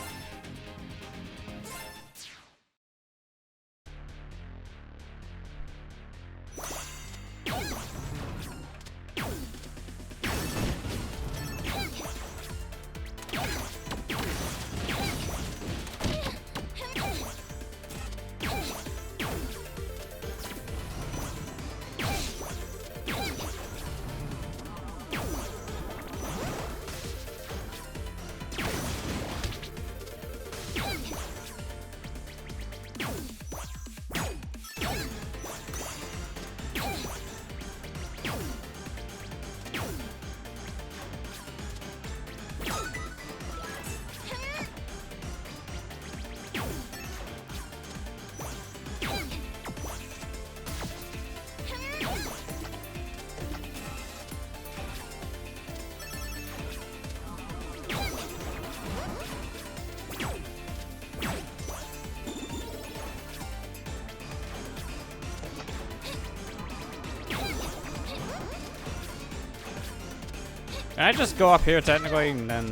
A: Can I just go up here technically and then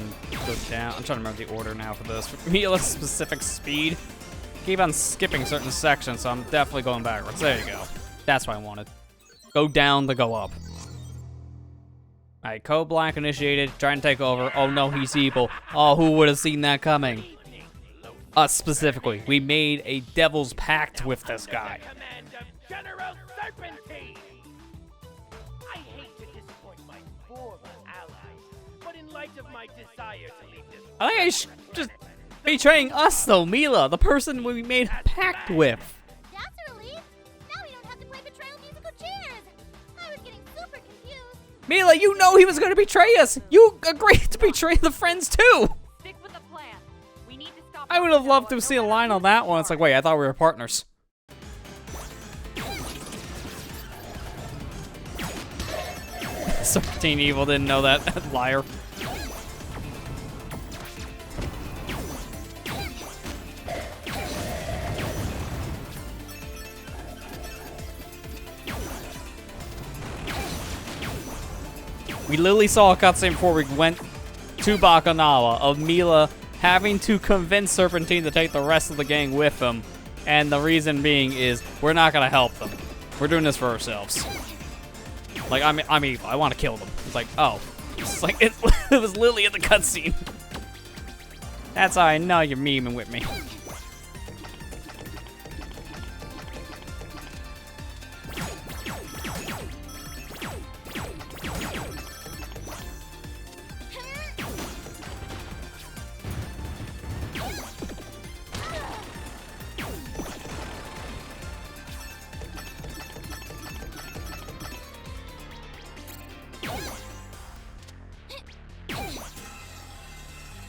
A: go down? I'm trying to remember the order now for this. Milla's specific speed. Keep on skipping certain sections, so I'm definitely going backwards. There you go. That's what I wanted. Go down to go up. Alright, Code Black initiated, trying to take over. Oh no, he's evil. Oh, who would have seen that coming? Us specifically. We made a devil's pact with this guy.
P: General Serpentine! I hate to disappoint my former allies, but in light of my desire to leave this...
A: I think I should just betraying us though, Milla, the person we made a pact with.
D: That's a relief. Now we don't have to play betrayal musical chairs. I was getting super confused.
A: Milla, you know he was going to betray us. You agreed to betray the friends too.
G: Stick with the plan. We need to stop.
A: I would have loved to have seen a line on that one. It's like, wait, I thought we were partners. Serpentine Evil didn't know that. Liar. We literally saw a cutscene before we went to Bacchanal of Milla having to convince Serpentine to take the rest of the gang with them. And the reason being is we're not going to help them. We're doing this for ourselves. Like, I'm evil. I want to kill them. It's like, oh. It's like, it was literally in the cutscene. That's how I know you're memeing with me.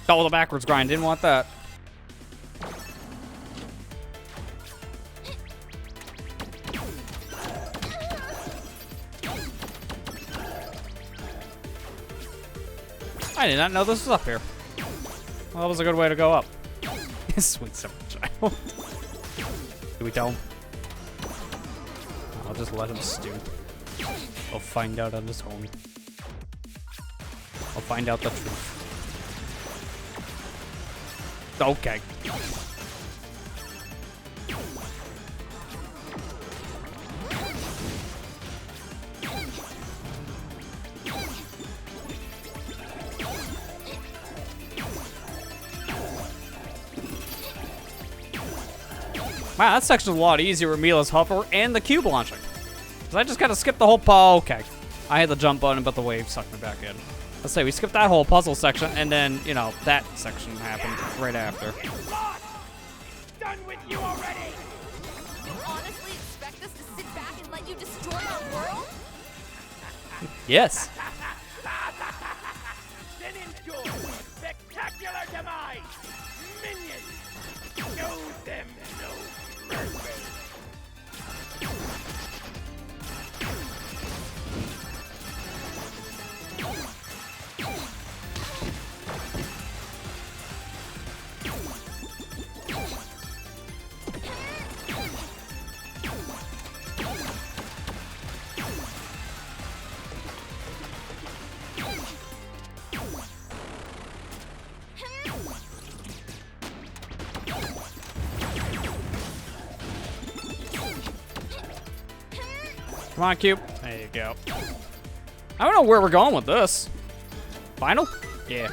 A: Oh, the backwards grind. Didn't want that. I did not know this was up here. Well, that was a good way to go up. Sweet summer child. Do we tell him? I'll just let him stew. He'll find out on his own. I'll find out the truth. Okay. Wow, that section's a lot easier with Milla's hover and the cube launching. Cause I just gotta skip the whole okay. I had the jump button, but the wave sucked me back in. Let's say we skipped that whole puzzle section, and then, you know, that section happened right after.
P: Done with you already!
G: You honestly expect us to sit back and let you destroy our world?
A: Yes.
P: Then enjoy spectacular demise! Minions! Show them no mercy!
A: Come on, cube. There you go. I don't know where we're going with this. Final? Yeah.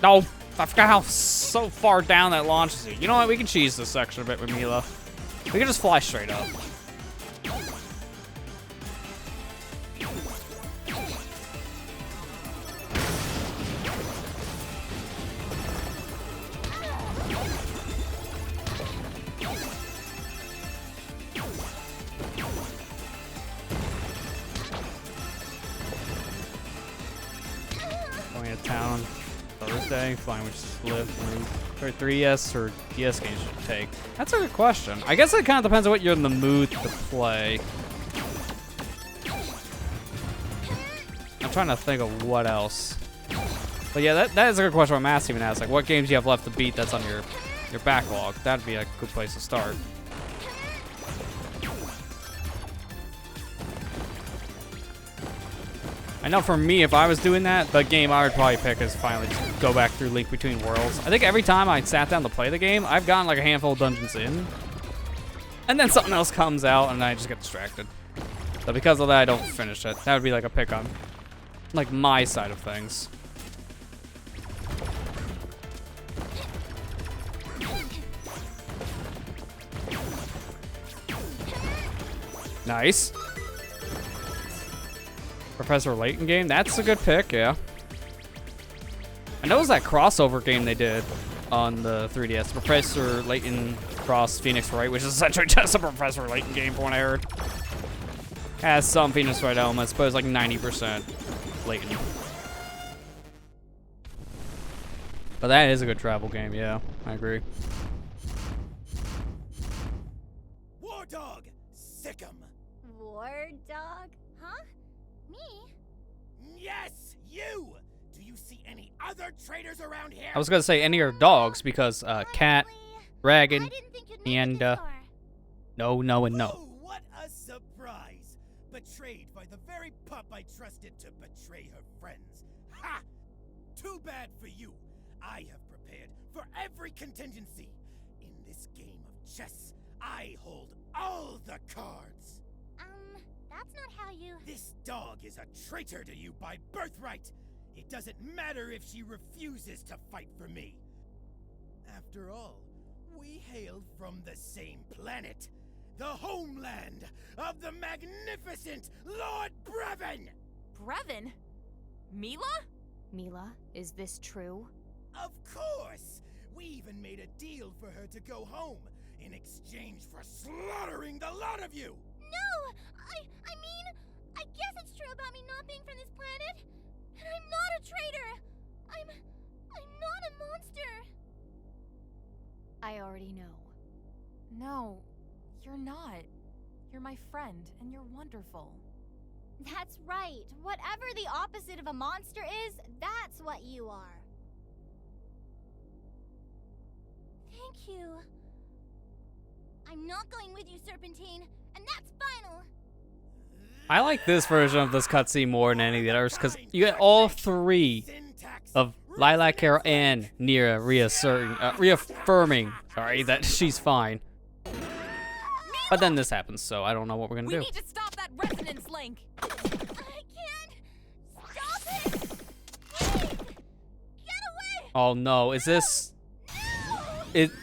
A: No, I forgot how so far down that launches you. You know what? We can cheese this section a bit with Milla. We can just fly straight up. Going to town Thursday, fine, we just live through 3DS or DS games you should take. That's a good question. I guess it kind of depends on what you're in the mood to play. I'm trying to think of what else. But yeah, that is a good question. I'm asking even ask, like, what games you have left to beat that's on your backlog. That'd be a good place to start. I know for me, if I was doing that, the game I would probably pick is finally just go back through Link Between Worlds. I think every time I sat down to play the game, I've gotten like a handful of dungeons in. And then something else comes out and I just get distracted. So because of that, I don't finish it. That would be like a pick on like my side of things. Nice. Professor Layton game? That's a good pick, yeah. I know it was that crossover game they did on the 3DS. Professor Layton cross Phoenix Wright, which is essentially just a Professor Layton game from what I heard. Has some Phoenix Wright elements, but it's like 90% Layton. But that is a good travel game, yeah. I agree.
I: War Dog, sick 'em.
D: War Dog? Huh? Me?
I: Yes, you! Do you see any other traitors around here?
A: I was gonna say any of your dogs because Cat, Dragon, and no, and no.
I: Oh, what a surprise! Betrayed by the very pup I trusted to betray her friends. Ha! Too bad for you. I have prepared for every contingency. In this game of chess, I hold all the cards.
D: That's not how you...
I: This dog is a traitor to you by birthright. It doesn't matter if she refuses to fight for me. After all, we hail from the same planet. The homeland of the magnificent Lord Brevin!
G: Brevin? Milla? Milla, is this true?
I: Of course! We even made a deal for her to go home in exchange for slaughtering the lot of you!
D: No! I mean, I guess it's true about me not being from this planet. And I'm not a traitor! I'm not a monster!
E: I already know.
G: No, you're not.
F: You're my friend, and you're wonderful.
D: That's right. Whatever the opposite of a monster is, that's what you are. Thank you. I'm not going with you, Serpentine, and that's final.
A: I like this version of this cutscene more than any of the others because you get all three of Lilac, Carol, and Nira reaffirming, that she's fine. But then this happens, so I don't know what we're gonna do.
F: We need to stop that resonance link.
D: I can't stop it. Please, get away.
A: Oh no, is this?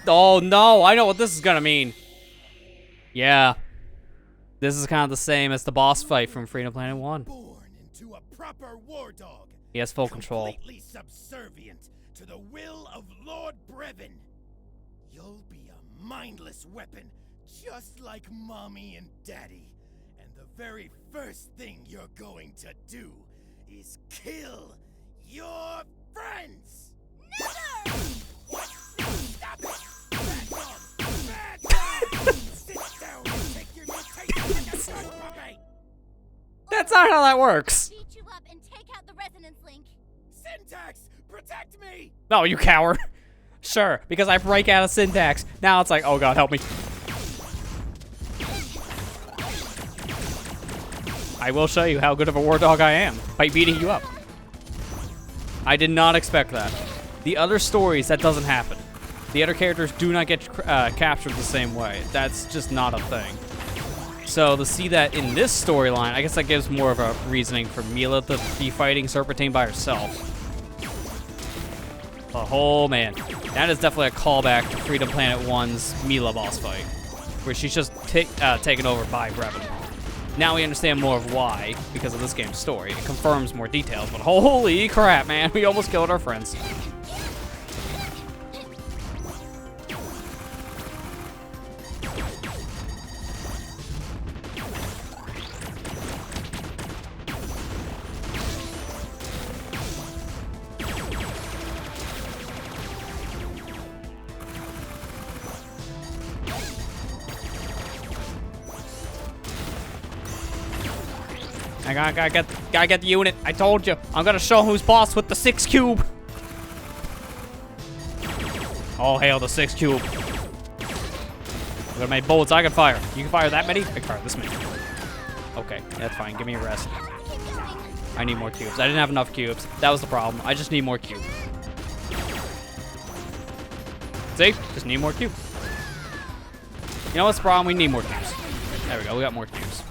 A: Oh no, I know what this is gonna mean. Yeah. This is kind of the same as the boss fight from Freedom Planet 1.
I: Born into a proper war dog.
A: He has full control.
I: Completely subservient to the will of Lord Brevin. You'll be a mindless weapon, just like Mommy and Daddy. And the very first thing you're going to do is kill your friends.
D: Never!
I: Stop it! Bad dog! Bad dog! Sit down and take your mutation like a dog puppy!
A: That's not how that works.
D: Beat you up and take out the resonance link.
I: Syntax, protect me!
A: No, you coward. Sure, because I break out of Syntax. Now it's like, oh god, help me. I will show you how good of a war dog I am by beating you up. I did not expect that. The other stories, that doesn't happen. The other characters do not get captured the same way. That's just not a thing. So to see that in this storyline, I guess that gives more of a reasoning for Milla to be fighting Serpentine by herself. But oh man, that is definitely a callback to Freedom Planet 1's Milla boss fight, where she's just taken over by Brevin. Now we understand more of why, because of this game's story. It confirms more details, but holy crap, man, we almost killed our friends. I gotta get the unit. I told you. I'm gonna show who's boss with the 6 cube. All hail the 6 cube. I'm gonna make bullets I can fire. You can fire that many? I can fire this many. Okay, that's fine. Give me a rest. I need more cubes. I didn't have enough cubes. That was the problem. I just need more cube. See? Just need more cube. You know what's the problem? We need more cubes. There we go. We got more cubes.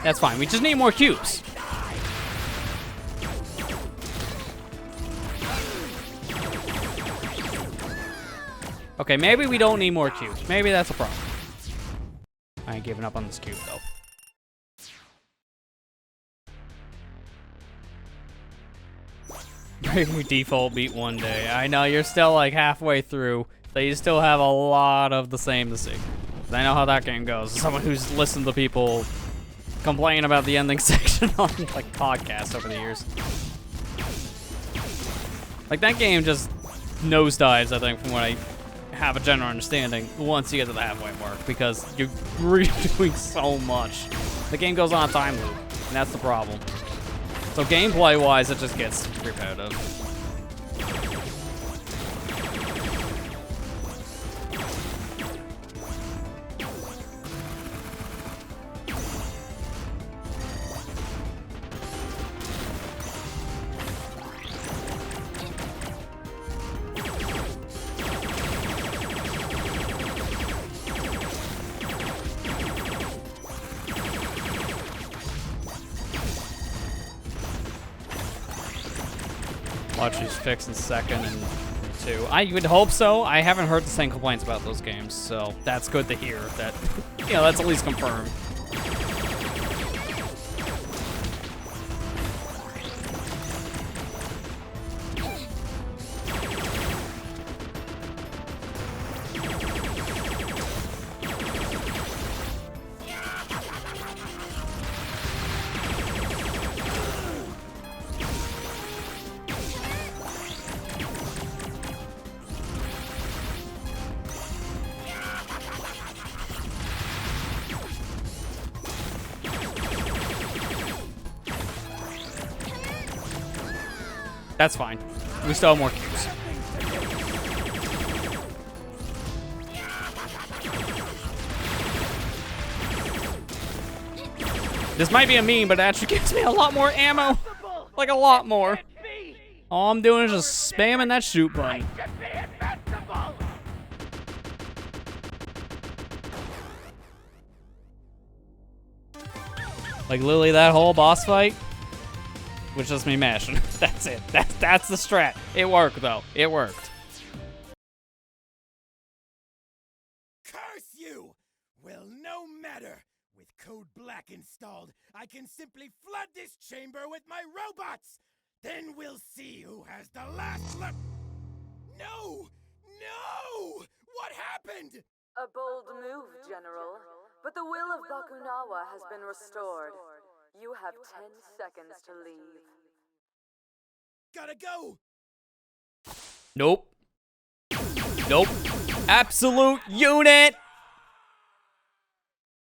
A: That's fine. We just need more cubes. Okay, maybe we don't need more cubes. Maybe that's a problem. I ain't giving up on this cube, though. Maybe default beat one day. I know you're still like halfway through, so you still have a lot of the same to see. I know how that game goes. As someone who's listened to people complain about the ending section on like podcasts over the years. Like that game just nosedives, I think, from what I have a general understanding once you get to the halfway mark, because you're redoing so much. The game goes on a time loop, and that's the problem. So gameplay-wise, it just gets repetitive. Watch these fix in second and 2. I would hope so. I haven't heard the same complaints about those games, so that's good to hear. That, you know, that's at least confirmed. That's fine. We still have more cubes. This might be a meme, but it actually gives me a lot more ammo. Like a lot more. All I'm doing is just spamming that shoot button. Like literally that whole boss fight was just me mashing. That's it. That's the strat. It worked though. It worked.
I: Curse you! Well, no matter. With Code Black installed, I can simply flood this chamber with my robots. Then we'll see who has the last look. No! No! What happened?
L: A bold move, General. But the will of Bakunawa has been restored. You have 10 seconds to leave.
I: Gotta go!
A: Nope. Nope. Absolute unit!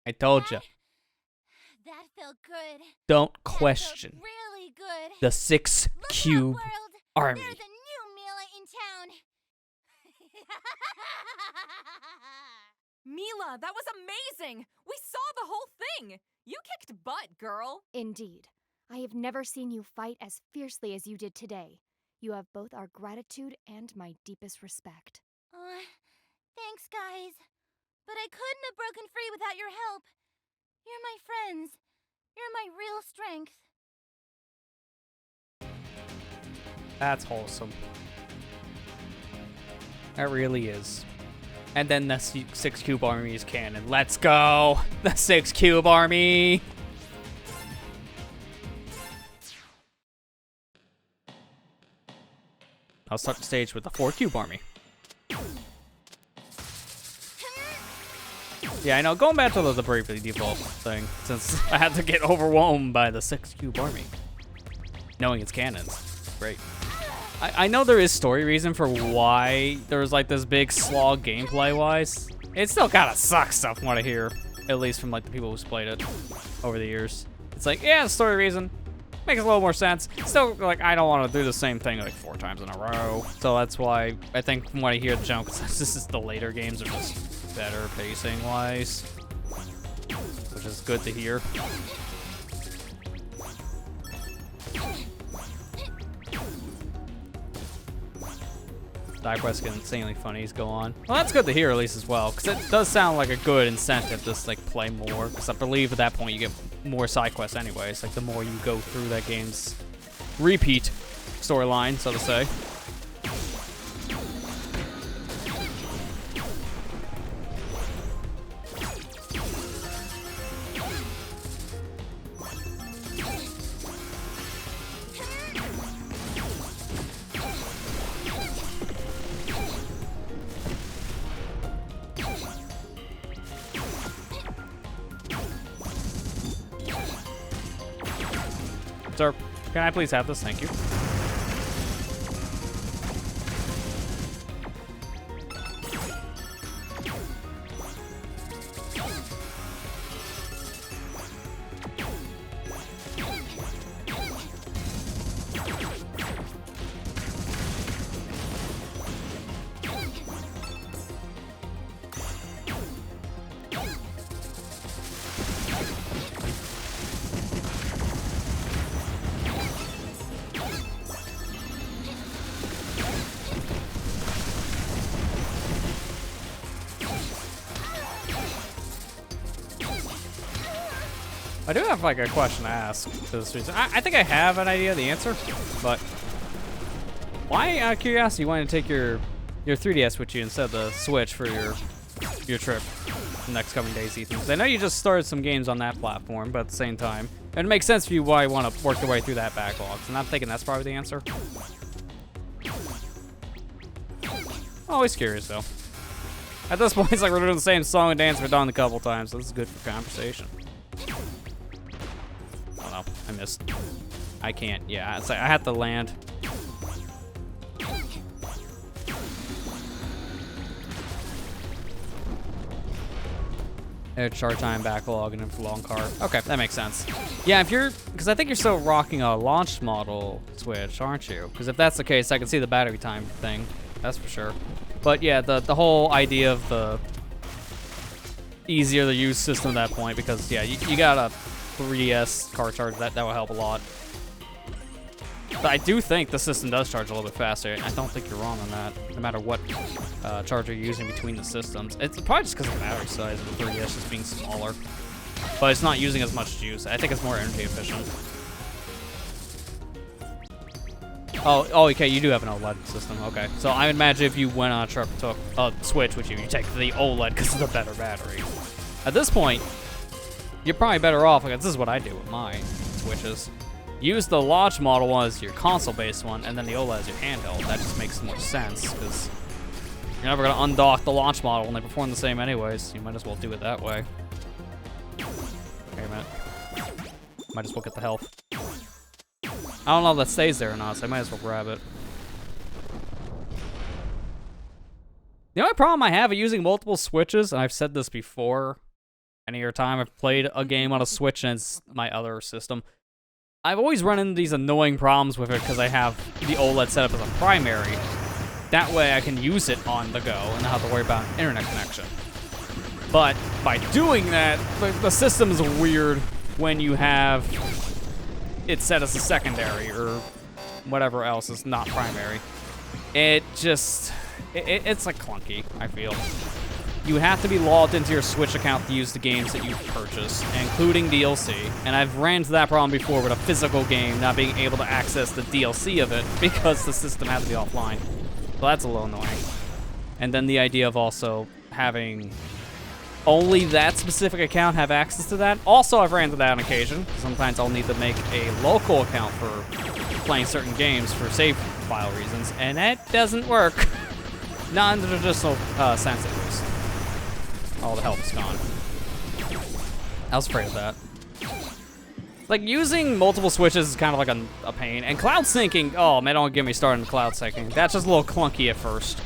A: I told you.
D: That felt good.
A: Don't question
D: Really good.
A: the 6 cube army.
D: There's a new Milla in town.
F: Milla, that was amazing! We saw the whole thing! You kicked butt, girl!
E: Indeed. I have never seen you fight as fiercely as you did today. You have both our gratitude and my deepest respect.
D: Thanks, guys. But I couldn't have broken free without your help. You're my friends. You're my real strength.
A: That's wholesome. That really is. And then the 6 cube army is canon. Let's go! The 6 cube army! I'll start the stage with the 4 cube army. Yeah, I know. Going back to the briefly default thing, since I had to get overwhelmed by the 6 cube army. Knowing it's canon. Great. I know there is story reason for why there was like this big slog gameplay-wise. It still kind of sucks stuff from what I hear, at least from like the people who's played it over the years. It's like, yeah, story reason. Makes a little more sense. Still, like, I don't want to do the same thing like 4 times in a row. So that's why I think from what I hear, the general consensus is the later games are just better pacing-wise. Which is good to hear. Side quests get insanely funny go on. Well, that's good to hear at least as well, because it does sound like a good incentive to just like play more. Because I believe at that point you get more side quests anyways. Like the more you go through that game's repeat storyline, so to say. Sir, can I please have this? Thank you. I do have like a question to ask for this reason. I think I have an idea of the answer, but why, out of curiosity, you want to take your 3DS with you instead of the Switch for your trip the next coming days, Ethan? Because I know you just started some games on that platform, but at the same time, it makes sense for you why you want to work your way through that backlog. And I'm thinking that's probably the answer. Always curious though. At this point, it's like we're doing the same song and dance we've done a couple times, so this is good for conversation. Oh, I missed. I can't. Yeah, it's like I have to land. Charge time backlog and then for long card. Okay, that makes sense. Yeah, if you're, because I think you're still rocking a launch model Switch, aren't you? Because if that's the case, I can see the battery time thing. That's for sure. But yeah, the whole idea of the easier to use system at that point, because yeah, you got a 3DS car charge, that will help a lot. But I do think the system does charge a little bit faster. I don't think you're wrong on that, no matter what charger you're using between the systems. It's probably just because of the battery size of the 3DS just being smaller. But it's not using as much juice. I think it's more energy efficient. Oh, okay, you do have an OLED system. Okay, so I imagine if you went on a trip, took a Switch with you, you take the OLED because of the better battery. At this point, you're probably better off. Like, this is what I do with my Switches. Use the launch model one as your console-based one, and then the OLED as your handheld. That just makes more sense, because you're never going to undock the launch model when they perform the same anyways. You might as well do it that way. Wait a minute. Might as well get the health. I don't know if that stays there or not, so I might as well grab it. The only problem I have with using multiple Switches, and I've said this before, any other time I've played a game on a Switch and it's my other system, I've always run into these annoying problems with it because I have the OLED set up as a primary. That way I can use it on the go and not have to worry about an internet connection. But by doing that, the system is weird when you have it set as a secondary or whatever else is not primary. It just, it's like clunky, I feel. You have to be logged into your Switch account to use the games that you've purchased, including DLC. And I've ran into that problem before with a physical game not being able to access the DLC of it because the system had to be offline. So that's a little annoying. And then the idea of also having only that specific account have access to that. Also, I've ran into that on occasion. Sometimes I'll need to make a local account for playing certain games for save file reasons, and that doesn't work. Not in the traditional sense, at least. All the health is gone. I was afraid of that. Like, using multiple Switches is kind of like a pain. And cloud syncing, oh man, don't get me started on cloud syncing. That's just a little clunky at first.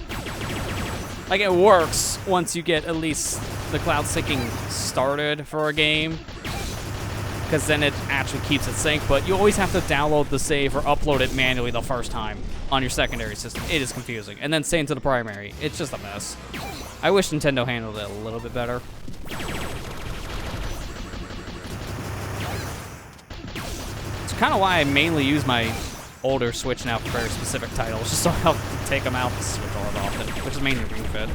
A: Like, it works once you get at least the cloud syncing started for a game, because then it actually keeps it synced, but you always have to download the save or upload it manually the first time on your secondary system. It is confusing. And then same to the primary. It's just a mess. I wish Nintendo handled it a little bit better. It's kind of why I mainly use my older Switch now for very specific titles, just so I don't have to take them out the Switch all that often, which is mainly Ring Fit.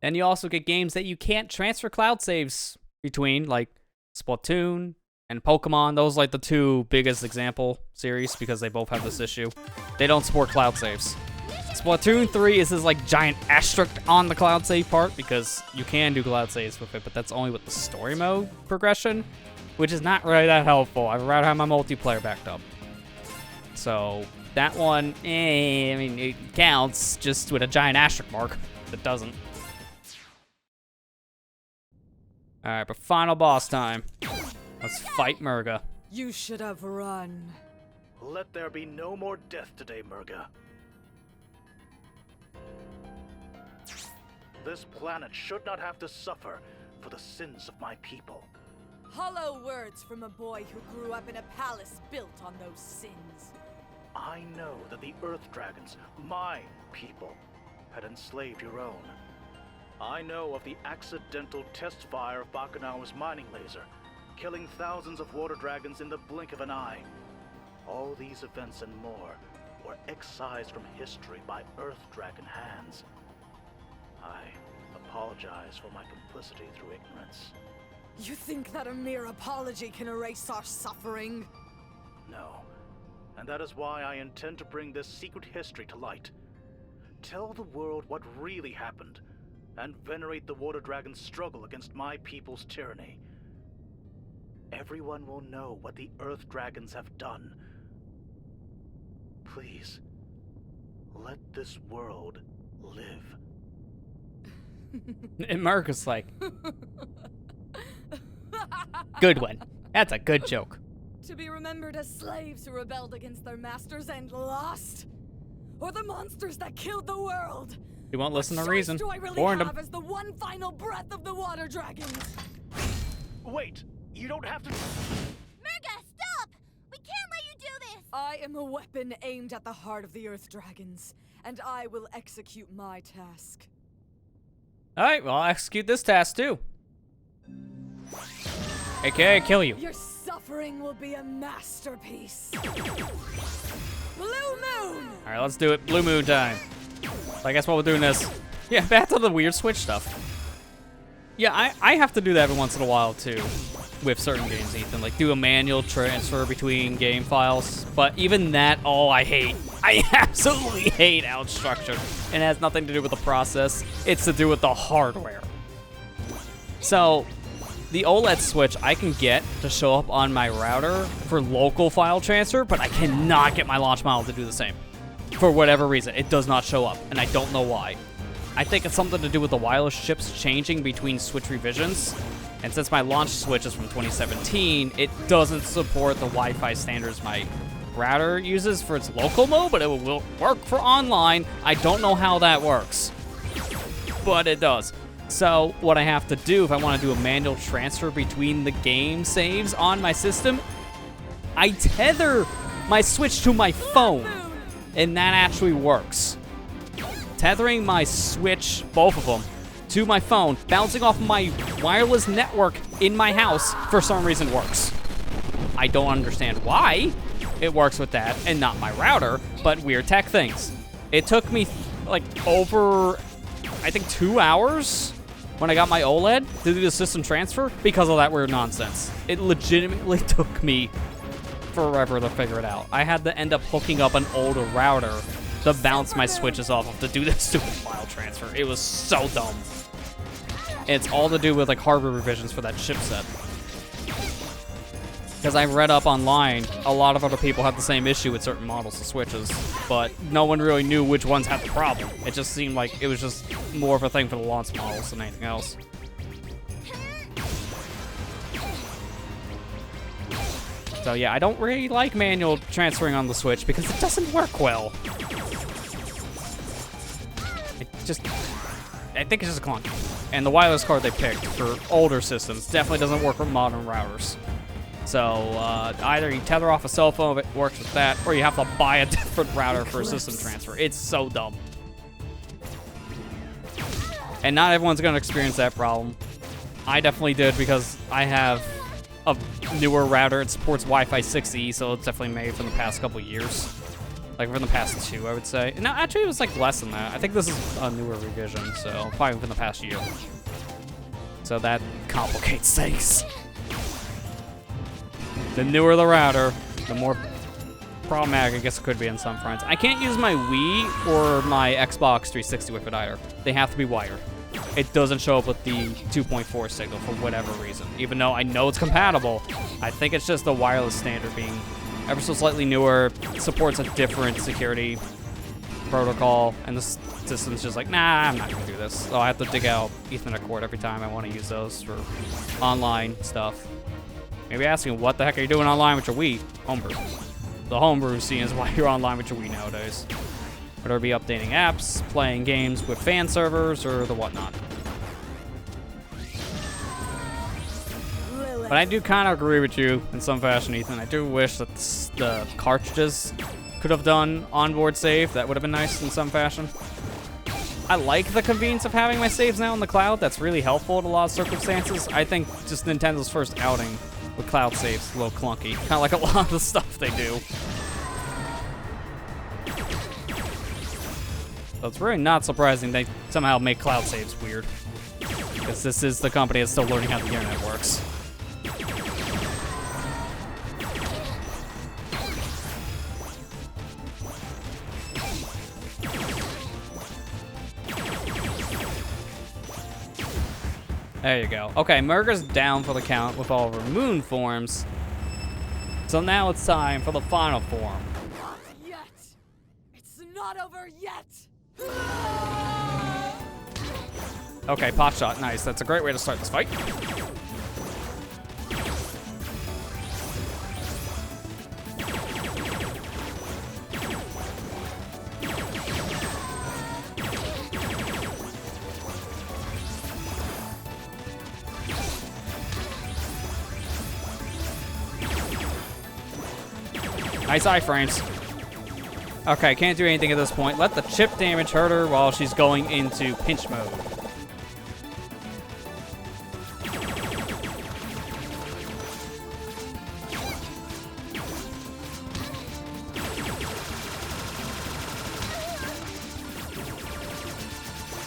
A: And you also get games that you can't transfer cloud saves between, like Splatoon and Pokemon. Those are like the two biggest example series because they both have this issue. They don't support cloud saves. Splatoon 3 is this like giant asterisk on the cloud save part because you can do cloud saves with it, but that's only with the story mode progression, which is not really that helpful. I'd rather have my multiplayer backed up. So that one, I mean, it counts just with a giant asterisk mark. It doesn't. Alright, but final boss time. Let's fight Murga.
Q: You should have run.
B: Let there be no more death today, Murga. This planet should not have to suffer for the sins of my people.
Q: Hollow words from a boy who grew up in a palace built on those sins.
B: I know that the Earth Dragons, my people, had enslaved your own. I know of the accidental test fire of Bakunawa's mining laser, killing thousands of water dragons in the blink of an eye. All these events and more were excised from history by Earth Dragon hands. I apologize for my complicity through ignorance.
Q: You think that a mere apology can erase our suffering?
B: No. And that is why I intend to bring this secret history to light. Tell the world what really happened, and venerate the Water Dragon's struggle against my people's tyranny. Everyone will know what the Earth Dragons have done. Please, let this world live.
A: And Marcus like, good one. That's a good joke.
Q: To be remembered as slaves who rebelled against their masters and lost? Or the monsters that killed the world?
A: You won't listen to
Q: What
A: reason.
Q: choice do I really
A: Warned him.
Q: have as the one final breath of the water dragons?
P: Wait, you don't have to.
D: Murga, stop! We can't let you do this!
Q: I am a weapon aimed at the heart of the Earth Dragons, and I will execute my task.
A: Alright, well, I'll execute this task too. AKA kill you.
Q: Your suffering will be a masterpiece. Blue Moon!
A: Alright, let's do it. Blue Moon time. So I guess while we're doing this, yeah, back to the weird Switch stuff. Yeah, I have to do that every once in a while too, with certain games, Ethan. Like, do a manual transfer between game files. But even that, I hate. I absolutely hate how it's structured. And it has nothing to do with the process. It's to do with the hardware. So, the OLED Switch I can get to show up on my router for local file transfer, but I cannot get my launch model to do the same. For whatever reason, it does not show up, and I don't know why. I think it's something to do with the wireless chips changing between Switch revisions, and since my launch Switch is from 2017, it doesn't support the Wi-Fi standards my router uses for its local mode, but it will work for online. I don't know how that works, but it does. So what I have to do if I want to do a manual transfer between the game saves on my system, I tether my Switch to my phone, and that actually works. Tethering my Switch, both of them, to my phone, bouncing off my wireless network in my house, for some reason works. I don't understand why it works with that and not my router, but weird tech things. It took me like over, I think 2 hours when I got my OLED to do the system transfer because of that weird nonsense. It legitimately took me forever to figure it out. I had to end up hooking up an older router to bounce my Switches off of to do this stupid file transfer. It was so dumb. It's all to do with like hardware revisions for that chipset. Because I read up online, a lot of other people have the same issue with certain models of Switches, but no one really knew which ones had the problem. It just seemed like it was just more of a thing for the launch models than anything else. So yeah, I don't really like manual transferring on the Switch because it doesn't work well. I think it's just clunky. And the wireless card they picked for older systems definitely doesn't work with modern routers. So either you tether off a cell phone if it works with that, or you have to buy a different router for a system transfer. It's so dumb. And not everyone's gonna experience that problem. I definitely did because I have a newer router. It supports Wi-Fi 6E, so it's definitely made from the past couple years. Like from the past 2, I would say. No, actually it was like less than that. I think this is a newer revision, so probably within the past year. So that complicates things. The newer the router, the more problematic I guess it could be on some fronts. I can't use my Wii or my Xbox 360 with it either. They have to be wired. It doesn't show up with the 2.4 signal for whatever reason. Even though I know it's compatible, I think it's just the wireless standard being ever so slightly newer, supports a different security protocol, and the system's just like, nah, I'm not gonna do this. So I have to dig out Ethernet cord every time I want to use those for online stuff. Maybe asking, what the heck are you doing online with your Wii? Homebrew. The homebrew scene is why you're online with your Wii nowadays. Whether it be updating apps, playing games with fan servers, or the whatnot. But I do kind of agree with you in some fashion, Ethan. I do wish that the cartridges could have done onboard save. That would have been nice in some fashion. I like the convenience of having my saves now in the cloud. That's really helpful in a lot of circumstances. I think just Nintendo's first outing with cloud saves is a little clunky. Kind of like a lot of the stuff they do. So it's really not surprising they somehow make cloud saves weird. Because this is the company that's still learning how the internet works. There you go. Okay, Murga's down for the count with all of her moon forms. So now it's time for the final form.
Q: Not yet. It's not over yet.
A: Okay, pot shot. Nice. That's a great way to start this fight. Nice iframes. Okay, can't do anything at this point. Let the chip damage hurt her while she's going into pinch mode.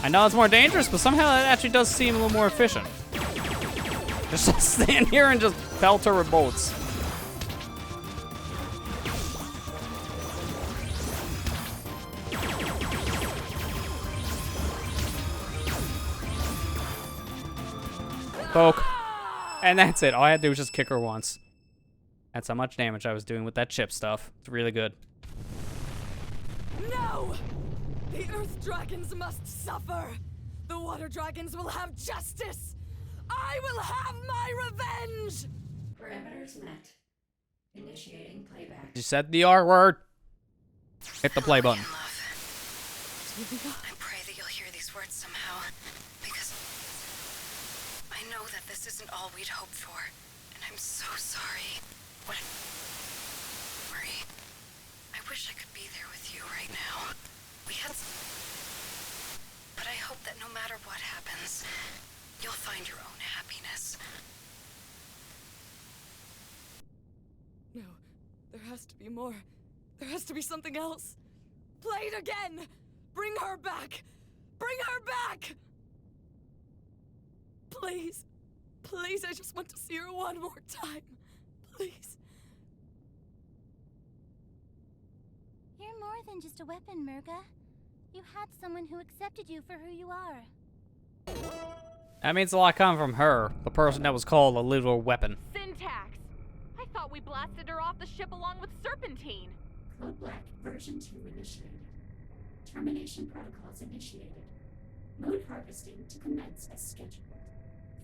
A: I know it's more dangerous, but somehow it actually does seem a little more efficient. Just stand here and just pelt her with bolts. Poke. And that's it. All I had to do was just kick her once. That's how much damage I was doing with that chip stuff. It's really good.
Q: No! The Earth Dragons must suffer! The Water Dragons will have justice! I will have my revenge!
O: Parameters met. Initiating playback.
A: You said the R word. Hit the play button.
R: I pray that you'll hear these words somehow, because I know that this isn't all we'd hoped for, and I'm so sorry. Marie, I wish I could be there with you right now. We had, but I hope that no matter what happens, you'll find your own happiness.
Q: No, there has to be more. There has to be something else. Play it again! Bring her back! Bring her back! Please. Please, I just want to see her one more time. Please.
D: You're more than just a weapon, Murga. You had someone who accepted you for who you are.
A: That means a lot coming from her, the person that was called a literal weapon.
G: Syntax! I thought we blasted her off the ship along with Serpentine.
O: Code Black version 2 initiated. Termination protocols initiated. Mode harvesting to commence as scheduled.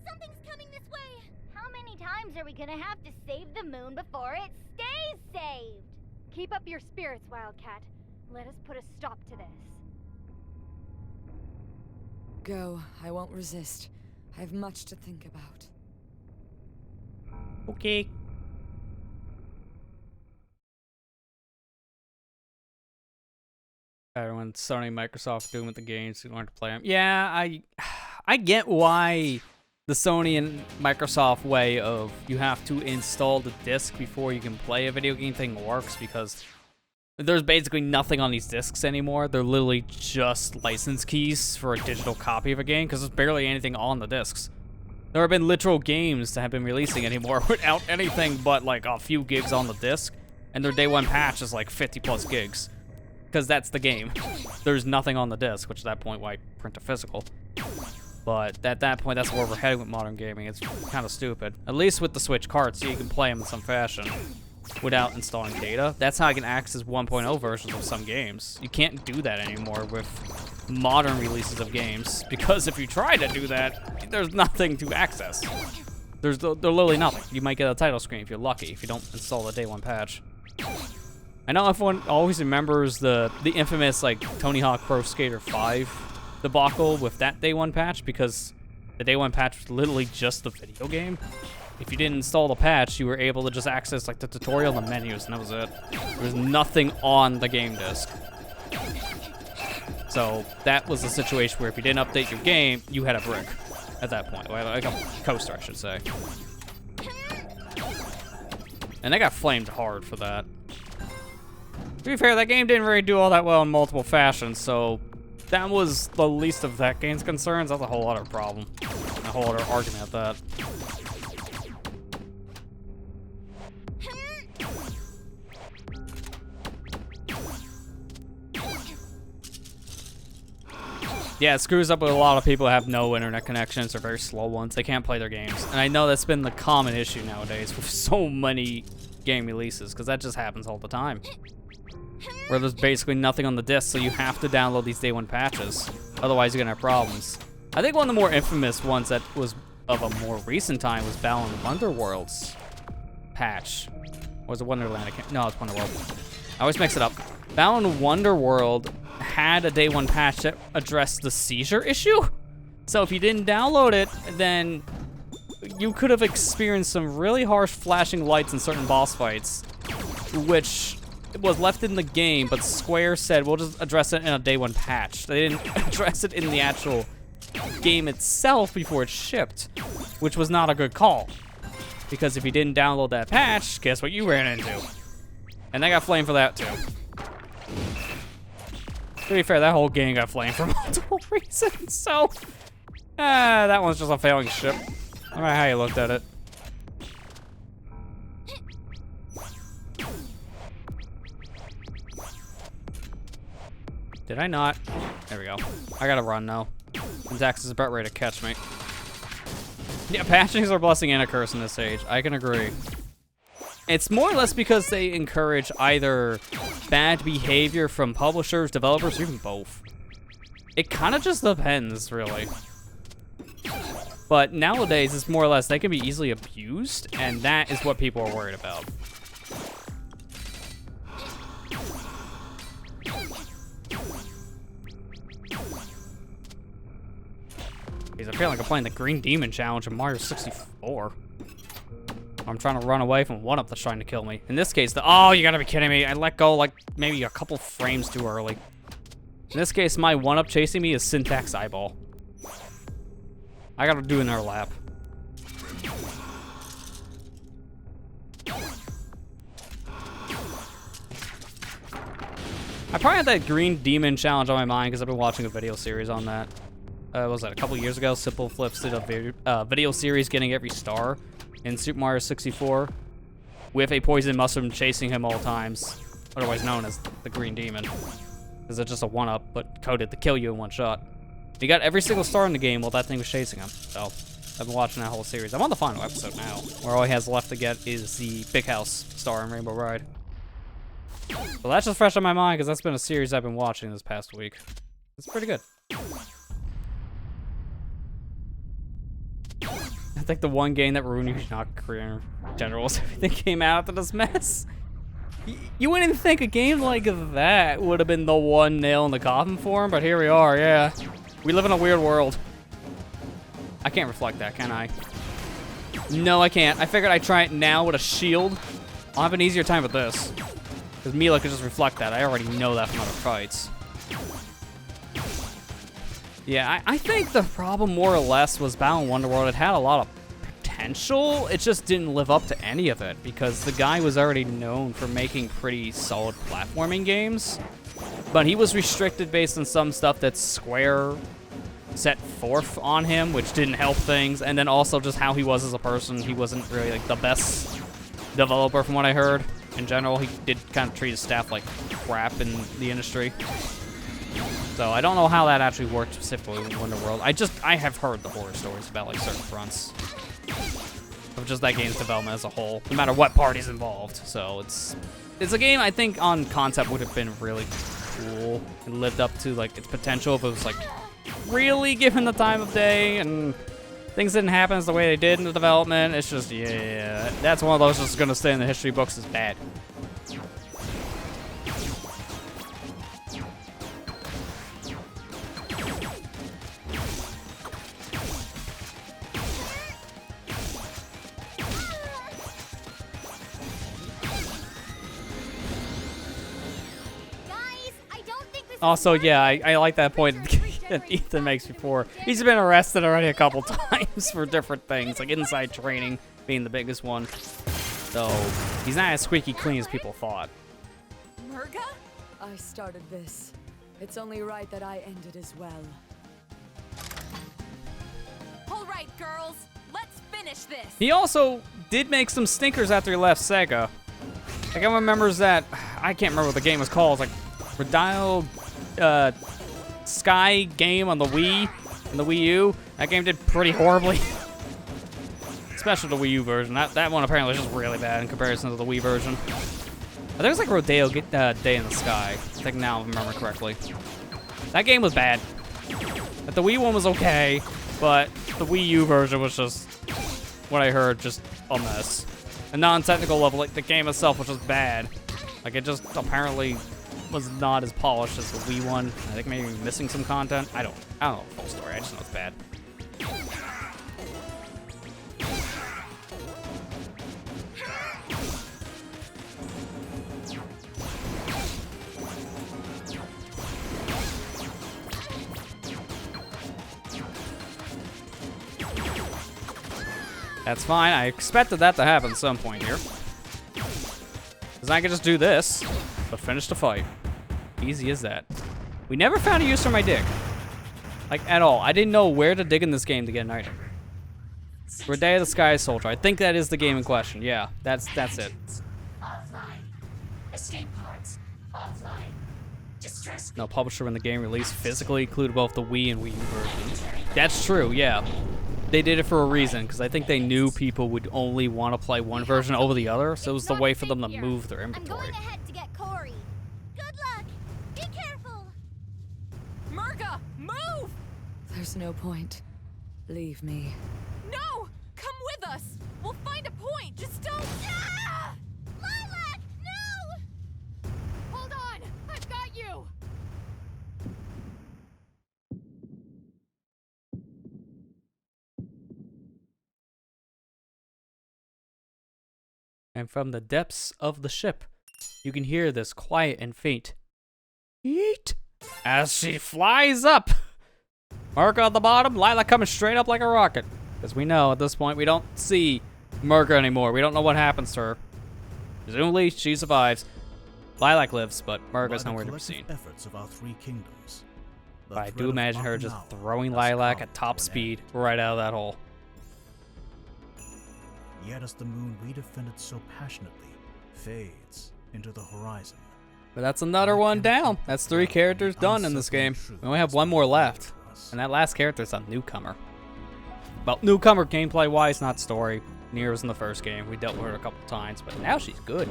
D: Something's coming this way! How many times are we gonna have to save the moon before it stays saved?
E: Keep up your spirits, Wildcat. Let us put a stop to this.
Q: Go. I won't resist. I have much to think about.
A: Okay. Everyone, Sony, Microsoft doing with the games, you don't have to play them. Yeah, I get why the Sony and Microsoft way of you have to install the disc before you can play a video game thing works, because there's basically nothing on these discs anymore. They're literally just license keys for a digital copy of a game, because there's barely anything on the discs. There have been literal games that have been releasing anymore without anything but like a few gigs on the disc, and their day one patch is like 50 plus gigs. Because that's the game. There's nothing on the disc, which at that point, why print a physical? But at that point, that's where we're heading with modern gaming. It's kind of stupid. At least with the Switch carts, so you can play them in some fashion without installing data. That's how I can access 1.0 versions of some games. You can't do that anymore with modern releases of games, because if you try to do that, there's nothing to access. There's literally nothing. You might get a title screen if you're lucky, if you don't install the day one patch. I know everyone always remembers the infamous like Tony Hawk Pro Skater 5 debacle with that day one patch, because the day one patch was literally just the video game. If you didn't install the patch, you were able to just access like the tutorial and the menus, and that was it. There was nothing on the game disc. So that was the situation where if you didn't update your game, you had a brick at that point. Like a coaster, I should say. And they got flamed hard for that. To be fair, that game didn't really do all that well in multiple fashions, so that was the least of that game's concerns. That's a whole other problem. A whole other argument at that. Yeah, it screws up with a lot of people who have no internet connections or very slow ones. They can't play their games. And I know that's been the common issue nowadays with so many game releases, because that just happens all the time. Where there's basically nothing on the disc, so you have to download these day one patches. Otherwise, you're gonna have problems. I think one of the more infamous ones that was of a more recent time was Balan Wonderworld's patch. Or was it Wonderland? No, it's Wonderworld. I always mix it up. Balan Wonderworld had a day one patch that addressed the seizure issue. So if you didn't download it, then you could have experienced some really harsh flashing lights in certain boss fights, which was left in the game, but Square said we'll just address it in a day 1 patch. They didn't address it in the actual game itself before it shipped, which was not a good call. Because if you didn't download that patch, guess what you ran into? And they got flamed for that too. To be fair, that whole game got flamed for multiple reasons, so... that one's just a failing ship. No matter how you looked at it. Did I not? There we go. I gotta run now. Zax is about ready to catch me. Yeah, patchings are a blessing and a curse in this age. I can agree. It's more or less because they encourage either bad behavior from publishers, developers, or even both. It kind of just depends, really. But nowadays, it's more or less they can be easily abused, and that is what people are worried about. I feel like I'm playing the Green Demon Challenge in Mario 64. I'm trying to run away from one up that's trying to kill me. In this case, oh, you gotta be kidding me. I let go like maybe a couple frames too early. In this case, my one-up chasing me is Syntax Eyeball. I gotta do another lap. I probably had that Green Demon Challenge on my mind because I've been watching a video series on that. What was that, a couple years ago? Simple Flips did a video series getting every star in Super Mario 64 with a poison mushroom chasing him all times, otherwise known as the Green Demon. Because it's just a one-up, but coded to kill you in one shot. He got every single star in the game while that thing was chasing him, so I've been watching that whole series. I'm on the final episode now, where all he has left to get is the Big House star in Rainbow Ride. So that's just fresh on my mind, because that's been a series I've been watching this past week. It's pretty good. I think the one game that ruined Yoshinaka career in general was everything came out after this mess. You wouldn't think a game like that would have been the one nail in the coffin for him, but here we are, yeah. We live in a weird world. I can't reflect that, can I? No, I can't. I figured I'd try it now with a shield. I'll have an easier time with this. Because Milla could just reflect that. I already know that from other fights. Yeah, I think the problem more or less was Battle in Wonderworld. It had a lot of potential. It just didn't live up to any of it because the guy was already known for making pretty solid platforming games. But he was restricted based on some stuff that Square set forth on him, which didn't help things. And then also just how he was as a person. He wasn't really like the best developer from what I heard. In general, he did kind of treat his staff like crap in the industry. So I don't know how that actually worked specifically in Wonderworld. I have heard the horror stories about like certain fronts of just that game's development as a whole, no matter what party's involved. So it's a game I think on concept would have been really cool and lived up to like its potential if it was like really given the time of day and things didn't happen as the way they did in the development. It's just, yeah, that's one of those that's gonna stay in the history books as bad. Also, yeah, I like that point that Ethan makes before. He's been arrested already a couple times for different things, like inside training being the biggest one. So, he's not as squeaky clean as people thought.
Q: Murga? I started this. It's only right that I end it as well.
G: All right, girls, let's finish this.
A: He also did make some stinkers after he left Sega. Like, I remembers that, I can't remember what the game was called. It's like Radial Sky game on the Wii and the Wii U. That game did pretty horribly. Especially the Wii U version. That one apparently was just really bad in comparison to the Wii version. I think it was like Rodeo Day in the Sky. I think now if I remember correctly. That game was bad. But the Wii one was okay, but the Wii U version was just, what I heard, just a mess. A non-technical level, like the game itself was just bad. Like it just apparently was not as polished as the Wii one. I think maybe missing some content. I don't know the full story. I just know it's bad. That's fine. I expected that to happen at some point here. Because I could just do this, but finish the fight. Easy as that. We never found a use for my dig. Like, at all. I didn't know where to dig in this game to get an item. For Day of the Sky Soldier. I think that is the game in question. Yeah, that's it.
O: Offline. Escape pods. Offline. Distress.
A: No publisher when the game released physically included both the Wii and Wii U versions. That's true, yeah. They did it for a reason, because I think they knew people would only want to play one version over the other, so it was the way for them to move their inventory.
D: I'm going ahead to get Corey. Good luck. Be careful.
Q: Murga, move! There's no point. Leave me.
E: No! Come with us! We'll find a point! Just don't...
D: Ah! Lilac, no!
E: Hold on! I've got you!
A: And from the depths of the ship, you can hear this quiet and faint yeet as she flies up. Murga on the bottom, Lila coming straight up like a rocket. Because we know at this point we don't see Murga anymore. We don't know what happens to her. Presumably she survives. Lilac lives, but Murga's nowhere to be seen.
B: Efforts of our three kingdoms,
A: But I do imagine her just throwing Lilac at top speed right out of that hole.
B: Yet as the moon we defended so passionately fades into the horizon.
A: But that's another one down. That's 3 characters done in this game. We only have 1 more left. And that last character is a newcomer. Well, newcomer gameplay-wise, not story. Near was in the first game. We dealt with her a couple times, but now she's good.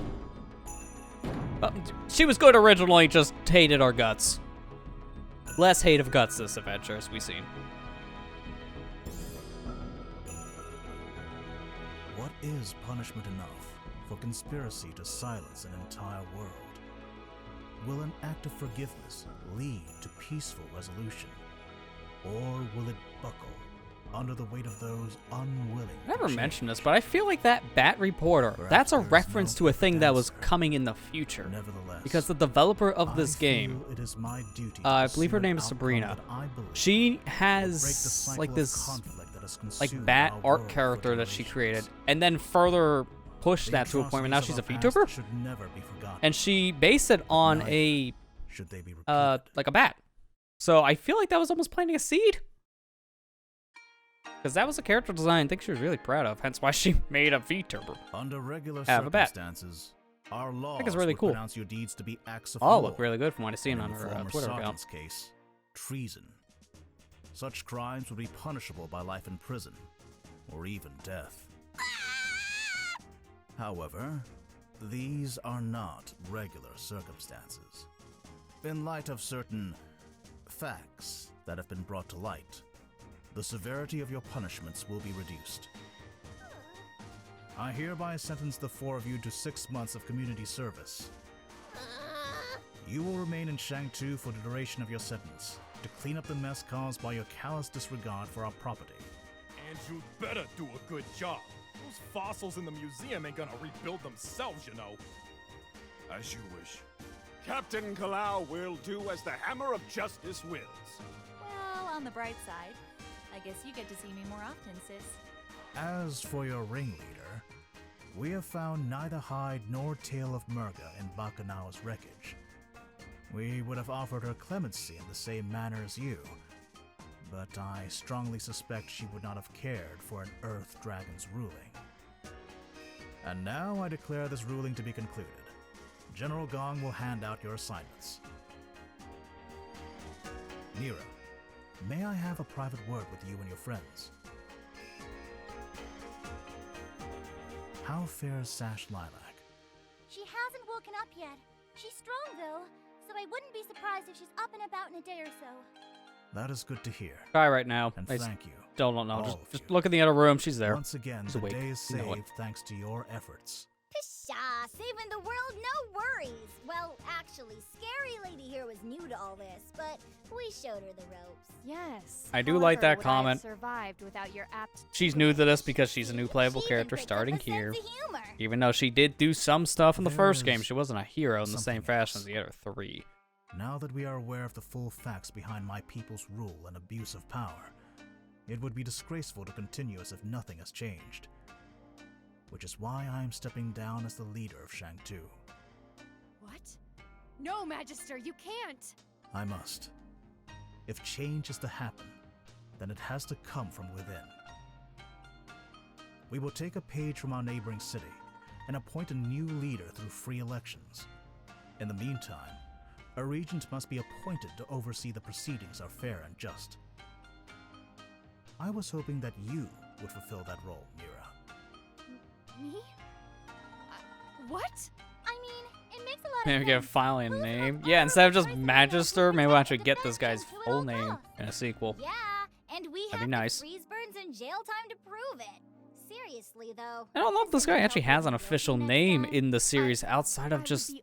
A: But she was good originally, just hated our guts. Less hate of guts this adventure, as we've seen.
B: What is punishment enough for conspiracy to silence an entire world? Will an act of forgiveness lead to peaceful resolution? Or will it buckle under the weight of those unwilling?
A: I never mentioned this, but I feel like that Bat Reporter, that's a reference to a thing that was coming in the future.
B: Nevertheless,
A: because the developer of this game,
B: it is my duty
A: I believe her name is Sabrina, she has like this like Bat art character that she created, and then further pushed that to a point where now she's a VTuber, and she based it on a like a bat. So I feel like that was almost planting a seed. Because that was a character design I think she was really proud of, hence why she made a VTuber.
B: Under regular
A: Have a bat.
B: circumstances, our laws
A: I think it's really cool.
B: pronounce your deeds to be acts of
A: All
B: war.
A: look really good from what I've seen on
B: And in
A: her
B: the former
A: Twitter account.
B: sergeant's case, treason. Such crimes would be punishable by life in prison, or even death. However, these are not regular circumstances. In light of certain facts that have been brought to light, the severity of your punishments will be reduced. I hereby sentence the 4 of you to 6 months of community service. You will remain in Shang-Tu for the duration of your sentence, to clean up the mess caused by your callous disregard for our property.
N: And you'd better do a good job. Those fossils in the museum ain't gonna rebuild themselves, you know.
C: As you wish. Captain Kalau will do as the Hammer of Justice wills.
F: Well, on the bright side, I guess you get to see me more often, sis.
B: As for your ringleader, we have found neither hide nor tail of Murga in Bakunawa's wreckage. We would have offered her clemency in the same manner as you, but I strongly suspect she would not have cared for an Earth Dragon's ruling. And now I declare this ruling to be concluded. General Gong will hand out your assignments. Mira, may I have a private word with you and your friends? How fares Sash Lilac?
D: She hasn't woken up yet. She's strong, though, so I wouldn't be surprised if she's up and about in a day or so.
B: That is good to hear.
A: Try right now.
B: And
A: I
B: thank you.
A: Don't know.
B: all
A: Just
B: of
A: look in the other room. She's there.
B: Once again,
A: She's
B: the
A: awake.
B: day is
A: You know it.
B: saved thanks to your efforts.
D: Pshaw, saving the world, no worries. Well, actually, Scary Lady here was new to all this, but we showed her the ropes.
E: Yes.
A: I do like that
E: However, would I have
A: comment.
E: survived without your apt
A: She's new to this because she's a new playable character starting here. Even though she did do some stuff in the first game, she wasn't a hero in the same fashion as the other 3.
B: Now that we are aware of the full facts behind my people's rule and abuse of power, it would be disgraceful to continue as if nothing has changed. which is why I am stepping down as the leader of Shang 2.
E: What? No, Magister, you can't!
B: I must. If change is to happen, then it has to come from within. We will take a page from our neighboring city and appoint a new leader through free elections. In the meantime, a regent must be appointed to oversee the proceedings are fair and just. I was hoping that you would fulfill that role, Mira.
E: Me? What?
D: I mean, it makes a lot of
A: Maybe
D: sense.
A: get a filing name. Yeah, instead of just Magister, maybe we'll actually get this guy's full name in a sequel.
D: Yeah, and we
A: That'd
D: have
A: be nice.
D: to freeze Burns in jail time to prove it. Seriously, though.
A: I don't know if this guy actually has an official name in the series outside of just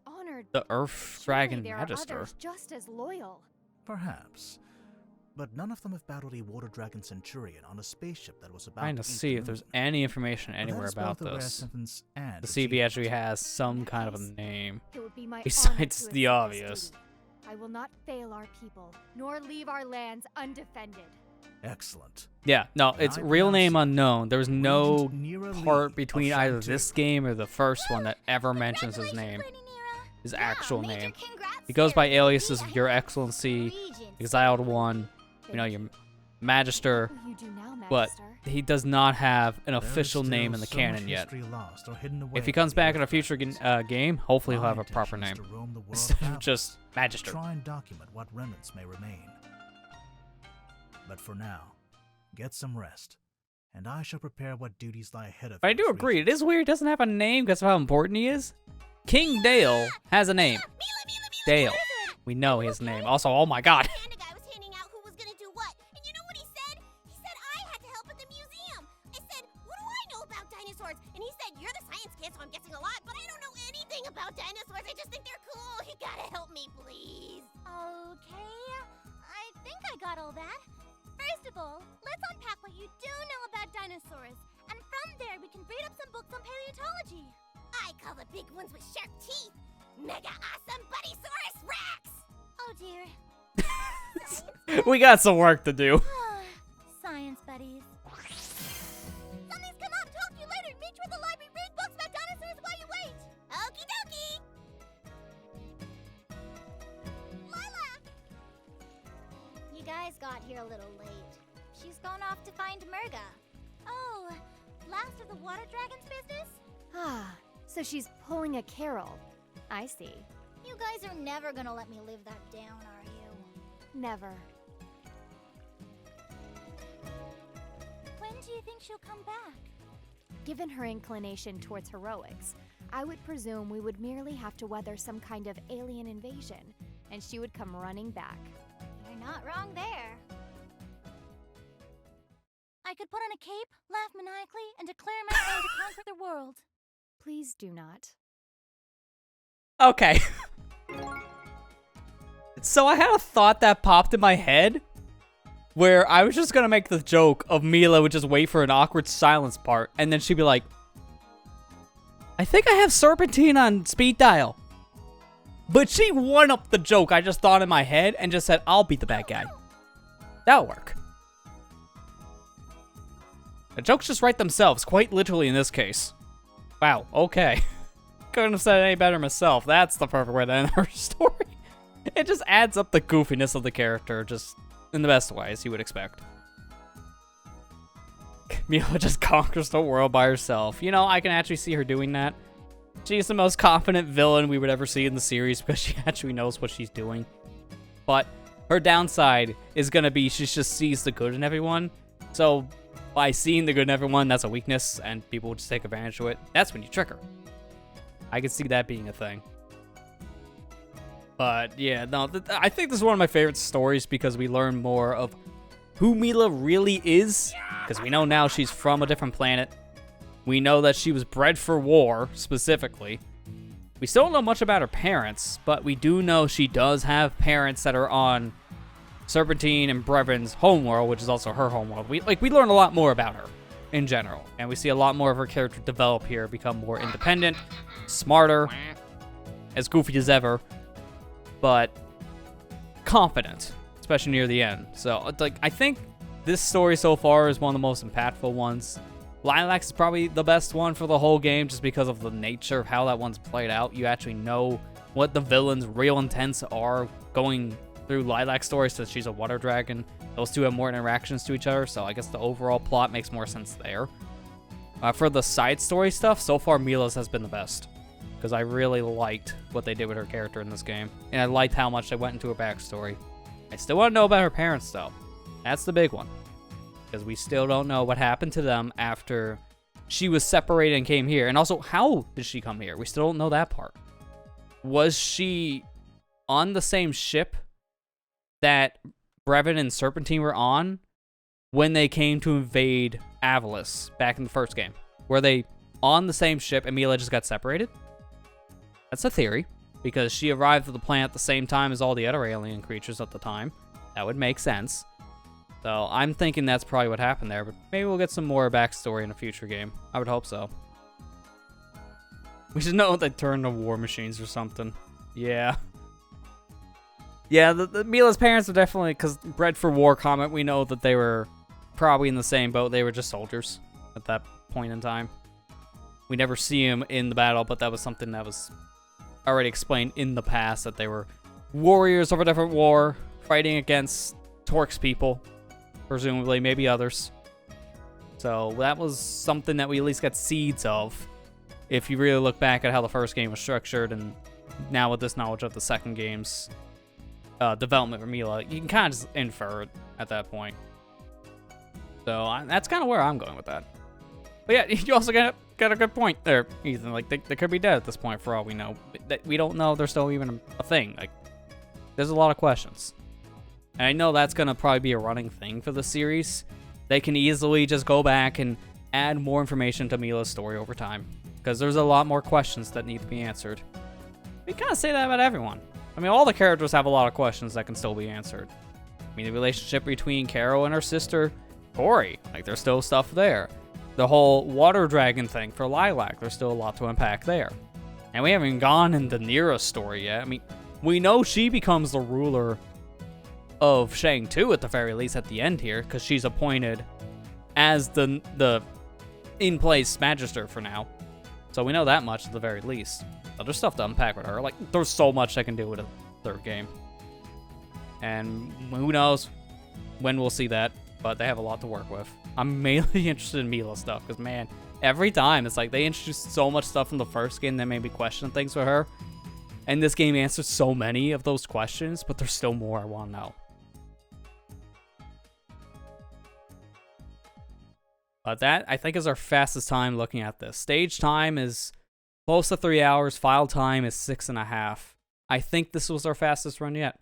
A: the Earth Dragon
E: There
A: Magister.
E: are others just as loyal.
B: Perhaps. But none of them have battled a water dragon centurion on a spaceship that was about
A: Trying to
B: eat
A: see
B: the
A: if there's
B: moon.
A: any information
B: But that
A: anywhere
B: is both
A: about
B: a rare
A: this.
B: sentence and
A: To see if he actually has some kind of a name
E: It would be my honor
A: besides
E: to
A: the
E: assist
A: obvious.
E: this duty. I will not fail our people, nor leave our lands undefended.
B: Excellent.
A: Yeah, no, it's
B: I
A: real
B: pronounce
A: name
B: it
A: unknown. There's no
B: Regent Nira
A: part
B: Lee
A: between
B: of
A: either
B: Shang
A: this game or the first one that ever mentions his name. His actual name. He goes by aliases of Your Excellency, Exiled One, you know, your Magister,
E: You do now,
A: but
E: Magister.
A: he does not have an
B: There is
A: official name
B: still
A: in the
B: so
A: canon
B: much
A: yet.
B: history lost or hidden away
A: If he
B: from
A: comes
B: the
A: back in a
B: Earth
A: future
B: Dragons.
A: game, hopefully he'll
B: My
A: have a proper
B: intention
A: name
B: is to roam the world
A: instead
B: of
A: of just
B: Avalon,
A: Magister.
B: to try and document what remnants may remain. But for now, get some rest, and I shall prepare what duties lie ahead of
A: But I
B: you
A: do
B: as
A: agree, it is weird he doesn't have a name because of how important he is. King Dale has a name. Dale. We know his name. Also, oh my god.
D: Panda guy was handing out who was gonna do what, and you know what he said? He said I had to help at the museum. I said, what do I know about dinosaurs? And he said, you're the science kid, so I'm guessing a lot, but I don't know anything about dinosaurs. I just think they're cool. You gotta help me, please. Okay, I think I got all that. First of all, let's unpack what you do know about dinosaurs, and from there we can read up some books on paleontology. I call the big ones with sharp teeth Mega Awesome Buddysaurus Rex! Oh dear.
A: We got some work to do.
D: Science buddies. Something's come up. Talk to you later. Meet you at the library. Read books about dinosaurs while you wait. Okie dokie. Lilac! You guys got here a little late. She's gone off to find Murga. Oh, last of the water dragon's business?
E: Ah, so she's pulling a Carol. I see.
D: You guys are never gonna let me live that down, are you?
E: Never.
D: When do you think she'll come back?
E: Given her inclination towards heroics, I would presume we would merely have to weather some kind of alien invasion, and she would come running back.
D: You're not wrong there. I could put on a cape, laugh maniacally, and declare my plan to conquer the world.
E: Please do not.
A: Okay. So I had a thought that popped in my head where I was just gonna make the joke of Milla would just wait for an awkward silence part, and then she'd be like, I think I have Serpentine on speed dial. But she won up the joke I just thought in my head and just said, I'll beat the bad guy. That'll work. The jokes just write themselves, quite literally in this case. Wow, okay. Couldn't have said it any better myself. That's the perfect way to end her story. It just adds up the goofiness of the character, just in the best way, as you would expect. Milla just conquers the world by herself. You know, I can actually see her doing that. She's the most confident villain we would ever see in the series because she actually knows what she's doing. But her downside is going to be she just sees the good in everyone. So by seeing the good in everyone, that's a weakness, and people will just take advantage of it. That's when you trick her. I can see that being a thing. But yeah, no, I think this is one of my favorite stories because we learn more of who Milla really is. Because we know now she's from a different planet. We know that she was bred for war, specifically. We still don't know much about her parents, but we do know she does have parents that are on Serpentine and Brevon's homeworld, which is also her homeworld. We learn a lot more about her in general, and we see a lot more of her character develop here, become more independent, smarter, as goofy as ever, but confident, especially near the end. So, like, I think this story so far is one of the most impactful ones. Lilacs is probably the best one for the whole game just because of the nature of how that one's played out. You actually know what the villain's real intents are going through Lilac's story, since she's a water dragon. Those two have more interactions to each other, so I guess the overall plot makes more sense there. For the side story stuff, so far Milla's has been the best, because I really liked what they did with her character in this game, and I liked how much they went into her backstory. I still want to know about her parents, though. That's the big one, because we still don't know what happened to them after she was separated and came here, and also how did she come here? We still don't know that part. Was she on the same ship that Brevin and Serpentine were on when they came to invade Avalis back in the first game? Were they on the same ship and Milla just got separated? That's a theory, because she arrived at the planet at the same time as all the other alien creatures at the time. That would make sense. So I'm thinking that's probably what happened there, but maybe we'll get some more backstory in a future game. I would hope so. We should know they turned to war machines or something. Yeah. Yeah, the Milla's parents are definitely, because bred for war comment, we know that they were probably in the same boat. They were just soldiers at that point in time. We never see them in the battle, but that was something that was already explained in the past, that they were warriors of a different war, fighting against Torque's people, presumably, maybe others. So that was something that we at least got seeds of, if you really look back at how the first game was structured, and now with this knowledge of the second game's development for Milla, you can kind of just infer it at that point. So that's kind of where I'm going with that. But yeah, you also got a good point there, Ethan. Like, they could be dead at this point for all we know. We don't know if they're still even a thing. Like, there's a lot of questions. And I know that's going to probably be a running thing for the series. They can easily just go back and add more information to Milla's story over time, because there's a lot more questions that need to be answered. We kind of say that about everyone. I mean, all the characters have a lot of questions that can still be answered. I mean, the relationship between Carol and her sister, Tori, like, there's still stuff there. The whole water dragon thing for Lilac, there's still a lot to unpack there. And we haven't even gone into Nira's story yet. I mean, we know she becomes the ruler of Shang 2 at the very least at the end here, because she's appointed as the in-place Magister for now. So we know that much at the very least. So there's stuff to unpack with her. Like, there's so much they can do with a third game. And who knows when we'll see that, but they have a lot to work with. I'm mainly interested in Milla stuff, because, man, every time it's like they introduced so much stuff from the first game that made me question things with her. And this game answers so many of those questions, but there's still more I want to know. But that, I think, is our fastest time looking at this. Stage time is close to 3 hours. File time is 6.5. I think this was our fastest run yet.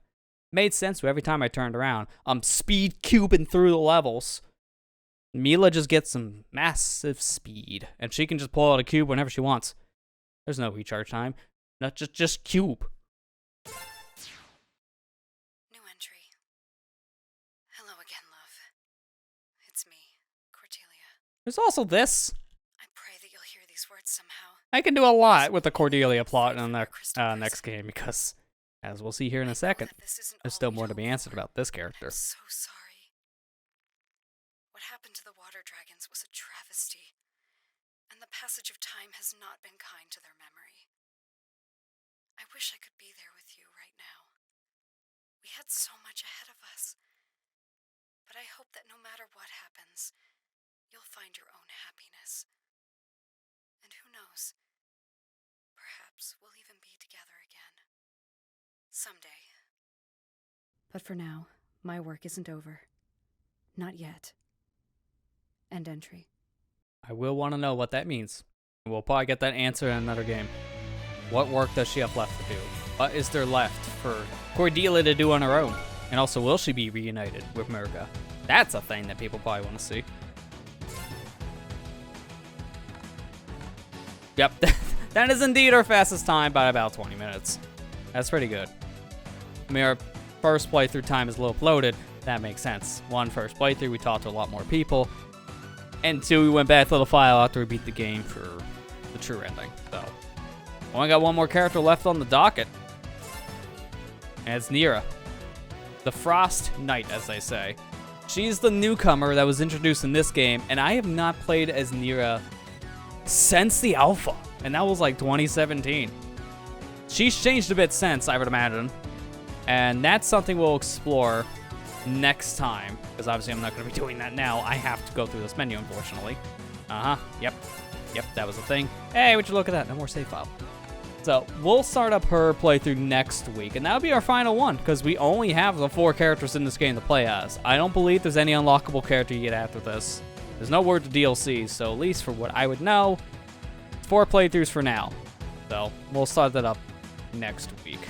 A: Made sense every time I turned around. I'm speed cubing through the levels. Milla just gets some massive speed, and she can just pull out a cube whenever she wants. There's no recharge time. Not just cube.
R: New entry. Hello again, love. It's me, Cordelia.
A: There's also this.
R: I pray that you'll hear these words somehow.
A: I can do a lot with the Cordelia plot in the next game, because, as we'll see here in a second, there's still more to be answered about this character.
R: I'm so sorry. What happened to the water dragons was a travesty, and the passage of time has not been kind to their memory. I wish I could be there with you right now. We had so much ahead of us. But I hope that no matter what happens, you'll find your own happiness. And who knows? Perhaps we'll even be together again. Someday. But for now, my work isn't over. Not yet. End entry.
A: I will want to know what that means. We'll probably get that answer in another game. What work does she have left to do? What is there left for Cordelia to do on her own? And also, will she be reunited with Murga? That's a thing that people probably want to see. Yep, that is indeed our fastest time by about 20 minutes. That's pretty good. I mean, our first playthrough time is a little bloated. That makes sense. One, first playthrough, we talked to a lot more people. And two, we went back to the file after we beat the game for the true ending. So, only got one more character left on the docket. And it's Nira. The Frost Knight, as they say. She's the newcomer that was introduced in this game, and I have not played as Nira since the alpha, and that was like 2017. She's changed a bit since, I would imagine, and that's something we'll explore next time, because obviously I'm not going to be doing that now. I have to go through this menu, unfortunately. Yep, that was the thing. Hey, would you look at that? No more save file. So we'll start up her playthrough next week, and that'll be our final one, because we only have the 4 characters in this game to play as. I don't believe there's any unlockable character you get after this. There's no word to DLCs, so at least for what I would know, 4 playthroughs for now. So we'll start that up next week.